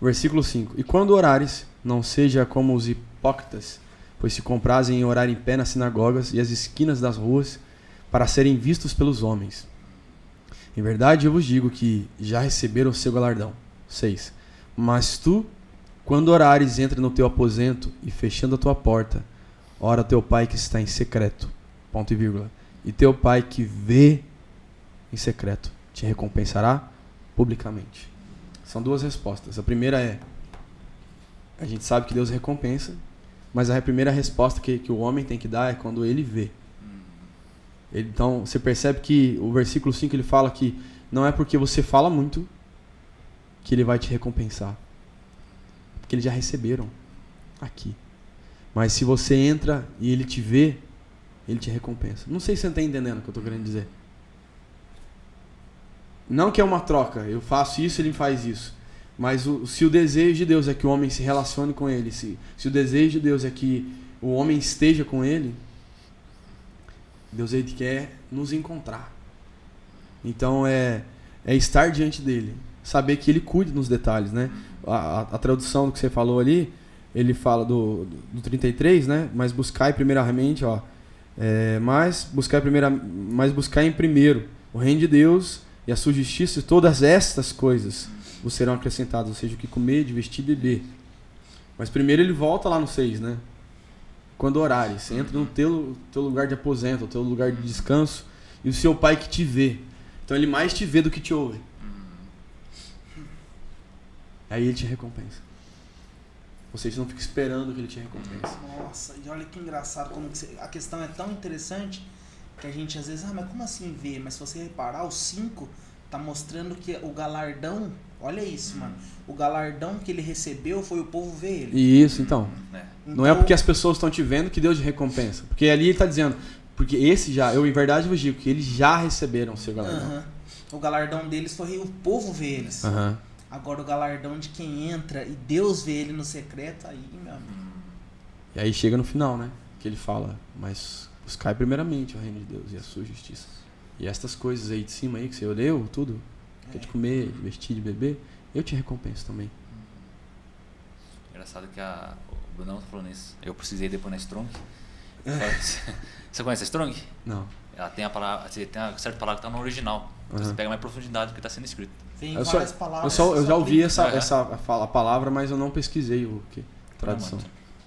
Versículo 5. E quando orares, não seja como os hipócritas, pois se comprazem em orar em pé nas sinagogas e as esquinas das ruas, para serem vistos pelos homens. Em verdade eu vos digo que já receberam o seu galardão. 6. Mas tu, quando orares, entra no teu aposento e fechando a tua porta, ora teu pai que está em secreto. Ponto e vírgula. E teu pai que vê em secreto te recompensará publicamente. São duas respostas. A primeira é: a gente sabe que Deus recompensa, mas a primeira resposta que o homem tem que dar é quando ele vê. Então, você percebe que o versículo 5 ele fala que não é porque você fala muito que ele vai te recompensar. Porque eles já receberam aqui. Mas se você entra e ele te vê, ele te recompensa. Não sei se você está entendendo o que eu estou querendo dizer. Não que é uma troca, eu faço isso, ele faz isso. Mas se o desejo de Deus é que o homem se relacione com ele, se o desejo de Deus é que o homem esteja com ele, Deus ele quer nos encontrar. Então é estar diante dele, saber que ele cuida nos detalhes, né? A tradução do que você falou ali, ele fala do 33, né? Mas buscai primeiramente, mas buscai em primeiro o reino de Deus e a sua justiça, e todas estas coisas vos serão acrescentadas, ou seja, o que comer, de vestir e beber. Mas primeiro ele volta lá no 6, né? Quando orares, você entra no teu lugar de aposento, o teu lugar de descanso, e o seu pai que te vê. Então ele mais te vê do que te ouve. Aí ele te recompensa. Ou seja, não fica esperando que ele te recompense. Nossa, e olha que engraçado como a questão é tão interessante que a gente às vezes, mas como assim vê? Mas se você reparar, o 5 tá mostrando que o galardão, olha isso, mano. O galardão que ele recebeu foi o povo ver ele. Isso, então. Não é porque as pessoas estão te vendo que Deus te recompensa. Porque ali ele está dizendo, porque eu em verdade vos digo que eles já receberam o seu galardão. O galardão deles foi o povo ver eles. Agora o galardão de quem entra e Deus vê ele no secreto, aí, meu amigo. E aí chega no final, né? Que ele fala, mas buscai primeiramente o reino de Deus e a sua justiça. E estas coisas aí de cima aí que você olhou, tudo, que é de comer, de vestir, de beber, eu te recompenso também. Engraçado que o Brunão tá falando isso. Eu precisei depois na Strong. Você conhece a Strong? Não. Ela tem a palavra, tem uma certa palavra que está no original. Você pega mais profundidade do que está sendo escrito. Tem várias palavras. Eu já ouvi a palavra, mas eu não pesquisei o que tradução.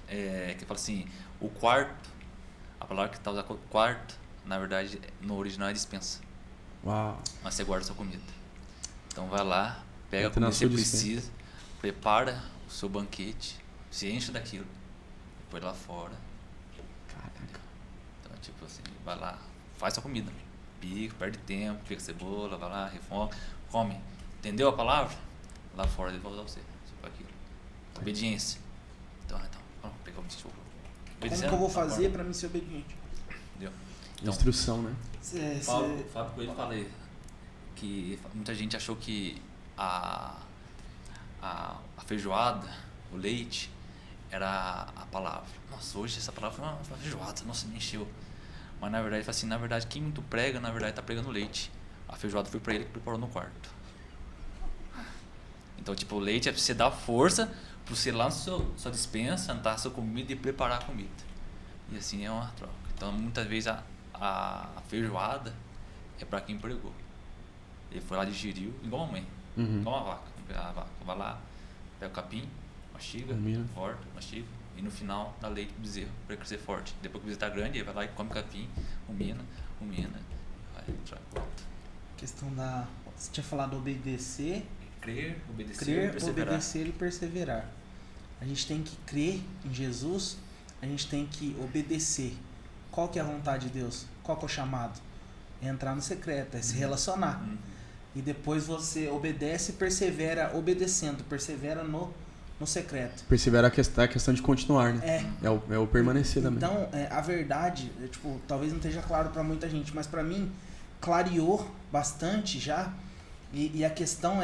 Que fala assim, o quarto, a palavra que está usando quarto, na verdade, no original é dispensa. Uau. Mas você guarda a sua comida. Então vai lá, pega a comida que você precisa, prepara o seu banquete, se enche daquilo, põe lá fora. Caraca. Então, tipo assim, vai lá, faz sua comida. Pica, perde tempo, pica cebola, vai lá, refoga, come. Entendeu a palavra? Lá fora ele vai usar você. Aquilo. Obediência. Então, vamos pegar o obediência. Como que eu vou fazer para mim ser obediente? Entendeu? Então, instrução, né? Fábio Coelho falei que muita gente achou que a feijoada, o leite, era a palavra. Nossa, hoje essa palavra foi uma feijoada, nossa, me encheu. Mas na verdade, assim, quem muito prega, na verdade, tá pregando leite. A feijoada foi para ele que preparou no quarto. Então, tipo, o leite é pra você dar força para você ir lá na sua dispensa, anotar a sua comida e preparar a comida. E assim é uma troca. Então, muitas vezes a feijoada é para quem pregou. Ele foi lá, digeriu, igual a mãe, igual uma vaca. A vaca vai lá, pega o capim, mastiga, corta, mastiga, e no final dá leite pro bezerro para crescer forte. Depois que o bezerro tá grande, ele vai lá e come capim, rumina, vai, traz, volta. Questão da... Você tinha falado obedecer... Crer, obedecer e perseverar. A gente tem que crer em Jesus, a gente tem que obedecer. Qual que é a vontade de Deus? Qual que é o chamado? É entrar no secreto, é se relacionar. E depois você obedece e persevera obedecendo, persevera no secreto. Persevera a questão de continuar, né? É o permanecer também. Então, a verdade, talvez não esteja claro para muita gente, mas para mim clareou bastante já. E a questão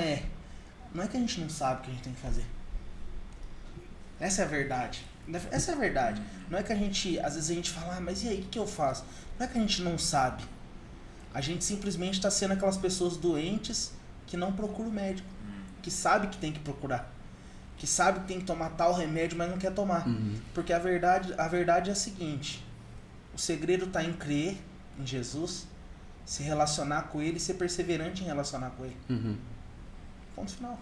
não é que a gente não sabe o que a gente tem que fazer. Essa é a verdade. Essa é a verdade. Não é que às vezes a gente fala, mas e aí, o que eu faço? Não é que a gente não sabe. A gente simplesmente está sendo aquelas pessoas doentes que não procuram o médico. Que sabe que tem que procurar. Que sabe que tem que tomar tal remédio, mas não quer tomar. Porque a verdade é a seguinte. O segredo está em crer em Jesus, se relacionar com Ele e ser perseverante em relacionar com Ele. Ponto final.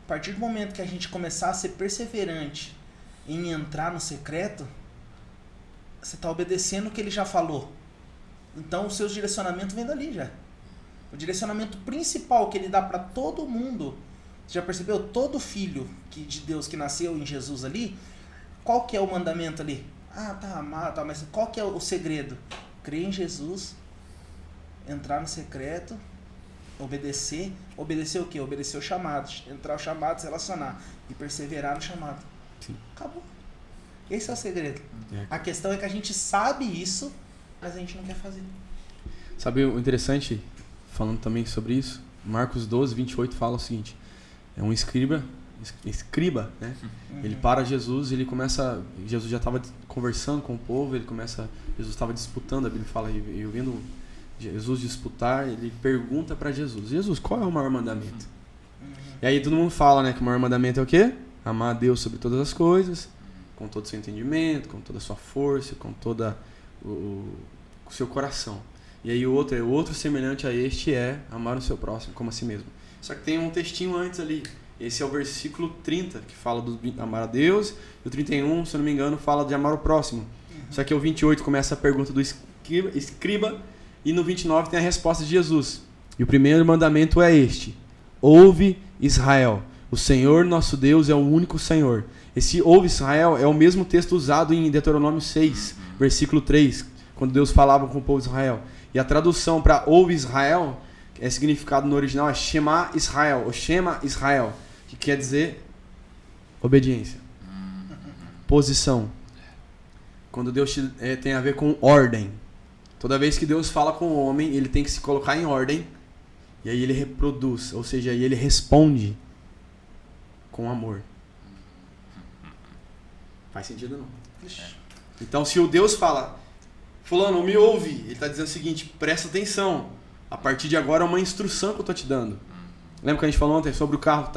A partir do momento que a gente começar a ser perseverante em entrar no secreto, você está obedecendo o que Ele já falou. Então o seu direcionamento vem dali já. O direcionamento principal que Ele dá para todo mundo. Você já percebeu? Todo filho de Deus que nasceu em Jesus ali, qual que é o mandamento ali? Tá amado, mas qual que é o segredo? Crer em Jesus, entrar no secreto, obedecer. Obedecer o quê? Obedecer o chamado. Entrar o chamado, se relacionar. E perseverar no chamado. Sim. Acabou. Esse é o segredo. É. A questão é que a gente sabe isso, mas a gente não quer fazer. Sabe o interessante, falando também sobre isso? Marcos 12, 28 fala o seguinte. É um escriba, né? Ele para Jesus, ele começa... Jesus já estava conversando com o povo, Jesus estava disputando, a Bíblia fala, e vendo Jesus disputar, ele pergunta para Jesus, Jesus, qual é o maior mandamento? E aí todo mundo fala, né, que o maior mandamento é o quê? Amar a Deus sobre todas as coisas, com todo o seu entendimento, com toda a sua força, com todo o seu coração. E aí o outro semelhante a este é amar o seu próximo como a si mesmo. Só que tem um textinho antes ali. Esse é o versículo 30, que fala de amar a Deus. E o 31, se eu não me engano, fala de amar o próximo. Só que o 28 começa a pergunta do escriba. E no 29 tem a resposta de Jesus. E o primeiro mandamento é este. Ouve, Israel. O Senhor nosso Deus é o único Senhor. Esse ouve, Israel, é o mesmo texto usado em Deuteronômio 6, versículo 3. Quando Deus falava com o povo de Israel. E a tradução para ouve, Israel, é significado no original é Shema Israel. Ou Shema Israel. Que quer dizer obediência. Posição. Quando Deus tem a ver com ordem. Toda vez que Deus fala com o homem, ele tem que se colocar em ordem. E aí ele reproduz. Ou seja, aí ele responde com amor. Faz sentido não? Então se o Deus fala, fulano, me ouve. Ele está dizendo o seguinte, presta atenção. A partir de agora é uma instrução que eu estou te dando. Lembra que a gente falou ontem sobre o carro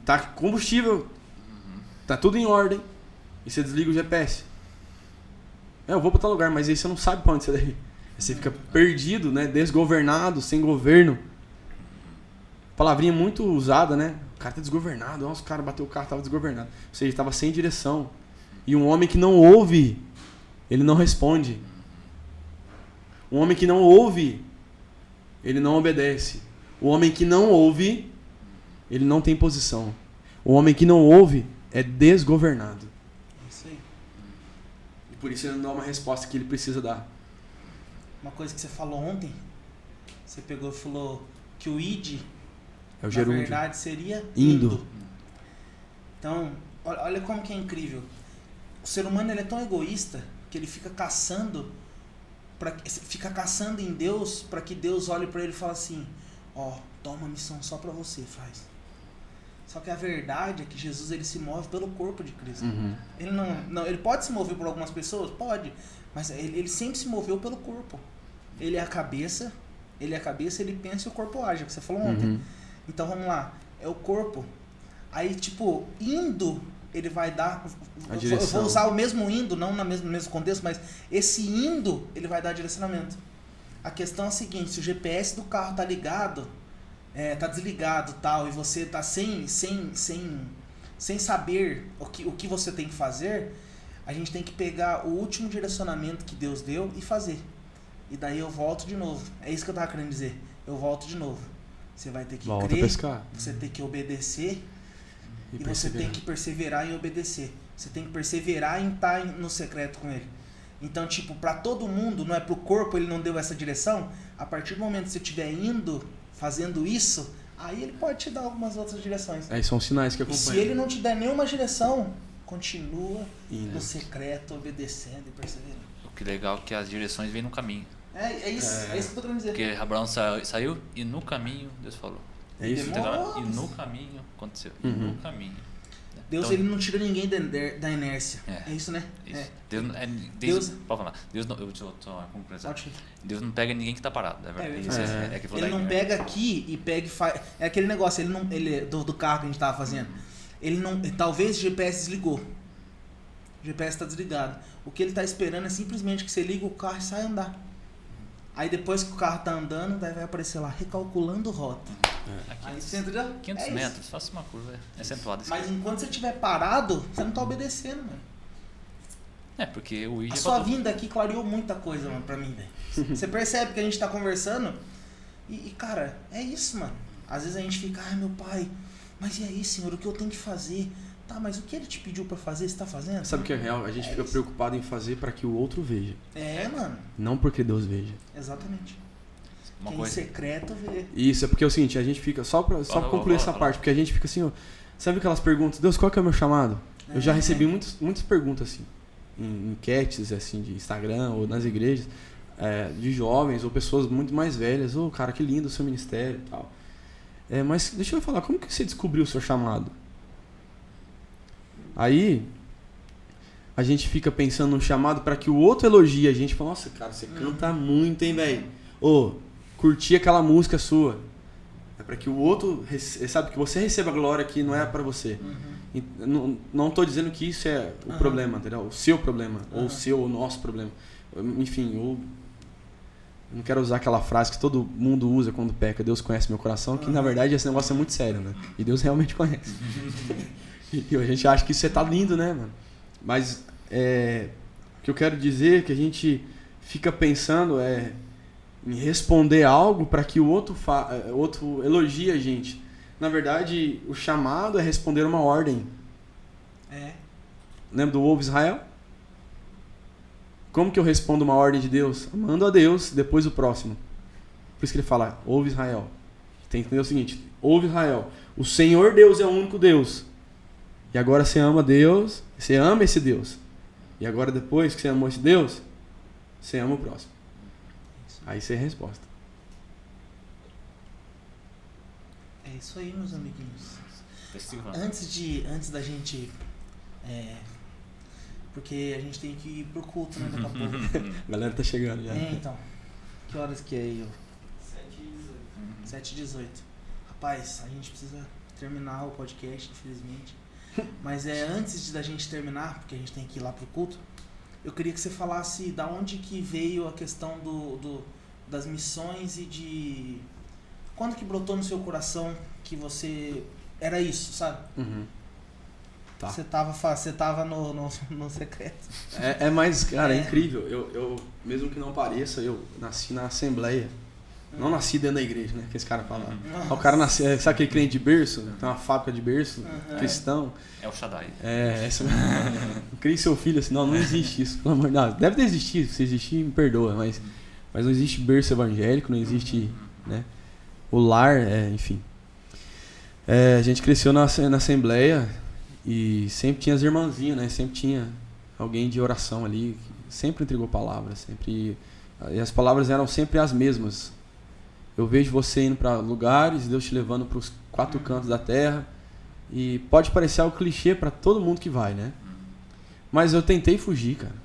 tá combustível, tá tudo em ordem, e você desliga o GPS. Eu vou para tal lugar, mas aí você não sabe para onde você deve. Você fica perdido, né? Desgovernado, sem governo. Palavrinha muito usada, né? O cara tá desgovernado. Nossa, o cara bateu o carro, tava desgovernado. Ou seja, ele tava sem direção. E um homem que não ouve, ele não responde. Um homem que não ouve, ele não obedece. O homem que não ouve, ele não tem posição. O homem que não ouve é desgovernado. Isso aí. E por isso ele não dá uma resposta que ele precisa dar. Uma coisa que você falou ontem, você pegou e falou que o id, É o na gerúndio. verdade, seria Indo. Então, olha como que é incrível. O ser humano ele é tão egoísta que ele fica caçando em Deus para que Deus olhe para ele e fale assim, ó, toma uma missão só para você, faz. Só que a verdade é que Jesus ele se move pelo corpo de Cristo. Ele não, ele pode se mover por algumas pessoas? Pode. Mas ele sempre se moveu pelo corpo. Ele é a cabeça, ele pensa e o corpo age, é o que você falou ontem. Então vamos lá, é o corpo. Aí tipo, indo, ele vai dar... Eu vou usar o mesmo indo, não no mesmo contexto, mas esse indo, ele vai dar direcionamento. A questão é a seguinte, se o GPS do carro tá ligado, tá desligado tal, e você tá sem saber o que você tem que fazer, a gente tem que pegar o último direcionamento que Deus deu e fazer. E daí eu volto de novo. É isso que eu tava querendo dizer. Eu volto de novo. Você vai ter que crer, pescar. você tem que obedecer e você tem que perseverar em obedecer. Você tem que perseverar em estar no secreto com ele. Então, tipo, para todo mundo, não é pro corpo, ele não deu essa direção. A partir do momento que você estiver indo, fazendo isso, aí ele pode te dar algumas outras direções. Aí são sinais que E acompanham. se ele não te der nenhuma direção, continua Indo. no secreto, obedecendo e perseverando. O que legal é que as direções vêm no caminho. É isso que eu tô querendo dizer. Porque Abraão saiu e no caminho Deus falou. É isso? Demorou. E no caminho aconteceu. E no caminho. Deus Então, ele não tira ninguém da inércia. É isso, né? Isso. É. Deus, pode falar. Deus não, como Pode ir. Deus não pega ninguém que tá parado, é verdade. Isso é que Ele não pega aqui e pega e faz. É aquele negócio, do carro que a gente tava fazendo. Ele não. Talvez o GPS desligou. O GPS tá desligado. O que ele tá esperando é simplesmente que você liga o carro e sai andar. Aí depois que o carro tá andando, daí vai aparecer lá, recalculando rota. Aí você entendeu? 500 metros, faça uma curva acentuada. Mas enquanto você estiver parado, você não tá obedecendo, mano. É, porque o ID A sua vinda aqui clareou muita coisa, mano, pra mim, velho. Você percebe que a gente tá conversando e, cara, é isso, mano. Às vezes a gente fica, ai, meu pai, mas e aí, senhor, o que eu tenho que fazer? Tá, mas o que ele te pediu pra fazer, você tá fazendo? Sabe o que é real? A gente fica preocupado em fazer para que o outro veja. É, mano. Não porque Deus veja. Exatamente. Uma Quem em coisa. secreto vê. Isso, é porque é o seguinte, a gente fica, só pra concluir essa parte, porque a gente fica assim, ó, sabe aquelas perguntas, Deus, qual que é o meu chamado? Eu já recebi muitas perguntas assim, em enquetes assim, de Instagram ou nas igrejas, de jovens ou pessoas muito mais velhas, cara, que lindo o seu ministério e tal. Mas deixa eu falar, como que você descobriu o seu chamado? Aí, a gente fica pensando num chamado para que o outro elogie a gente, fala, nossa, cara, você canta muito, hein, velho? Curti aquela música sua. É para que o outro, sabe, que você receba a glória que não é para você. Não tô dizendo que isso é o problema, entendeu? O seu problema, ou o nosso problema. Enfim, eu não quero usar aquela frase que todo mundo usa quando peca, Deus conhece meu coração, que na verdade esse negócio é muito sério, né? E Deus realmente conhece. E a gente acha que isso tá lindo, né, mano? Mas o que eu quero dizer é que a gente fica pensando em responder algo para que o outro elogie a gente. Na verdade, o chamado é responder uma ordem. Lembra do ovo Israel? Como que eu respondo uma ordem de Deus? Amando a Deus, depois o próximo. Por isso que ele fala, ouve Israel. Tem que entender o seguinte, ouve Israel. O Senhor Deus é o único Deus. E agora você ama Deus, você ama esse Deus. E agora depois que você amou esse Deus, você ama o próximo. Aí você é a resposta. É isso aí, meus amiguinhos. Antes da gente... porque a gente tem que ir pro culto, né, daqui a pouco. A galera tá chegando já. Então. Que horas que é aí? 7h18. Rapaz, a gente precisa terminar o podcast, infelizmente. Mas antes da gente terminar, porque a gente tem que ir lá pro culto, eu queria que você falasse da onde que veio a questão das missões e de... Quando que brotou no seu coração que você... Era isso, sabe? Tá. Você tava no secreto. Mas, cara, é incrível. Eu, mesmo que não pareça, eu nasci na Assembleia. Não nasci dentro da igreja, né? Que esse cara fala. O cara nasce, sabe aquele crente de berço? Tem uma fábrica de berço, cristão. É o Shaddai. Crie seu filho assim. Não existe isso, pelo amor de Deus. Deve ter existido, se existir, me perdoa, mas não existe berço evangélico, não existe, né? O lar, enfim. A gente cresceu na Assembleia e sempre tinha as irmãzinhas, né? Sempre tinha alguém de oração ali, que sempre entregou palavras, sempre... E as palavras eram sempre as mesmas. Eu vejo você indo para lugares, Deus te levando para os 4 cantos da terra. E pode parecer algo clichê para todo mundo que vai, né? Mas eu tentei fugir, cara.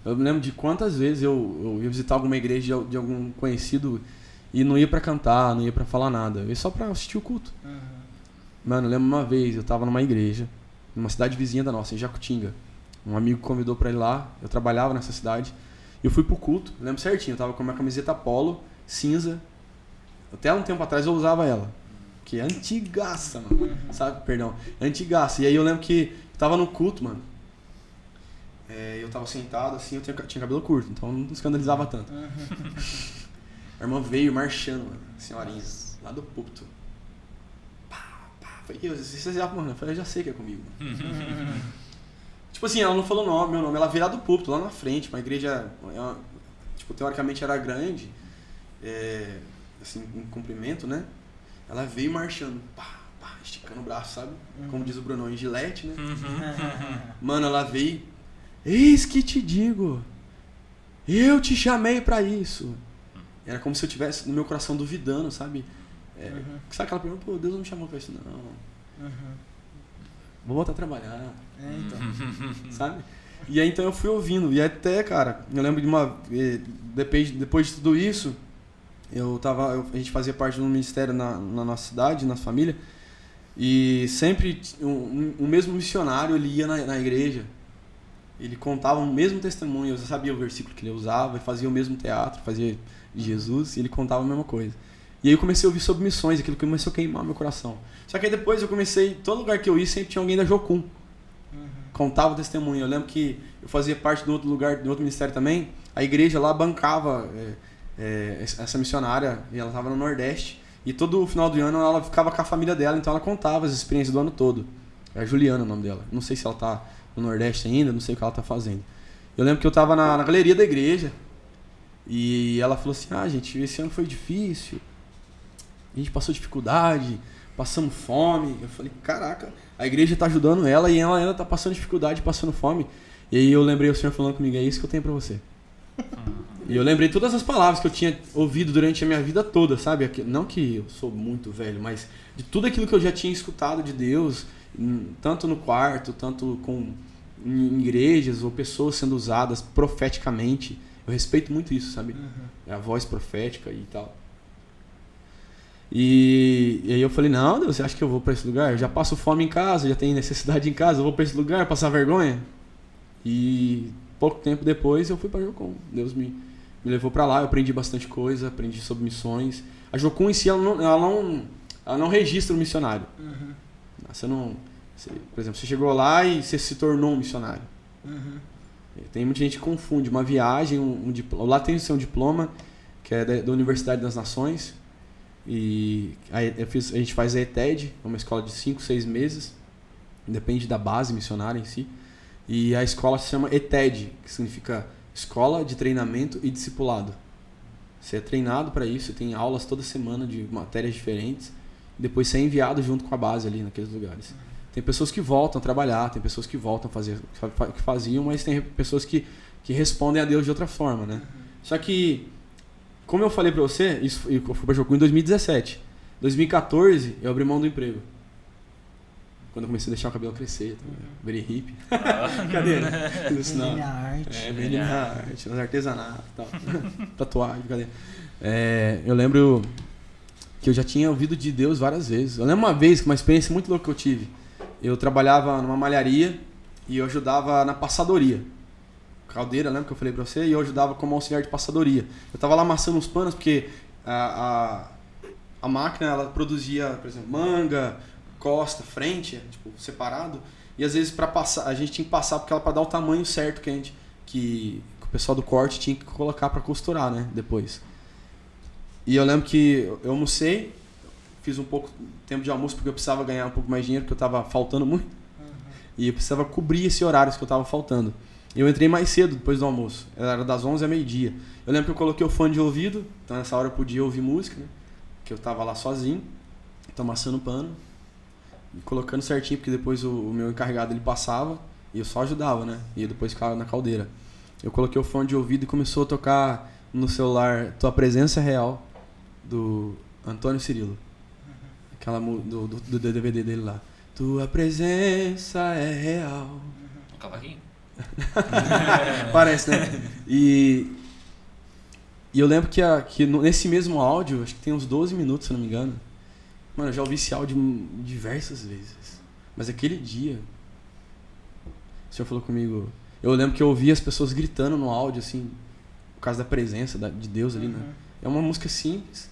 Eu me lembro de quantas vezes eu ia visitar alguma igreja de algum conhecido e não ia para cantar, não ia para falar nada. Eu ia só para assistir o culto. Mano, eu lembro uma vez, eu tava numa igreja, numa cidade vizinha da nossa, em Jacutinga. Um amigo convidou para ir lá, eu trabalhava nessa cidade. Eu fui pro culto, lembro certinho, eu tava com uma camiseta polo, cinza. Até um tempo atrás eu usava ela. Que é antigaça, mano. Sabe? Perdão. Antigaça. E aí eu lembro que eu tava no culto, mano. Eu tava sentado assim, eu tinha cabelo curto, então não escandalizava tanto. A irmã veio marchando, mano. Senhorinha, lá do púlpito. Falei, eu já sei que é comigo. Tipo assim, ela não falou meu nome, ela veio lá do púlpito, lá na frente, uma igreja, tipo, teoricamente era grande, assim, em comprimento, né? Ela veio marchando, esticando o braço, sabe? Como diz o Brunão, em gilete, né? Mano, ela veio, eis que te digo, eu te chamei pra isso. Era como se eu tivesse no meu coração duvidando, sabe? Sabe aquela pergunta, pô, Deus não me chamou pra isso, não. Vou voltar a trabalhar. Então. Sabe? E aí então eu fui ouvindo. E até, cara, eu lembro de depois de tudo isso, a gente fazia parte de um ministério na nossa cidade, na nossa família. E sempre o mesmo missionário, ele ia na igreja. Ele contava o mesmo testemunho. Eu sabia o versículo que ele usava, fazia o mesmo teatro, fazia de Jesus, e ele contava a mesma coisa. E aí eu comecei a ouvir sobre missões, aquilo que começou a queimar meu coração. Só que aí depois eu comecei, todo lugar que eu ia sempre tinha alguém da Jocum. Contava o testemunho. Eu lembro que eu fazia parte de outro lugar, de outro ministério também. A igreja lá bancava essa missionária, e ela estava no Nordeste. E todo final do ano ela ficava com a família dela, então ela contava as experiências do ano todo. É a Juliana o nome dela. Não sei se ela está no Nordeste ainda, não sei o que ela está fazendo. Eu lembro que eu estava na galeria da igreja. E ela falou assim, gente, esse ano foi difícil, a gente passou dificuldade, passamos fome. Eu falei, caraca, a igreja tá ajudando ela e ela ainda tá passando dificuldade, passando fome. E aí eu lembrei o Senhor falando comigo, é isso que eu tenho pra você. E eu lembrei todas as palavras que eu tinha ouvido durante a minha vida toda, sabe? Não que eu sou muito velho, mas de tudo aquilo que eu já tinha escutado de Deus, tanto no quarto, tanto em igrejas ou pessoas sendo usadas profeticamente. Eu respeito muito isso, sabe? A voz profética e tal. E aí eu falei, não, Deus, você acha que eu vou pra esse lugar? Eu já passo fome em casa, já tenho necessidade em casa, eu vou pra esse lugar passar vergonha? E pouco tempo depois eu fui pra Jocum. Deus me levou pra lá, eu aprendi bastante coisa, aprendi sobre missões. A Jocum em si, ela não registra o missionário. Por exemplo, você chegou lá e você se tornou um missionário. Tem muita gente que confunde uma viagem, um diploma. Lá tem o seu diploma, que é da Universidade das Nações. E a gente faz a ETED, uma escola de 5, 6 meses. Depende da base missionária em si. E a escola se chama ETED, que significa Escola de Treinamento e Discipulado. Você é treinado para isso, você tem aulas toda semana de matérias diferentes. Depois você é enviado junto com a base ali naqueles lugares. Tem pessoas que voltam a trabalhar, tem pessoas que voltam a fazer o que faziam, mas tem pessoas que respondem a Deus de outra forma, né? Só que, como eu falei para você, eu fui para Jocum em 2017. 2014, eu abri mão do emprego. Quando eu comecei a deixar o cabelo crescer, virei hippie. Cadê? Isso não. Minha arte. Vendi minha arte, nos artesanatos e tal. Tatuagem, cadê? Eu lembro que eu já tinha ouvido de Deus várias vezes. Eu lembro uma vez, uma experiência muito louca que eu tive. Eu trabalhava numa malharia e eu ajudava na passadoria. Caldeira, lembra que eu falei pra você? E eu ajudava como auxiliar de passadoria. Eu tava lá amassando os panos porque a máquina, ela produzia, por exemplo, manga, costa, frente, tipo, separado. E às vezes para passar, a gente tinha que passar porque ela para dar o tamanho certo que o pessoal do corte tinha que colocar para costurar, né, depois. E eu lembro que eu almocei, fiz um pouco tempo de almoço porque eu precisava ganhar um pouco mais de dinheiro porque eu tava faltando muito. E eu precisava cobrir esse horário que eu tava faltando. E eu entrei mais cedo depois do almoço. Era das 11 a meio-dia. Eu lembro que eu coloquei o fone de ouvido, então nessa hora eu podia ouvir música, né? Que eu tava lá sozinho, tô amassando pano. E colocando certinho, porque depois o meu encarregado ele passava e eu só ajudava, né? E depois ficava na caldeira. Eu coloquei o fone de ouvido e começou a tocar no celular Tua Presença é Real, do Antônio Cirilo. Aquela do DVD dele lá. Tua presença é real. Um cavaquinho? Parece, né? E eu lembro que nesse mesmo áudio, acho que tem uns 12 minutos, se não me engano. Mano, eu já ouvi esse áudio diversas vezes. Mas aquele dia, o Senhor falou comigo. Eu lembro que eu ouvi as pessoas gritando no áudio, assim, por causa da presença de Deus ali, né? É uma música simples.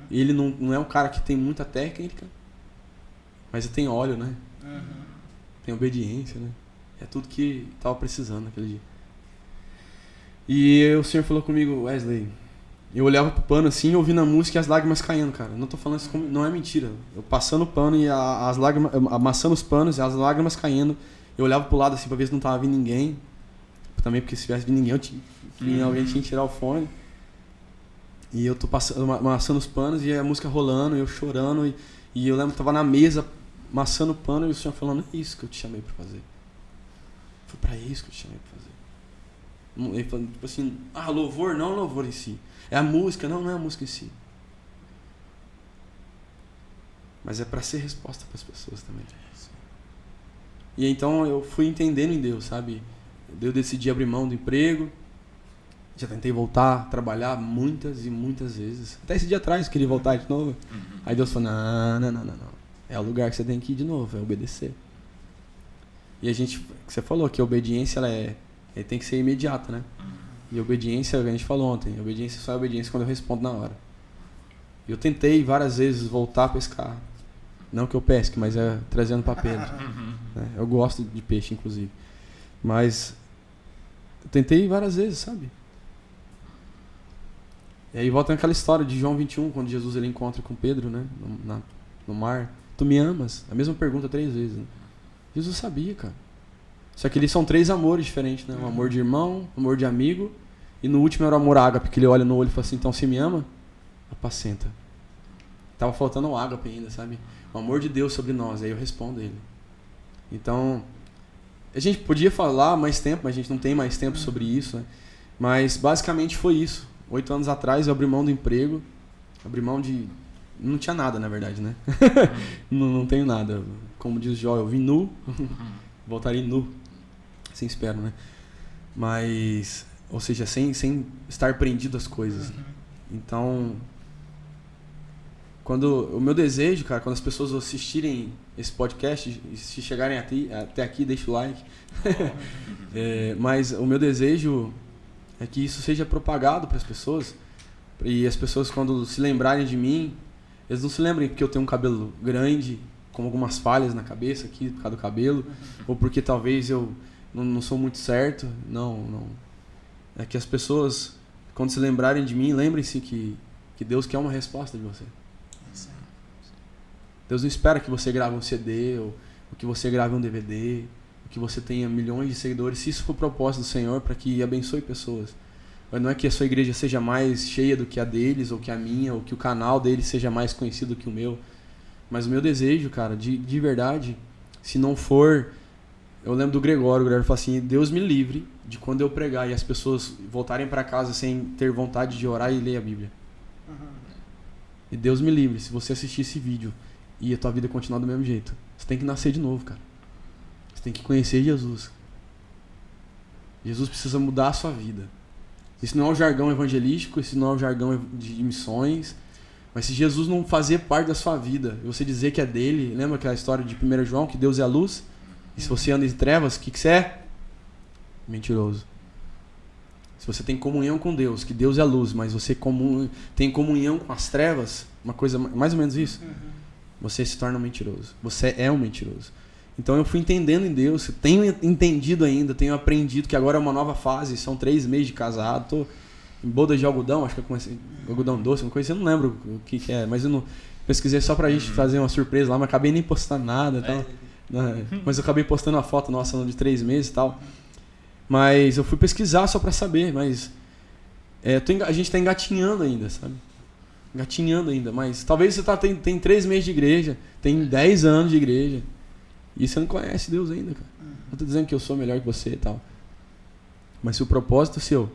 E ele não é um cara que tem muita técnica, mas tem óleo, né? Tem obediência, né? É tudo que tava precisando naquele dia. E o Senhor falou comigo, Wesley. Eu olhava pro pano assim, ouvindo a música e as lágrimas caindo, cara. Não tô falando isso como, não é mentira. Eu passando o pano e as lágrimas, amassando os panos e as lágrimas caindo. Eu olhava pro lado assim pra ver se não tava vindo ninguém. Também porque se tivesse vindo ninguém, alguém tinha que tirar o fone. E eu tô amassando os panos e a música rolando, e eu chorando. E eu lembro que tava na mesa, amassando o pano e o Senhor falando, é isso que eu te chamei pra fazer. Foi pra isso que eu te chamei pra fazer. Ele falando, tipo assim, louvor, não louvor em si. É a música, não é a música em si. Mas é para ser resposta para as pessoas também. E então eu fui entendendo em Deus, sabe? Eu decidi abrir mão do emprego. Já tentei voltar a trabalhar muitas e muitas vezes. Até esse dia atrás eu queria voltar de novo. Aí Deus falou, não. É o lugar que você tem que ir de novo, é obedecer. E você falou que a obediência ela tem que ser imediata, né? E a obediência, a gente falou ontem, a obediência só é obediência quando eu respondo na hora. Eu tentei várias vezes voltar a pescar. Não que eu pesque, mas é trazendo papel. Né? Eu gosto de peixe, inclusive. Mas eu tentei várias vezes, sabe? E aí volta naquela história de João 21, quando Jesus ele encontra com Pedro, né? No mar. Tu me amas? A mesma pergunta 3 vezes. Né? Jesus sabia, cara. Só que eles são 3 amores diferentes, né? O amor de irmão, o amor de amigo E no último era o amor ágape, que ele olha no olho e fala assim, então você me ama? Apacenta. Tava faltando o ágape ainda, sabe? O amor de Deus sobre nós. Aí eu respondo ele. Então, a gente podia falar mais tempo, mas a gente não tem mais tempo sobre isso, né? Mas basicamente foi isso. 8 anos atrás eu abri mão do emprego, abri mão de... Não tinha nada, na verdade, né? não tenho nada. Como diz Jó, eu vim nu, voltarei nu. Sem espero, né? Mas, ou seja, sem estar prendido às coisas. Então, o meu desejo, cara, quando as pessoas assistirem esse podcast, se chegarem até aqui, deixa o like. Mas o meu desejo é que isso seja propagado para as pessoas. E as pessoas, quando se lembrarem de mim, eles não se lembrem porque eu tenho um cabelo grande, com algumas falhas na cabeça aqui, por causa do cabelo, ou porque talvez eu não sou muito certo. Não. É que as pessoas, quando se lembrarem de mim, lembrem-se que Deus quer uma resposta de você. Deus não espera que você grave um CD, ou que você grave um DVD, ou que você tenha milhões de seguidores, se isso for o propósito do Senhor, para que abençoe pessoas. Mas não é que a sua igreja seja mais cheia do que a deles, ou que a minha, ou que o canal deles seja mais conhecido que o meu. Mas o meu desejo, cara, de verdade, se não for... Eu lembro do Gregório, o Gregório falou assim, Deus me livre de quando eu pregar e as pessoas voltarem para casa sem ter vontade de orar e ler a Bíblia. E Deus me livre, se você assistir esse vídeo e a tua vida continuar do mesmo jeito. Você tem que nascer de novo, cara. Você tem que conhecer Jesus. Jesus precisa mudar a sua vida. Isso não é um jargão evangelístico, isso não é um jargão de missões. Mas se Jesus não fazer parte da sua vida, e você dizer que é dele, lembra aquela história de 1 João, que Deus é a luz? E se você anda em trevas, o que você é? Mentiroso. Se você tem comunhão com Deus, que Deus é a luz, mas você tem comunhão com as trevas, uma coisa mais ou menos isso, você se torna um mentiroso. Você é um mentiroso. Então eu fui entendendo em Deus, eu tenho entendido ainda, tenho aprendido que agora é uma nova fase, são 3 meses de casado, tô em boda de algodão, acho que eu comecei, algodão doce, uma coisa, eu não lembro o que é, mas eu não pesquisei só pra gente fazer uma surpresa lá, mas acabei nem postando nada e tal. Mas eu acabei postando uma foto nossa de 3 meses e tal. Mas eu fui pesquisar só pra saber, mas a gente tá engatinhando ainda, sabe? Engatinhando ainda, mas talvez você tem 3 meses de igreja, tem 10 anos de igreja, e você não conhece Deus ainda, cara. Eu tô dizendo que eu sou melhor que você e tal. Mas se o propósito seu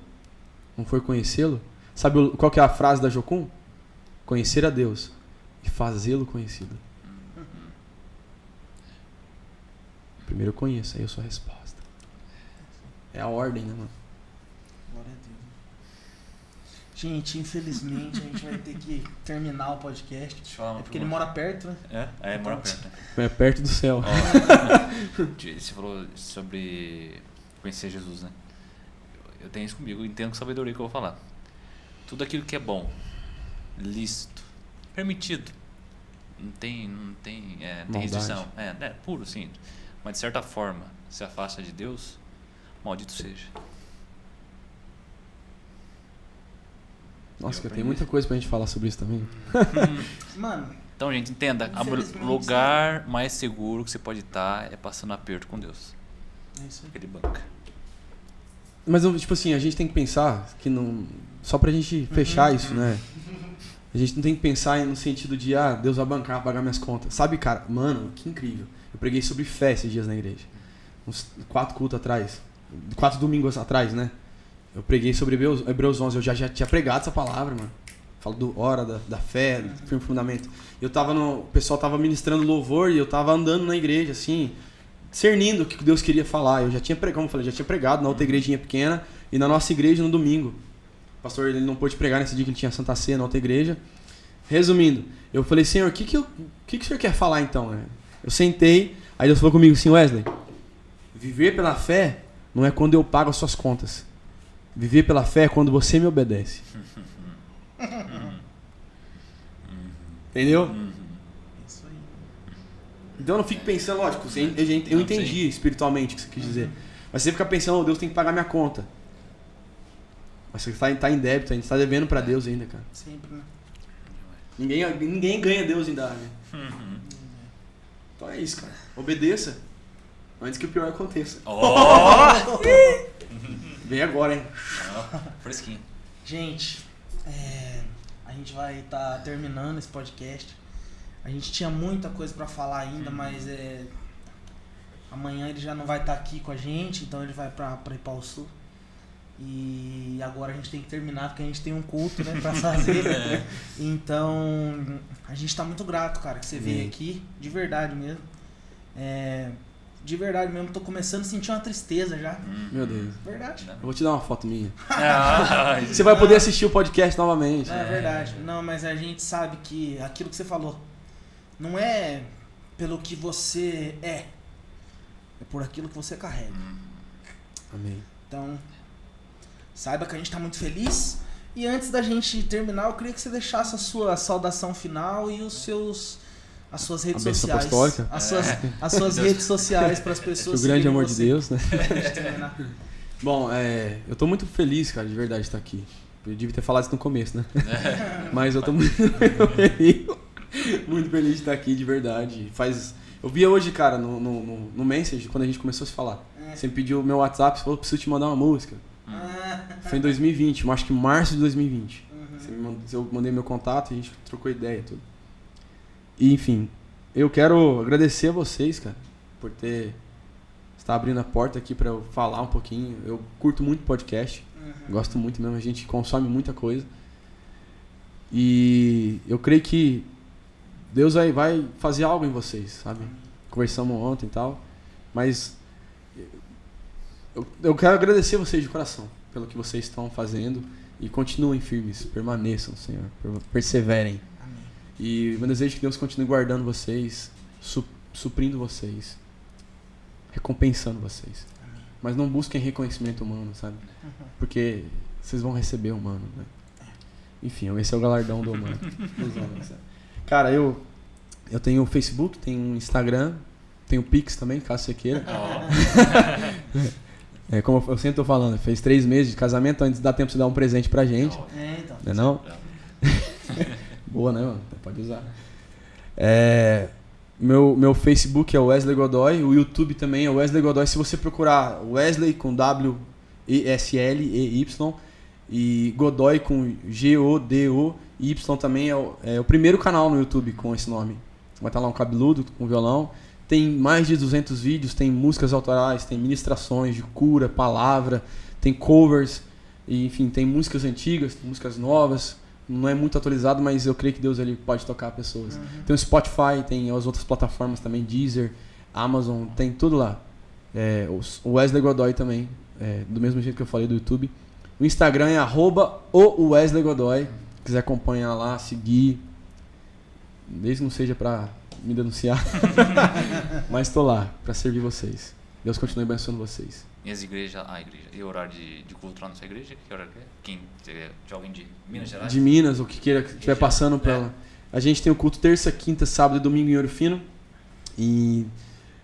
não for conhecê-lo, sabe qual que é a frase da Jocum? Conhecer a Deus e fazê-lo conhecido. Primeiro eu conheço, aí eu sou a resposta. É a ordem, né, mano? Glória a Deus. Gente, infelizmente a gente vai ter que terminar o podcast. É porque ele mora perto, né? Mora perto. É perto do céu. Você falou sobre conhecer Jesus, né? Eu tenho isso comigo, eu entendo com sabedoria que eu vou falar. Tudo aquilo que é bom, lícito, permitido, não tem restrição. É puro, sim. Mas de certa forma, se afasta de Deus, maldito seja. Nossa, tem muita coisa pra gente falar sobre isso também. Mano. Então, gente, entenda, o lugar mais seguro que você pode estar é passando aperto com Deus. É isso aí. Ele banca. Mas, tipo assim, a gente tem que pensar que não... Só pra gente fechar isso, né? A gente não tem que pensar no sentido de, Deus vai bancar, pagar minhas contas. Sabe, cara? Mano, que incrível. Eu preguei sobre fé esses dias na igreja. Uns 4 cultos atrás. 4 domingos atrás, né? Eu preguei sobre Hebreus 11. Eu já tinha pregado essa palavra, mano. Falo do hora, da fé, do firme fundamento. O pessoal tava ministrando louvor e eu tava andando na igreja, assim, discernindo o que Deus queria falar. Eu já tinha pregado, como eu falei, já tinha pregado na outra igrejinha pequena e na nossa igreja no domingo. O pastor ele não pôde pregar nesse dia que ele tinha Santa Ceia na outra igreja. Resumindo, eu falei, Senhor, o que o Senhor quer falar então? Eu sentei, aí Deus falou comigo assim, Wesley, viver pela fé não é quando eu pago as suas contas. Viver pela fé é quando você me obedece. Entendeu? Isso aí. Então eu não fico pensando, lógico, eu entendi espiritualmente o que você quis dizer. Mas você fica pensando, Deus tem que pagar minha conta. Mas você tá em débito, a gente tá devendo pra Deus ainda, cara. Sempre, né? Ninguém ganha Deus em dar, né? Então é isso, cara. Obedeça antes que o pior aconteça. Veio agora, hein? Fresquinho. Gente, a gente vai estar terminando esse podcast. A gente tinha muita coisa pra falar ainda, mas amanhã ele já não vai estar aqui com a gente, então ele vai pra Ipau Sul. E agora a gente tem que terminar porque a gente tem um culto, né, pra fazer. Então, a gente tá muito grato, cara, que você veio aqui, de verdade mesmo. De verdade mesmo, tô começando a sentir uma tristeza já. Meu Deus. Verdade. Eu vou te dar uma foto minha. Ah, Você vai poder assistir o podcast novamente. É verdade. Não, mas a gente sabe que aquilo que você falou não é pelo que você é por aquilo que você carrega. Amém. Então, saiba que a gente tá muito feliz. E antes da gente terminar, eu queria que você deixasse a sua saudação final e as suas redes A bênção sociais. apostólica? As suas redes sociais para as pessoas. Que o grande seguirem amor de você. Deus, né? Pra gente terminar. Bom, eu tô muito feliz, cara, de verdade de estar aqui. Eu devia ter falado isso no começo, né? Mas eu tô muito feliz. Muito feliz de estar aqui, de verdade. Eu via hoje, cara, no Message, quando a gente começou a se falar. Você me pediu o meu WhatsApp, você falou, preciso te mandar uma música. Foi em 2020, acho que março de 2020. Eu mandei meu contato e a gente trocou ideia e tudo. E, enfim, eu quero agradecer a vocês, cara, por estar abrindo a porta aqui pra eu falar um pouquinho. Eu curto muito podcast, gosto muito mesmo, a gente consome muita coisa. E eu creio que Deus vai fazer algo em vocês, sabe? Conversamos ontem e tal, mas eu quero agradecer vocês de coração pelo que vocês estão fazendo e continuem firmes, permaneçam, Senhor, perseverem. Amém. E meu desejo é que Deus continue guardando vocês, suprindo vocês, recompensando vocês. Amém. Mas não busquem reconhecimento humano, sabe? Porque vocês vão receber humano, né? Enfim, esse é o galardão do humano. Dos homens, sabe? Cara, eu tenho o Facebook, tenho o Instagram, tenho o Pix também, caso você queira. Como eu sempre tô falando, fez 3 meses de casamento, antes dá tempo de você dar um presente pra gente. Então. Não é não? Boa, né, mano? Pode usar. Meu Facebook é Wesley Godoy, o YouTube também é Wesley Godoy. Se você procurar Wesley com W-E-S-L-E-Y e Godoy com G-O-D-O-Y também é o primeiro canal no YouTube com esse nome. Vai estar lá um cabeludo com violão. Tem mais de 200 vídeos, tem músicas autorais, tem ministrações de cura, palavra, tem covers, e, enfim, tem músicas antigas, tem músicas novas. Não é muito atualizado, mas eu creio que Deus ele pode tocar pessoas. Tem o Spotify, tem as outras plataformas também, Deezer, Amazon, tem tudo lá. O Wesley Godoy também, do mesmo jeito que eu falei do YouTube. O Instagram é @o Wesley Godoy. Se quiser acompanhar lá, seguir, desde que não seja pra me denunciar. Mas tô lá pra servir vocês. Deus continue abençoando vocês. E as igrejas, e o horário de culto lá na sua igreja? Que horário que é? Quem? De alguém de Minas Gerais? De Minas, o que queira que estiver passando pela. A gente tem o culto terça, quinta, sábado e domingo em Ouro Fino. E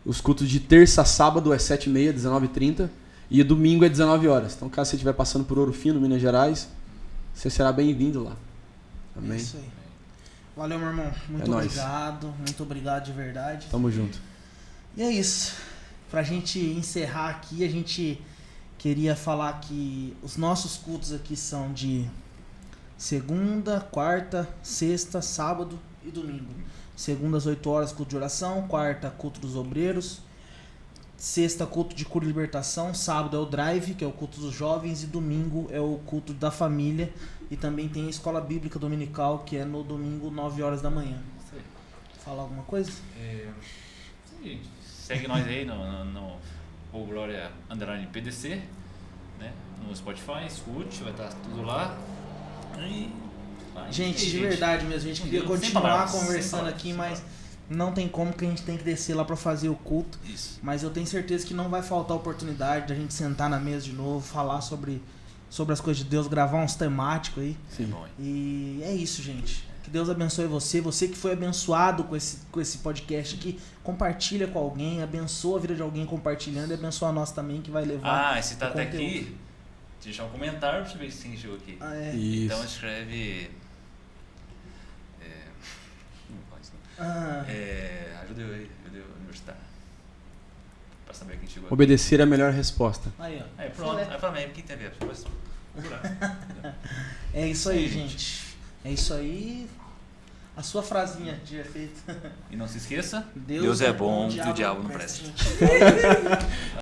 os cultos de terça a sábado é 7h30, 19h30. E domingo é 19 horas. Então, caso você estiver passando por Ouro Fino, Minas Gerais, você será bem-vindo lá. Amém? É isso aí. Valeu, meu irmão. Muito obrigado. Muito obrigado de verdade. Tamo junto. E é isso. Pra gente encerrar aqui, a gente queria falar que os nossos cultos aqui são de segunda, quarta, sexta, sábado e domingo. Segunda às 8 horas, culto de oração. Quarta, culto dos obreiros. Sexta, culto de cura e libertação. Sábado é o drive, que é o culto dos jovens. E domingo é o culto da família. E também tem a escola bíblica dominical, que é no domingo, 9 horas da manhã. Falar alguma coisa? Sim. Segue nós aí no Glória Underline PDC, né? No Spotify, escute, vai estar tudo lá. Gente, de verdade mesmo, a gente queria continuar conversando aqui, mas não tem como, que a gente tem que descer lá pra fazer o culto. Isso. Mas eu tenho certeza que não vai faltar oportunidade da gente sentar na mesa de novo, falar sobre as coisas de Deus, gravar uns temáticos aí. Sim. E é isso, gente. Que Deus abençoe você que foi abençoado com esse podcast aqui, compartilha com alguém, abençoa a vida de alguém compartilhando e abençoa a nossa também, que vai levar esse tá até aqui, deixa um comentário pra saber se quem chegou aqui. Isso. Então escreve... Não faz, não. Ajuda eu aí, universitário. Pra saber quem chegou aqui. Obedecer é a melhor resposta. Aí, ó. Aí pronto, aí fala, mas quem teve a resposta? É isso aí, gente. É isso aí. A sua frasinha de efeito. E não se esqueça, Deus é bom e o diabo não presta. presta.